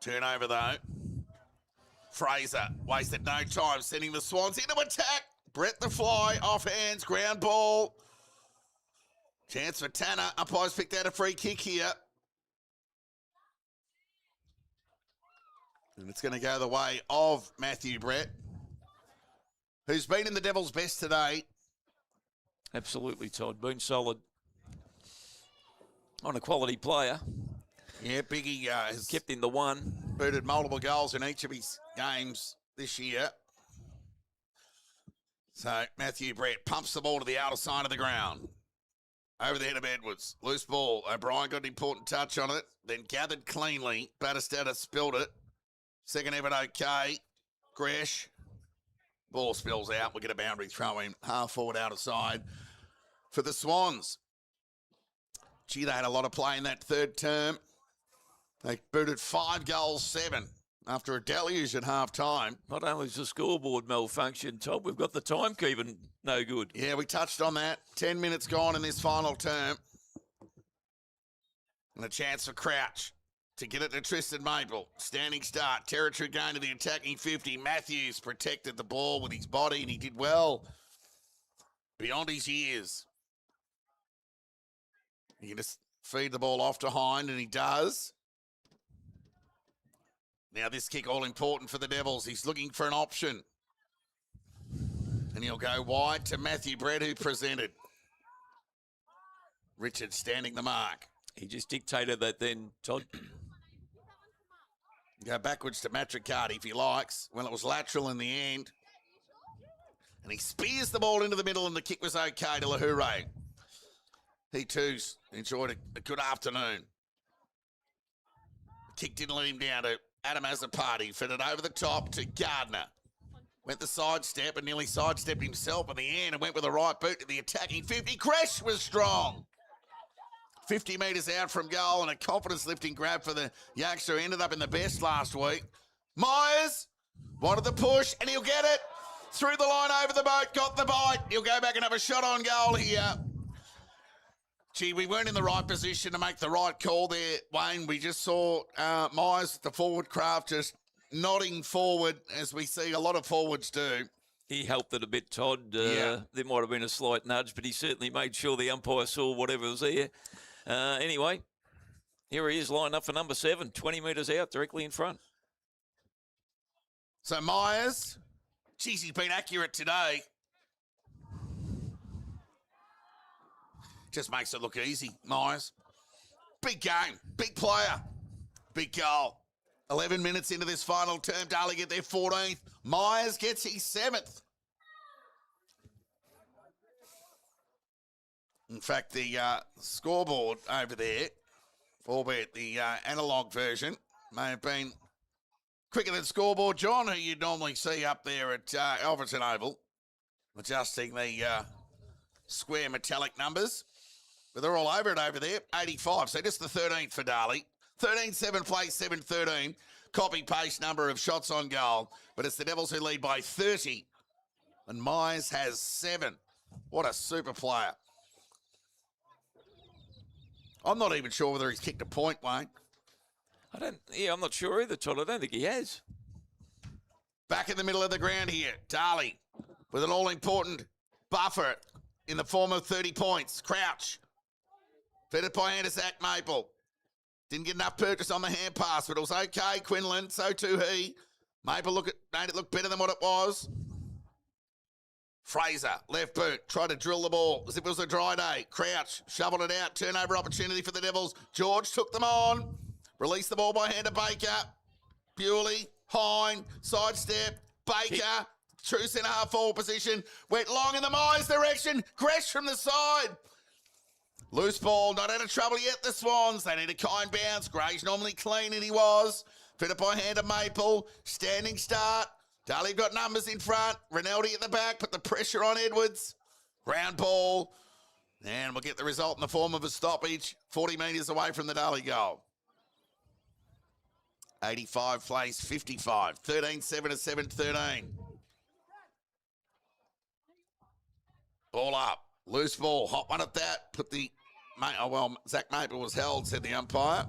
Turnover though. Fraser wasted no time sending the Swans into attack. Brett the Fly off hands. Ground ball. Chance for Tanner. Umpires picked out a free kick here. And it's going to go the way of Matthew Brett, who's been in the Devils' best today. Absolutely, Todd. Been solid. On a quality player. Yeah, Biggie has kept in the one. Booted multiple goals in each of his games this year. So Matthew Brett pumps the ball to the outer side of the ground. Over the head of Edwards. Loose ball. O'Brien got an important touch on it. Then gathered cleanly. Battistata spilled it. Second effort okay. Gresh. Ball spills out. We'll get a boundary throw in. Half forward outer side for the Swans. Gee, they had a lot of play in that third term. They booted 5 goals, 7 after a deluge at half time. Not only is the scoreboard malfunction, Todd, we've got the timekeeping no good. Yeah, we touched on that. 10 minutes gone in this final term. And a chance for Crouch to get it to Tristan Maple. Standing start. Territory going to the attacking 50. Matthews protected the ball with his body, and he did well. Beyond his years. He can just feed the ball off to Hind, and he does. Now this kick all important for the Devils. He's looking for an option. And he'll go wide to Matthew Brett, who presented. Richard standing the mark. He just dictated that then, Todd. Go backwards to Matricati if he likes. Well, it was lateral in the end. And he spears the ball into the middle, and the kick was okay to Lahure. He too's enjoyed a good afternoon. The kick didn't let him down to Adam Azzopardi. Fed it over the top to Gardner. Went the sidestep and nearly sidestepped himself in the end and went with a right boot to the attacking 50. Crash was strong. 50 metres out from goal and a confidence-lifting grab for the youngster who ended up in the best last week. Myers wanted the push, and he'll get it. Through the line over the boat, got the bite. He'll go back and have a shot on goal here. Gee, we weren't in the right position to make the right call there, Wayne. We just saw Myers, the forward craft, just nodding forward, as we see a lot of forwards do. He helped it a bit, Todd. Yeah. There might have been a slight nudge, but he certainly made sure the umpire saw whatever was there. Anyway, here he is lined up for number 7, 20 metres out, directly in front. So Myers, geez, he's been accurate today. Just makes it look easy, Myers. Big game, big player, big goal. 11 minutes into this final term, Darley get their 14th. Myers gets his 7th. In fact, the scoreboard over there, albeit the analogue version, may have been quicker than scoreboard John, who you'd normally see up there at Alverton Oval, adjusting the square metallic numbers. But they're all over it over there, 85. So just the 13th for Darley. 13-7 place, 7-13. Copy-paste number of shots on goal. But it's the Devils who lead by 30. And Myers has 7. What a super player. I'm not even sure whether he's kicked a point, Wayne. I'm not sure either, Todd. I don't think he has. Back in the middle of the ground here, Darley with an all-important buffer in the form of 30 points. Crouch. Fed it by hand to Zach Maple. Didn't get enough purchase on the hand pass, but it was okay, Quinlan. So too he. Maple made it look better than what it was. Fraser, left boot, tried to drill the ball as if it was a dry day. Crouch, shoveled it out, turnover opportunity for the Devils. George took them on, released the ball by hand to Baker. Bewley, Hine, sidestep, Baker, true centre half forward position, went long in the Myers direction, Gresh from the side. Loose ball, not out of trouble yet, the Swans. They need a kind bounce. Gray's normally clean, and he was. Fit it by hand to Maple, standing start. Darley got numbers in front. Rinaldi at the back, put the pressure on Edwards. Round ball. And we'll get the result in the form of a stoppage. 40 metres away from the Darley goal. 85 plays 55. 13-7 to 7-13. Ball up. Loose ball. Hot one at that. Zach Maple was held, said the umpire.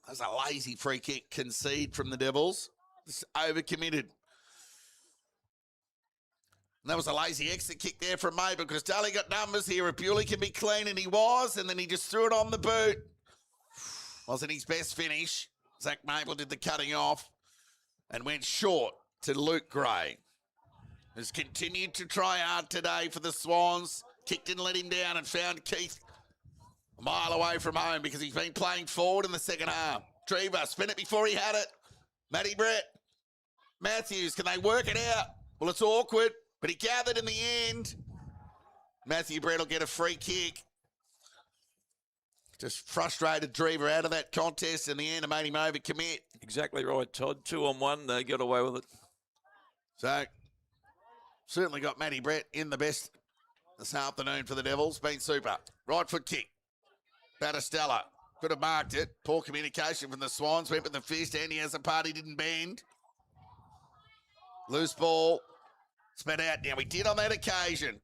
That was a lazy free kick concede from the Devils. Just overcommitted. And that was a lazy exit kick there from Maple because Darley got numbers here. If Bewley can be clean, and he was, and then he just threw it on the boot. Wasn't his best finish. Zach Maple did the cutting off and went short to Luke Gray, who's continued to try hard today for the Swans. Kick didn't let him down and found Keith a mile away from home because he's been playing forward in the second half. Trevor spent it before he had it. Matty Brett. Matthews, can they work it out? Well, it's awkward, but he gathered in the end. Matthew Brett will get a free kick. Just frustrated Drever out of that contest in the end and made him overcommit. Exactly right, Todd. 2-on-1, they got away with it. So, certainly got Matty Brett in the best this afternoon for the Devils. Been super. Right foot kick. Battistella could have marked it. Poor communication from the Swans. Went with the fist. Andy Azzopardi didn't bend. Loose ball. Spat out. Now, we did on that occasion.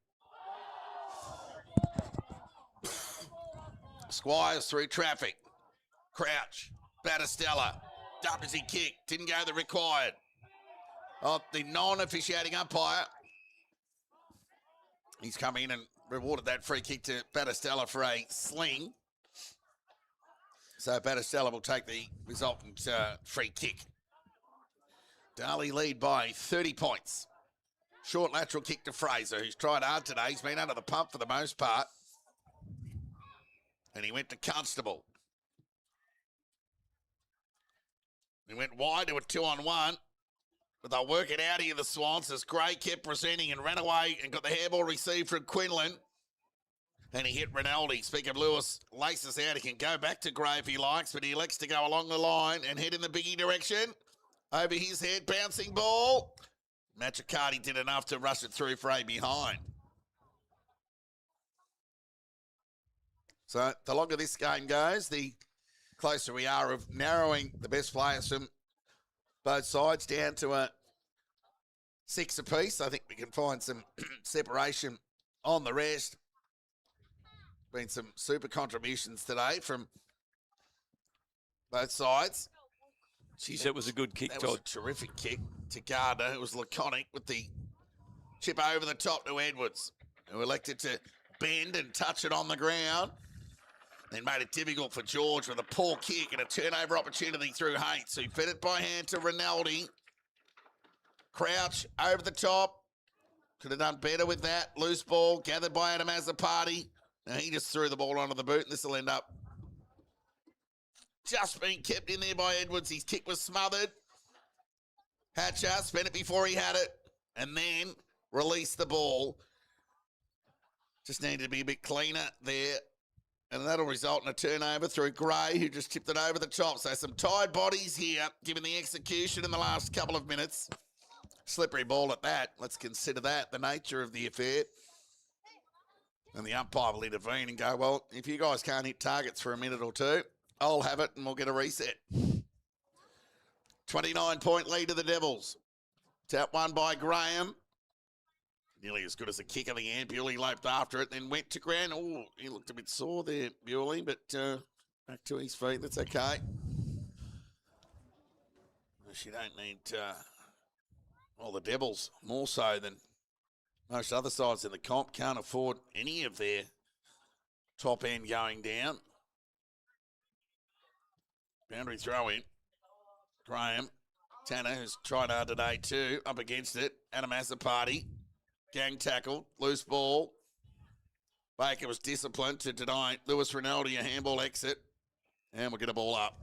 Squires through traffic. Crouch. Battistella. Dumped as he kicked. Didn't go the required. Oh, the non-officiating umpire. He's come in and rewarded that free kick to Battistella for a sling. So Battistella will take the resultant free kick. Darley lead by 30 points. Short lateral kick to Fraser, who's tried hard today. He's been under the pump for the most part. And he went to Constable. He went wide to a 2-on-1. But they'll work it out here, the Swans, as Gray kept presenting and ran away and got the hairball received from Quinlan. And he hit Rinaldi. Speaking of Lewis, laces out. He can go back to Gray if he likes, but he elects to go along the line and head in the biggie direction. Over his head, bouncing ball. Matricardi did enough to rush it through for a behind. So the longer this game goes, the closer we are of narrowing the best players from both sides down to a 6 apiece. I think we can find some separation on the rest. Been some super contributions today from both sides. Jeez, that was a good kick, That Todd. was a terrific kick to Gardner. It was laconic with the chip over the top to Edwards, who elected to bend and touch it on the ground. Then made it difficult for George with a poor kick and a turnover opportunity through Hates, who fed it by hand to Rinaldi. Crouch over the top. Could have done better with that. Loose ball gathered by Adam Azzopardi. Now he just threw the ball onto the boot, and this will end up just being kept in there by Edwards. His kick was smothered. Hatcher spent it before he had it, and then released the ball. Just needed to be a bit cleaner there. And that'll result in a turnover through Gray, who just tipped it over the top. So some tired bodies here, given the execution in the last couple of minutes. Slippery ball at that. Let's consider that the nature of the affair. And the umpire will intervene and go, well, if you guys can't hit targets for a minute or two, I'll have it and we'll get a reset. 29-point lead to the Devils. Tap one by Graham. Nearly as good as a kick of the hand. Bewley loped after it, then went to ground. Oh, he looked a bit sore there, Bewley, but back to his feet. That's okay. She don't need, well, the Devils, more so than most other sides in the comp, can't afford any of their top end going down. Boundary throw in. Graham. Tanner, who's tried hard today too, up against it. Adam Azzopardi. Gang tackled, loose ball. Baker was disciplined to deny Lewis Rinaldi a handball exit. And we'll get a ball up.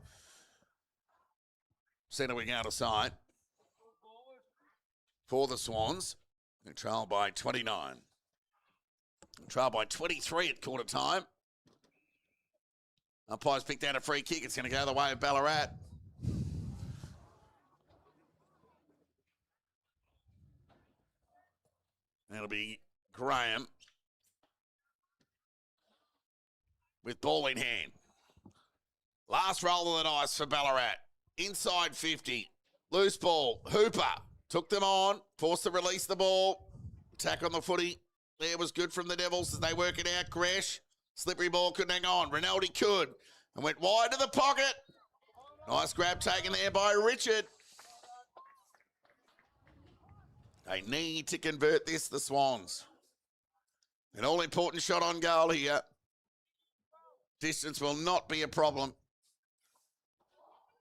Centre wing out of sight. For the Swans. They're trailed by 29. Trailed by 23 at quarter time. Umpire's picked out a free kick. It's going to go the way of Ballarat. That'll be Graham with ball in hand. Last roll of the dice for Ballarat. Inside 50. Loose ball. Hooper took them on. Forced to release the ball. Attack on the footy. There was good from the Devils as they work it out. Gresh. Slippery ball couldn't hang on. Rinaldi could. And went wide to the pocket. Nice grab taken there by Richard. They need to convert this, the Swans. An all-important shot on goal here. Distance will not be a problem.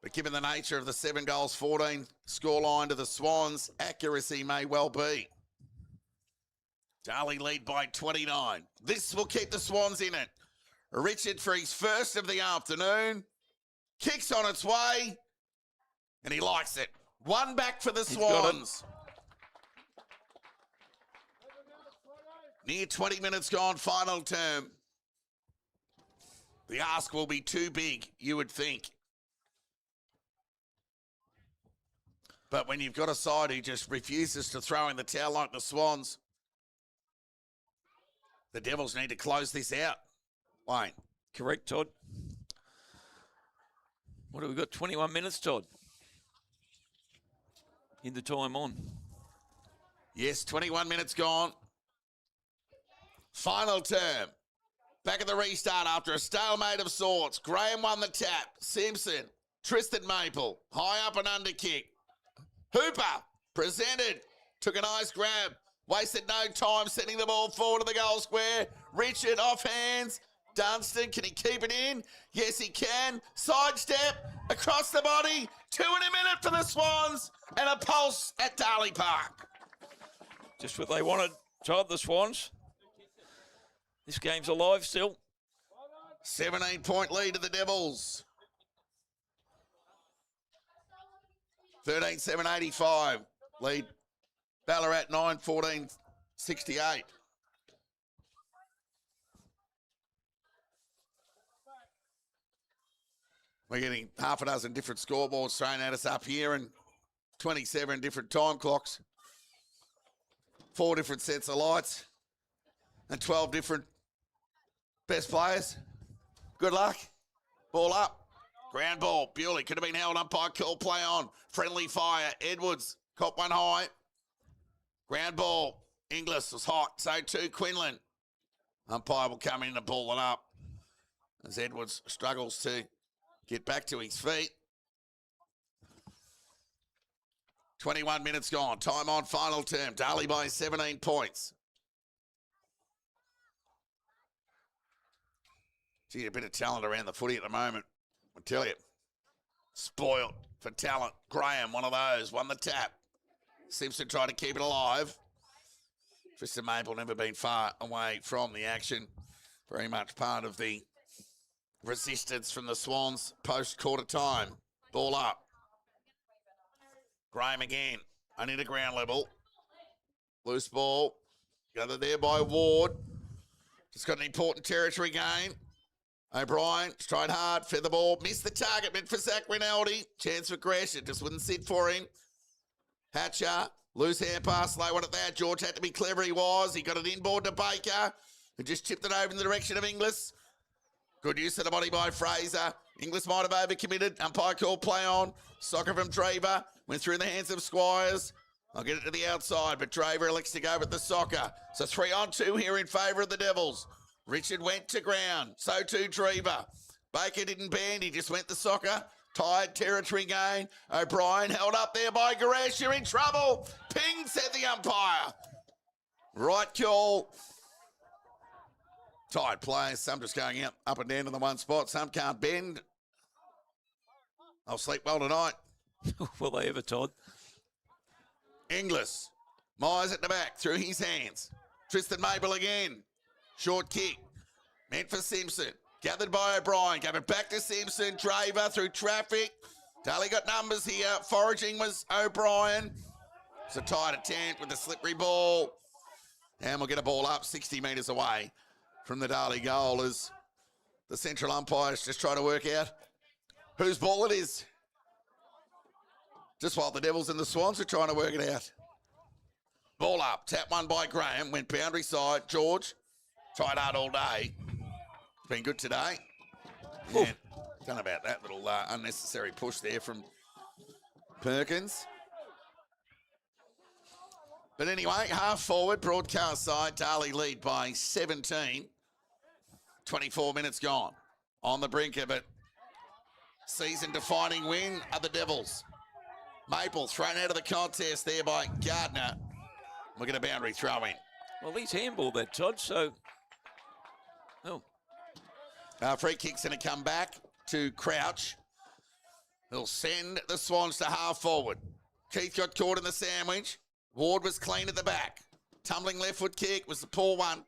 But given the nature of the 7 goals, 14 scoreline to the Swans, accuracy may well be. Darley lead by 29. This will keep the Swans in it. Richard for his first of the afternoon. Kicks on its way. And he likes it. One back for the Swans. Near 20 minutes gone, final term. The ask will be too big, you would think. But when you've got a side who just refuses to throw in the towel like the Swans, the Devils need to close this out. Wayne. Correct, Todd. What have we got? 21 minutes, Todd. In the time on. Yes, 21 minutes gone. Final term. Back at the restart after a stalemate of sorts. Graham won the tap. Simpson, Tristan Maple, high up and under kick. Hooper presented, took a nice grab. Wasted no time sending the ball forward to the goal square. Richard off hands. Dunstan, can he keep it in? Yes, he can. Sidestep across the body. 2 in a minute for the Swans and a pulse at Darley Park. Just what they wanted, Todd, the Swans. This game's alive still. 17-point lead to the Devils. 13-7-85. Lead Ballarat 9-14-68. We're getting half a dozen different scoreboards thrown at us up here and 27 different time clocks. 4 different sets of lights and 12 different best players. Good luck. Ball up. Ground ball. Bewley could have been held umpire. Call play on. Friendly fire. Edwards caught one high. Ground ball. Inglis was hot. So too Quinlan. Umpire will come in and ball it up as Edwards struggles to get back to his feet. 21 minutes gone. Time on final term. Darley by 17 points. Gee, a bit of talent around the footy at the moment. I tell you. Spoiled for talent. Graham, one of those. Won the tap. Simpson tried to keep it alive. Tristan Maple never been far away from the action. Very much part of the resistance from the Swans post-quarter time. Ball up. Graham again. Only to ground level. Loose ball. Gathered there by Ward. Just got an important territory gain. O'Brien tried hard. Feather ball. Missed the target. Meant for Zach Rinaldi. Chance for Gresham. Just wouldn't sit for him. Hatcher. Loose hand pass. Slow one at that. George had to be clever. He was. He got it inboard to Baker. Who just tipped it over in the direction of Inglis. Good use of the body by Fraser. Inglis might have overcommitted. Umpire call play on. Soccer from Draver. Went through in the hands of Squires. I'll get it to the outside, but Draver elects to go with the soccer. So 3-on-2 here in favour of the Devils. Richard went to ground. So too Draver. Baker didn't bend. He just went the soccer. Tied territory gain. O'Brien held up there by Garesh. You're in trouble. Ping, said the umpire. Right call. Tight players. Some just going up and down to the one spot. Some can't bend. I'll sleep well tonight. Will they ever, Todd? Inglis. Myers at the back. Through his hands. Tristan Maple again. Short kick. Meant for Simpson. Gathered by O'Brien. Gave it back to Simpson. Draver through traffic. Darley got numbers here. Foraging was O'Brien. It's a tight attempt with a slippery ball. And we'll get a ball up 60 metres away from the Darley goal as the central umpires just try to work out whose ball it is. Just while the Devils and the Swans are trying to work it out. Ball up. Tap one by Graham. Went boundary side. George tried hard all day. Been good today. Yeah, don't know about that little unnecessary push there from Perkins. But anyway, half forward, broadcast side, Darley lead by 17. 24 minutes gone. On the brink of it. Season-defining win are the Devils. Maple thrown out of the contest there by Gardner. We'll get a boundary throw in. Well, he's handballed that, Todd, so... Oh. Free kick's going to come back to Crouch. They'll send the Swans to half forward. Keith got caught in the sandwich. Ward was clean at the back. Tumbling left foot kick was the poor one.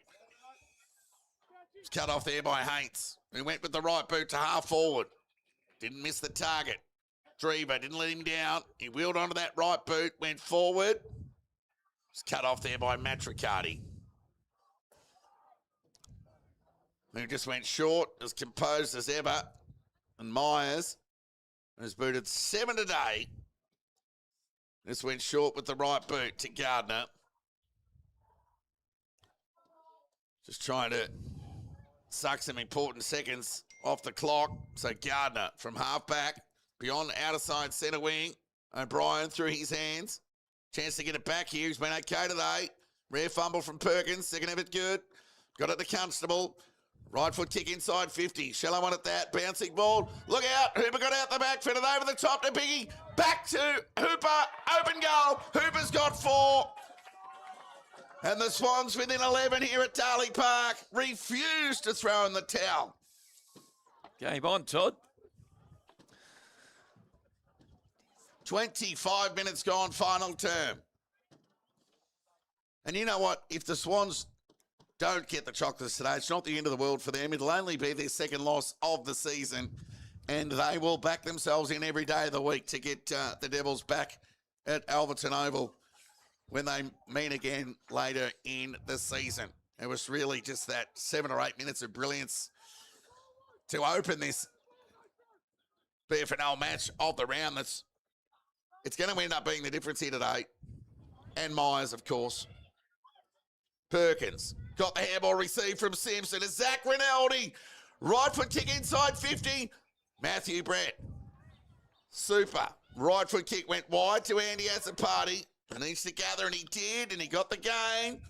It's cut off there by Haints, who went with the right boot to half forward. Didn't miss the target. Drever didn't let him down. He wheeled onto that right boot, went forward. It's cut off there by Matricardi, who just went short, as composed as ever. And Myers has booted 7 today. This went short with the right boot to Gardner. Just trying to suck some important seconds off the clock. So Gardner from half back, beyond outer side centre wing. O'Brien through his hands. Chance to get it back here. He's been okay today. Rare fumble from Perkins. Second effort good. Got it to Constable. Right foot kick inside 50. Shallow one at that. Bouncing ball. Look out. Hooper got out the back. Fitted over the top to Biggie. Back to Hooper. Open goal. Hooper's got 4. And the Swans within 11 here at Darley Park refuse to throw in the towel. Game on, Todd. 25 minutes gone, final term. And you know what? If the Swans don't get the chocolates today, it's not the end of the world for them. It'll only be their second loss of the season, and they will back themselves in every day of the week to get the Devils back at Alberton Oval when they meet again later in the season. It was really just that 7 or 8 minutes of brilliance to open this FNL match of the round. It's going to end up being the difference here today. And Myers, of course. Perkins got the handball received from Simpson. It's Zach Rinaldi. Right foot kick inside 50. Matthew Brett. Super. Right foot kick went wide to Andy Azzopardi. He needs to gather, and he did, and he got the gain.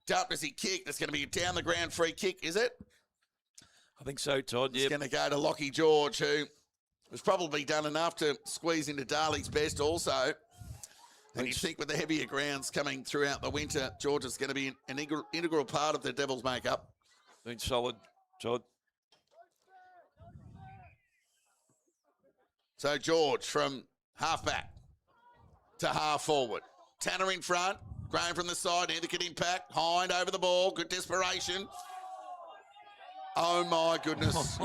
Dumped as he kicked. It's going to be a down the ground free kick, is it? I think so, Todd. It's going to go to Lockie George, who has probably done enough to squeeze into Darley's best also. And you think with the heavier grounds coming throughout the winter, George is going to be an integral part of the Devils' makeup. Been solid, Todd. So George from half-back to half-forward. Tanner in front. Graham from the side. Ethicate impact. Hind over the ball. Good desperation. Oh, my goodness.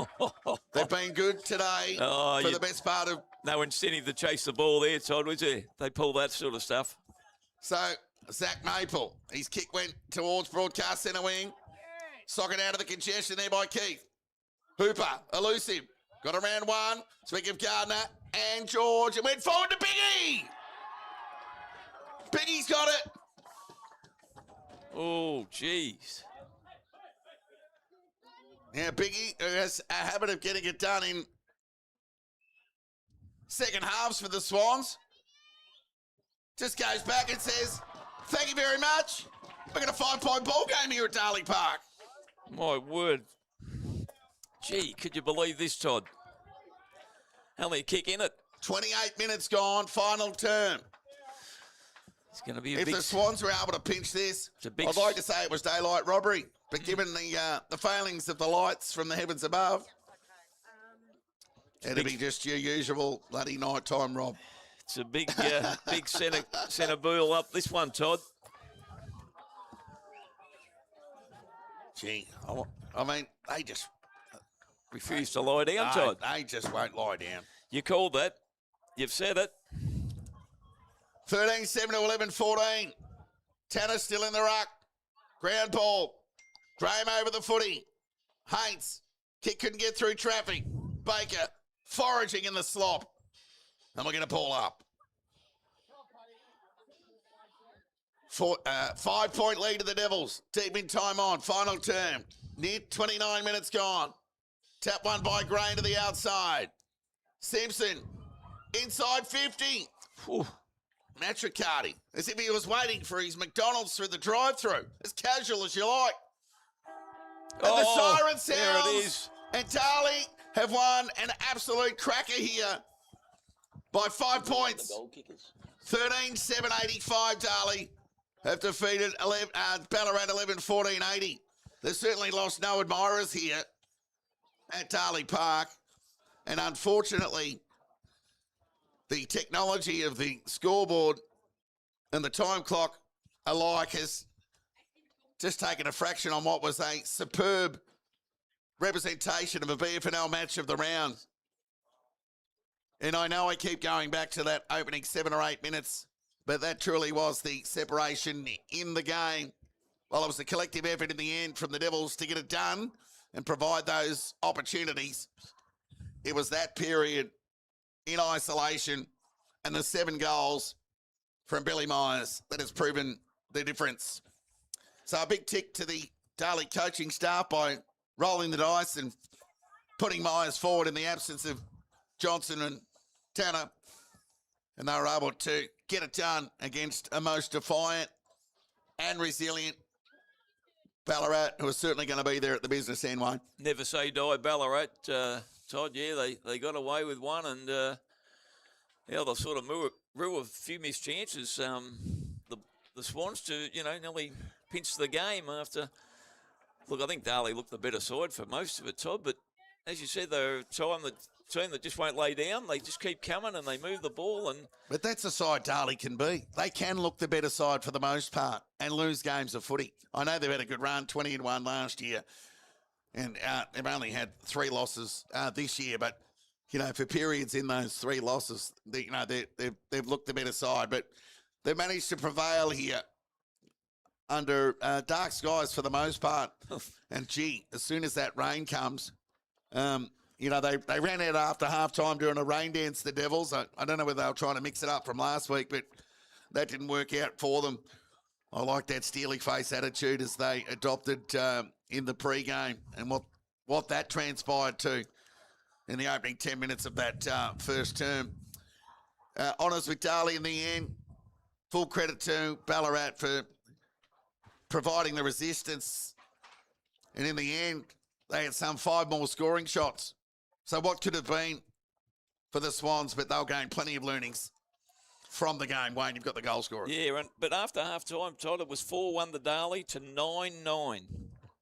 They've been good today for the best part of... No incentive to chase the ball there, Todd, was there? They pull that sort of stuff. So, Zach Maple, his kick went towards broadcast centre wing. Socket out of the congestion there by Keith. Hooper, elusive. Got around one. Speaking of Gardner and George. It went forward to Biggie. Biggie's got it. Oh, jeez. Now, Biggie, who has a habit of getting it done in second halves for the Swans, just goes back and says, thank you very much. We're going a 5-point ball game here at Darley Park. My word. Gee, could you believe this, Todd? Only a kick in it. 28 minutes gone, final term. It's going to be a if big... the Swans were able to pinch this, I'd like to say it was daylight robbery. But given the failings of the lights from the heavens above, it'd be just your usual bloody nighttime, Rob. It's a big, big centre bool up this one, Todd. Gee, I mean, they just refuse to lie down, Todd. They just won't lie down. You called that. You've said it. 13-7 to 11-14. Tanner still in the ruck. Ground ball. Graham over the footy. Haints. Kick couldn't get through traffic. Baker foraging in the slop. And we're going to pull up. 5-point lead to the Devils. Deep in time on. Final term. Near 29 minutes gone. Tap one by Gray to the outside. Simpson. Inside 50. Whew. Matricardi. As if he was waiting for his McDonald's through the drive-through. As casual as you like. And the siren sounds. There it is. And Darley have won an absolute cracker here by 5 points. 13-7-85, Darley have defeated Ballarat 11-14-80. They've certainly lost no admirers here at Darley Park. And unfortunately, the technology of the scoreboard and the time clock alike has just taken a fraction on what was a superb representation of a BFNL match of the round. And I know I keep going back to that opening 7 or 8 minutes, but that truly was the separation in the game. Well, it was a collective effort in the end from the Devils to get it done and provide those opportunities. It was that period in isolation and the 7 goals from Billy Myers that has proven the difference. So a big tick to the Darley coaching staff by rolling the dice and putting Myers forward in the absence of Johnson and Tanner. And they were able to get it done against a most defiant and resilient Ballarat, who are certainly going to be there at the business end, Wayne. Never say die, Ballarat. Todd, yeah, they got away with one, and they'll sort of rue a few missed chances. The Swans to, nearly pinch the game after. Look, I think Darley looked the better side for most of it, Todd, but as you said, there were time that team that just won't lay down. They just keep coming and they move the ball. And But that's a side Darley can be. They can look the better side for the most part and lose games of footy. I know they've had a good run, 20-1 last year, and they've only had 3 losses this year. But for periods in those 3 losses, they've looked the better side. But they've managed to prevail here under dark skies for the most part. And gee, as soon as that rain comes, they ran out after halftime doing a rain dance, the Devils. I don't know whether they were trying to mix it up from last week, but that didn't work out for them. I like that steely face attitude as they adopted in the pre-game and what that transpired to in the opening 10 minutes of that first term. Honours with Darley in the end. Full credit to Ballarat for providing the resistance. And in the end, they had some 5 more scoring shots. So what could have been for the Swans, but they'll gain plenty of learnings from the game. Wayne, you've got the goal scorer. yeah, but after half-time, Todd, it was 4-1 the Darley to 9-9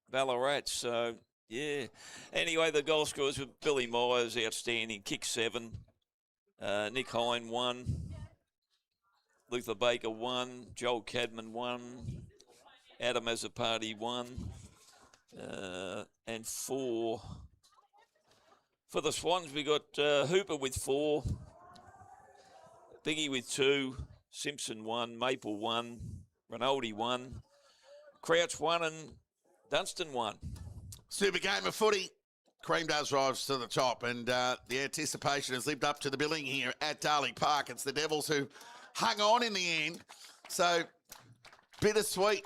Ballarat. So, yeah. Anyway, the goal scorers were Billy Myers, outstanding, kick 7. Nick Hine 1. Luther Baker 1. Joel Cadman 1. Adam Azzopardi 1. And 4. For the Swans, we got Hooper with 4. Biggie with 2. Simpson 1. Maple 1. Rinaldi 1. Crouch 1 and Dunstan 1. Super game of footy. Cream does rise to the top, and the anticipation has lived up to the billing here at Darley Park. It's the Devils who hung on in the end. So, bittersweet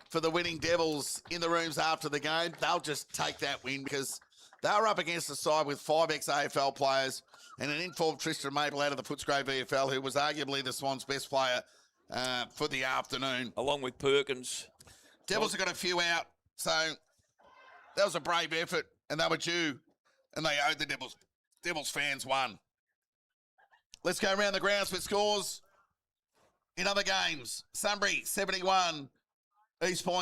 for the winning Devils in the rooms after the game. They'll just take that win because they were up against a side with 5 ex-AFL players and an informed Tristan Maple out of the Footscray VFL, who was arguably the Swans' best player for the afternoon. Along with Perkins. Devils have got a few out, so that was a brave effort, and they were due, and they owed the Devils. Devils fans won. Let's go around the grounds with scores in other games. Sunbury, 71. East Point.